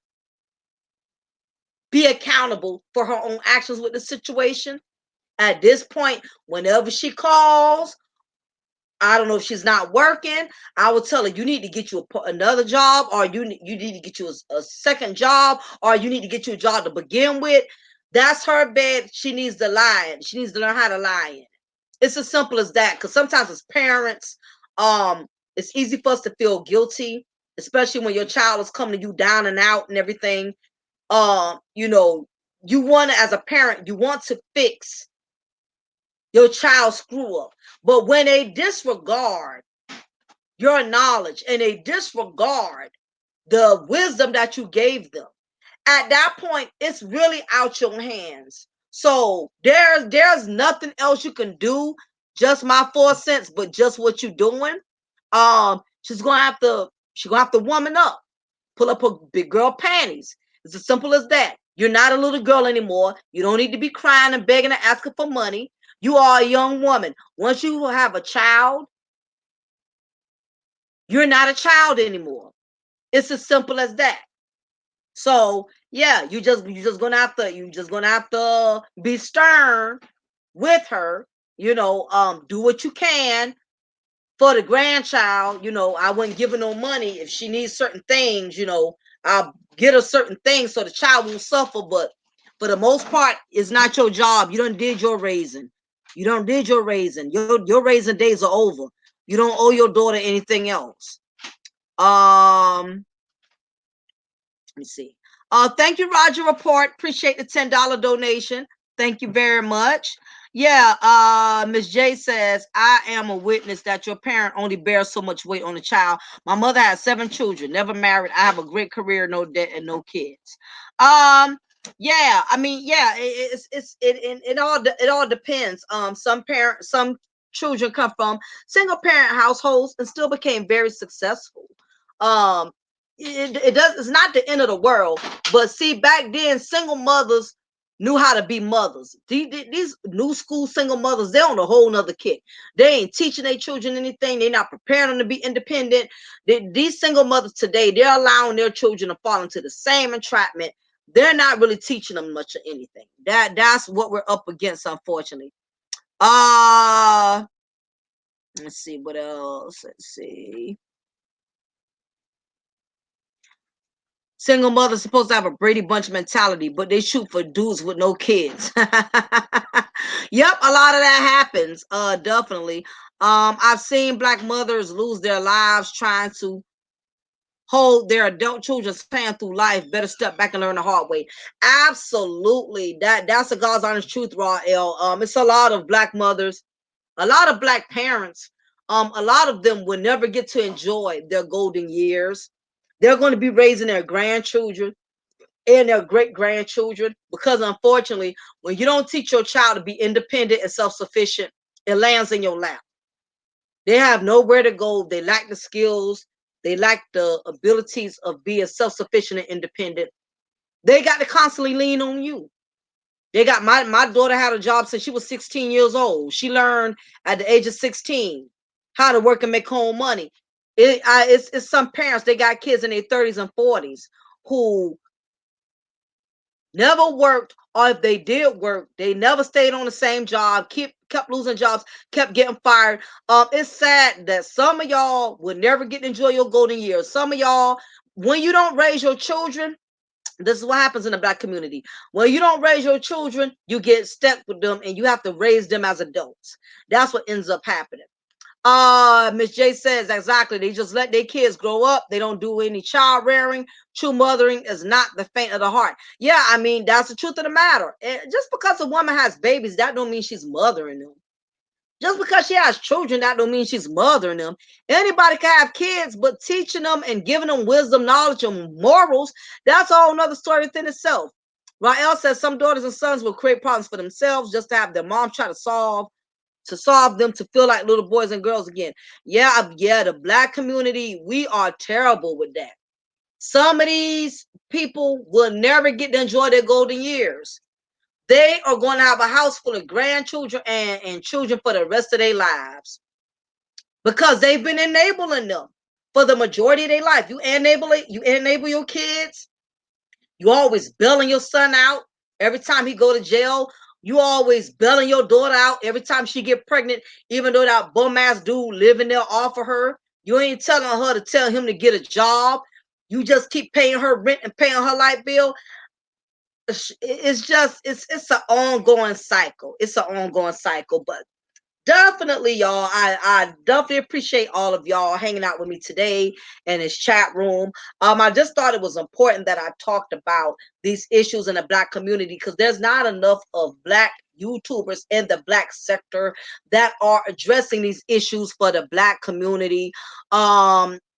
be accountable for her own actions with the situation. At this point, whenever she calls, I don't know if she's not working. I will tell her you need to get you another job, or you need to get you a second job, or you need to get you a job to begin with. That's her bed. She needs to lie. She needs to learn how to lie in. It's as simple as that. Because sometimes as parents, it's easy for us to feel guilty, especially when your child is coming to you down and out and everything. You want to, as a parent, you want to fix your child's screw up. But when they disregard your knowledge and they disregard the wisdom that you gave them, at that point, it's really out your hands. So there's nothing else you can do. Just my 4 cents, but just what you're doing. She's gonna have to woman up, pull up her big girl panties. It's as simple as that. You're not a little girl anymore. You don't need to be crying and begging and asking for money. You are a young woman. Once you have a child, you're not a child anymore. It's as simple as that. So yeah, you just gonna have to be stern with her. Do what you can for the grandchild. I wouldn't give her no money if she needs certain things. I'll get her certain things so the child won't suffer. But for the most part, it's not your job. You done did your raising. You done did your raising. Your raising days are over. You don't owe your daughter anything else. Let me see. Thank you, Roger Report. Appreciate the $10 donation. Thank you very much. Yeah, Miss J says, I am a witness that your parent only bears so much weight on the child. My mother has 7 children, never married. I have a great career, no debt, and no kids. Yeah, I mean, yeah, it all depends. Some children come from single parent households and still became very successful. Um, it does, it's not the end of the world, but see, back then single mothers knew how to be mothers. These new school single mothers, they're on a whole nother kick. They ain't teaching their children anything. They're not preparing them to be independent. These single mothers today, they're allowing their children to fall into the same entrapment. They're not really teaching them much of anything. That's what we're up against, unfortunately. uh let's see what else. Let's see. Single mothers supposed to have a Brady Bunch mentality, but they shoot for dudes with no kids. Yep, a lot of that happens. Definitely. I've seen Black mothers lose their lives trying to hold their adult children's hand through life. Better step back and learn the hard way. Absolutely. That's a God's honest truth, Raw L. It's a lot of Black mothers, a lot of Black parents. A lot of them will never get to enjoy their golden years. They're going to be raising their grandchildren and their great grandchildren, because unfortunately, when you don't teach your child to be independent and self-sufficient, it lands in your lap. They have nowhere to go. They lack the skills. They lack the abilities of being self-sufficient and independent. They got to constantly lean on you. They got my daughter had a job since she was 16 years old. She learned at the age of 16 how to work and make home money. It's some parents, they got kids in their 30s and 40s who never worked, or if they did work, they never stayed on the same job, kept losing jobs, kept getting fired. It's sad that some of y'all will never get to enjoy your golden years. Some of y'all, when you don't raise your children, this is what happens in the Black community. When you don't raise your children, you get stuck with them and you have to raise them as adults. That's what ends up happening. Miss J says exactly. They just let their kids grow up. They don't do any child rearing. True mothering is not the faint of the heart. Yeah, I mean, that's the truth of the matter. Just because a woman has babies, that don't mean she's mothering them. Just because she has children, that don't mean she's mothering them. Anybody can have kids, but teaching them and giving them wisdom, knowledge, and morals, that's a whole nother story within itself. Rael says some daughters and sons will create problems for themselves just to have their mom try to solve them to feel like little boys and girls again. Yeah, the Black community, we are terrible with that. Some of these people will never get to enjoy their golden years. They are going to have a house full of grandchildren and children for the rest of their lives because they've been enabling them for the majority of their life. You enable your kids. You always bailing your son out every time he go to jail. You always bailing your daughter out every time she get pregnant, even though that bum ass dude living there off of her. You ain't telling her to tell him to get a job. You just keep paying her rent and paying her light bill. It's just it's an ongoing cycle. It's an ongoing cycle. But definitely, y'all. I definitely appreciate all of y'all hanging out with me today in this chat room. I just thought it was important that I talked about these issues in the Black community because there's not enough of Black YouTubers in the Black sector that are addressing these issues for the Black community.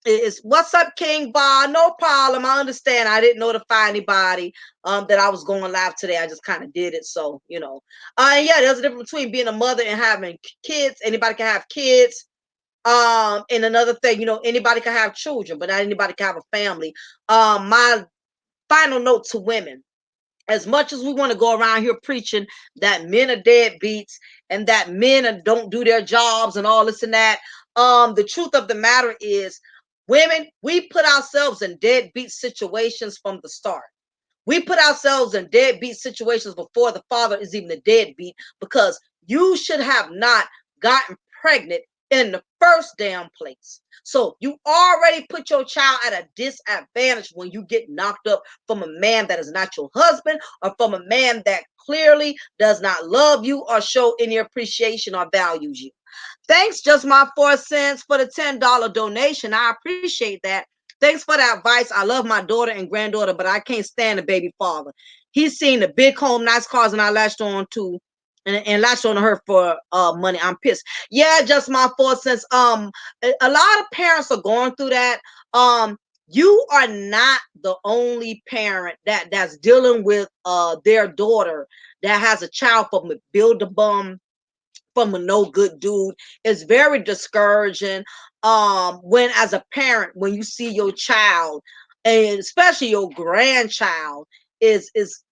Is what's up, King Ba? No problem. I understand. I didn't notify anybody that I was going live today. I just kind of did it. So, yeah, there's a difference between being a mother and having kids. Anybody can have kids. And another thing, anybody can have children, but not anybody can have a family. My final note to women: as much as we want to go around here preaching that men are deadbeats and that men don't do their jobs and all this and that, the truth of the matter is, women, we put ourselves in deadbeat situations from the start. We put ourselves in deadbeat situations before the father is even a deadbeat because you should have not gotten pregnant in the first damn place. So you already put your child at a disadvantage when you get knocked up from a man that is not your husband or from a man that clearly does not love you or show any appreciation or values you. Thanks, just my 4 cents for the $10 donation. I appreciate that. Thanks for the advice. I love my daughter and granddaughter, but I can't stand the baby father. He's seen the big home, nice cars, and I latched on to and latched on to her for money. I'm pissed. Yeah, just my 4 cents. A lot of parents are going through that. Um, you are not the only parent that's dealing with their daughter that has a child from a build a bum, from a no good dude. It's very discouraging when as a parent, when you see your child, and especially your grandchild, is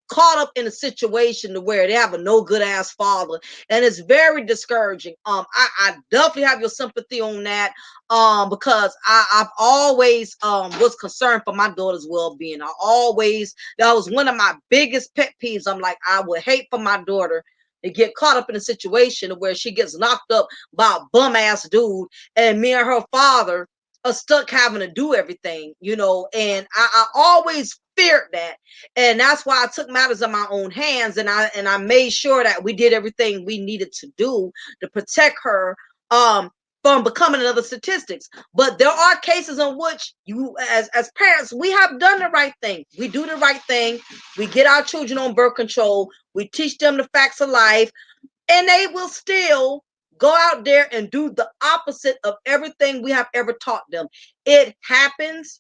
caught up in a situation to where they have a no good ass father, and it's very discouraging. I definitely have your sympathy on that. Because I've always was concerned for my daughter's well-being. That was one of my biggest pet peeves. I'm like, I would hate for my daughter to get caught up in a situation where she gets knocked up by a bum ass dude, and me and her father are stuck having to do everything, And I always feared that, and that's why I took matters in my own hands, and I made sure that we did everything we needed to do to protect her. From becoming another statistics. But there are cases in which you, as parents, we have done the right thing. We do the right thing. We get our children on birth control. We teach them the facts of life, and they will still go out there and do the opposite of everything we have ever taught them. It happens.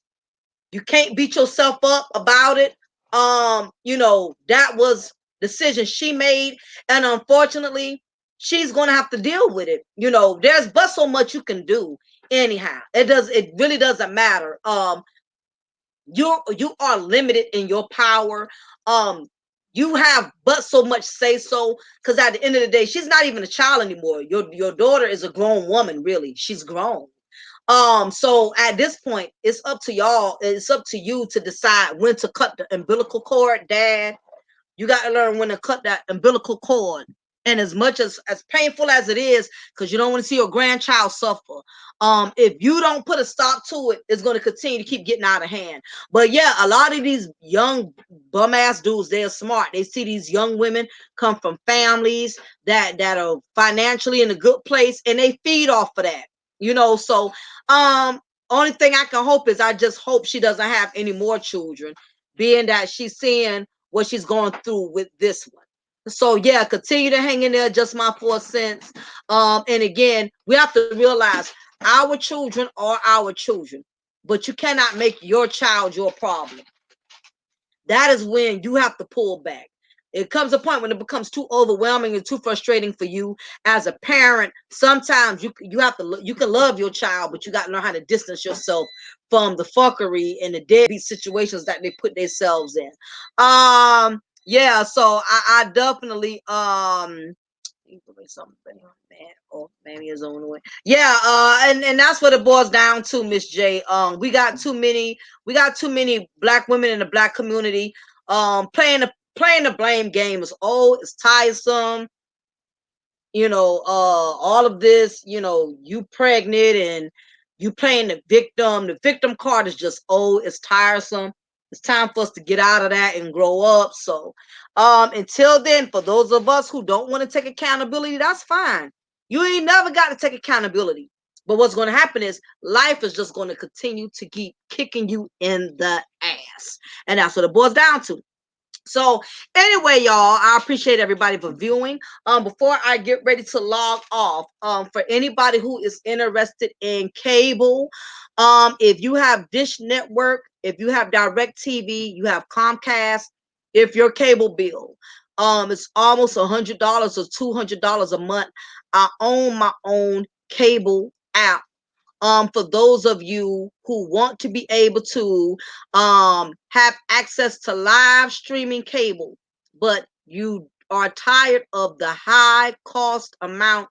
You can't beat yourself up about it. That was decision she made, and unfortunately, she's gonna have to deal with it. There's but so much you can do. Anyhow, it really doesn't matter. You are limited in your power. um you have but so much say so, because at the end of the day, she's not even a child anymore. Your daughter is a grown woman. Really, she's grown. So at this point, it's up to y'all. It's up to you to decide when to cut the umbilical cord. Dad, you got to learn when to cut that umbilical cord. And as much as painful as it is, because you don't want to see your grandchild suffer, if you don't put a stop to it, it's going to continue to keep getting out of hand. But yeah, a lot of these young bum ass dudes, they're smart. They see these young women come from families that are financially in a good place, and they feed off of that. So only thing I can hope is, I just hope she doesn't have any more children, being that she's seeing what she's going through with this one. So yeah, continue to hang in there. Just my 4 cents. And again, we have to realize our children are our children, but you cannot make your child your problem. That is when you have to pull back. It comes a point when it becomes too overwhelming and too frustrating for you as a parent. Sometimes you have to, you can love your child, but you got to learn how to distance yourself from the fuckery and the deadbeat situations that they put themselves in. Yeah, so I definitely something, man. Oh, man, he is on the way. Yeah, and that's what it boils down to, Miss J. We got too many black women in the black community playing the blame game. Is it's tiresome. All of this, you pregnant and you playing the victim. The victim card is just it's tiresome. It's time for us to get out of that and grow up. So until then, for those of us who don't want to take accountability, that's fine. You ain't never got to take accountability. But what's going to happen is life is just going to continue to keep kicking you in the ass. And that's what it boils down to. So anyway, y'all, I appreciate everybody for viewing. Before I get ready to log off, for anybody who is interested in cable, if you have Dish Network, if you have Direct TV, you have Comcast, if your cable bill it's almost $100 or $200 a month, I own my own cable app. For those of you who want to be able to have access to live streaming cable, but you are tired of the high cost amount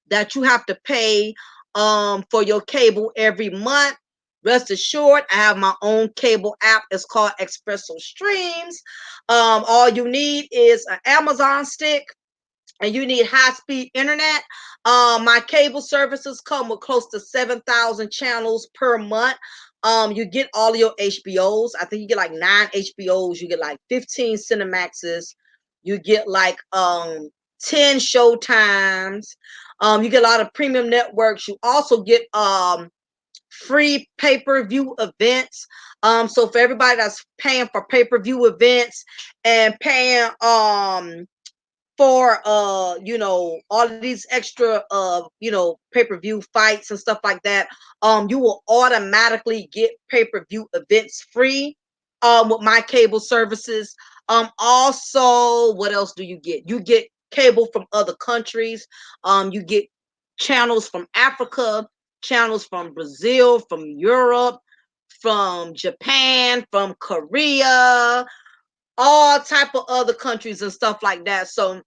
that you have to pay for your cable every month, rest assured, I have my own cable app. It's called Expresso Streams. All you need is an Amazon stick, and you need high-speed internet. My cable services come with close to 7,000 channels per month. You get all of your HBOs. I think you get like 9 HBOs. You get like 15 Cinemaxes. You get like 10 Showtimes. You get a lot of premium networks. You also get free pay-per-view events. So for everybody that's paying for pay-per-view events and paying for all of these extra pay-per-view fights and stuff like that, you will automatically get pay-per-view events free with my cable services. Also, what else do you get? You get cable from other countries. You get channels from Africa, channels from Brazil, from Europe, from Japan, from Korea, all type of other countries and stuff like that. So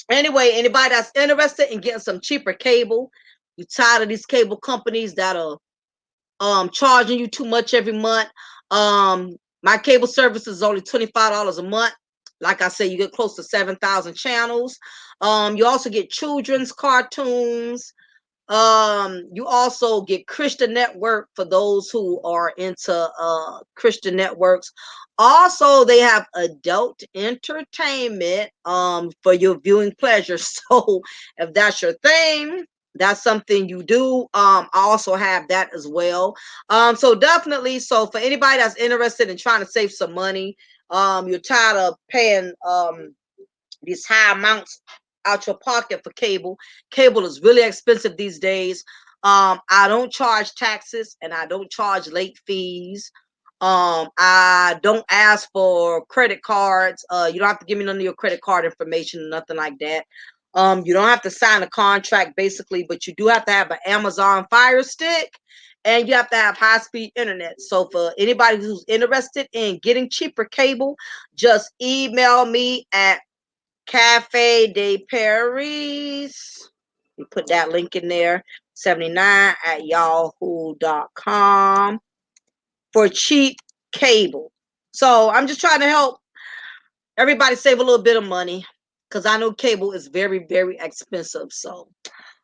anyway, anybody that's interested in getting some cheaper cable, you tired of these cable companies that are charging you too much every month. My cable service is only $25 a month. Like I said, you get close to 7,000 channels. You also get children's cartoons. You also get Christian Network for those who are into Christian networks. Also, they have adult entertainment for your viewing pleasure. So if that's your thing, that's something you do. I also have that as well. So definitely, so for anybody that's interested in trying to save some money, you're tired of paying these high amounts out your pocket for cable. Cable is really expensive these days. I don't charge taxes and I don't charge late fees. I don't ask for credit cards. You don't have to give me none of your credit card information or nothing like that. You don't have to sign a contract basically, but you do have to have an Amazon Fire Stick and you have to have high-speed internet. So for anybody who's interested in getting cheaper cable, just email me at Cafe de Paris. You put that link in there, 79 at yahoo.com for cheap cable. So I'm just trying to help everybody save a little bit of money because I know cable is very, very expensive. So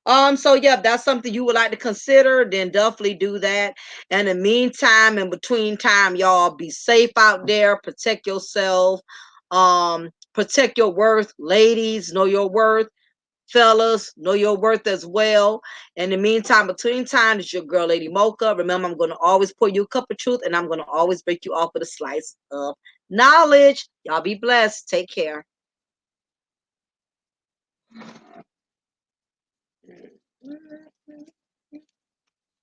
yeah, if that's something you would like to consider, then definitely do that. And in the meantime, in between time, y'all be safe out there, protect yourself, protect your worth. Ladies, know your worth. Fellas, know your worth as well. In the meantime, between time, it's your girl, Lady Mocha. Remember, I'm going to always pour you a cup of truth, and I'm going to always break you off with a slice of knowledge. Y'all be blessed. Take care.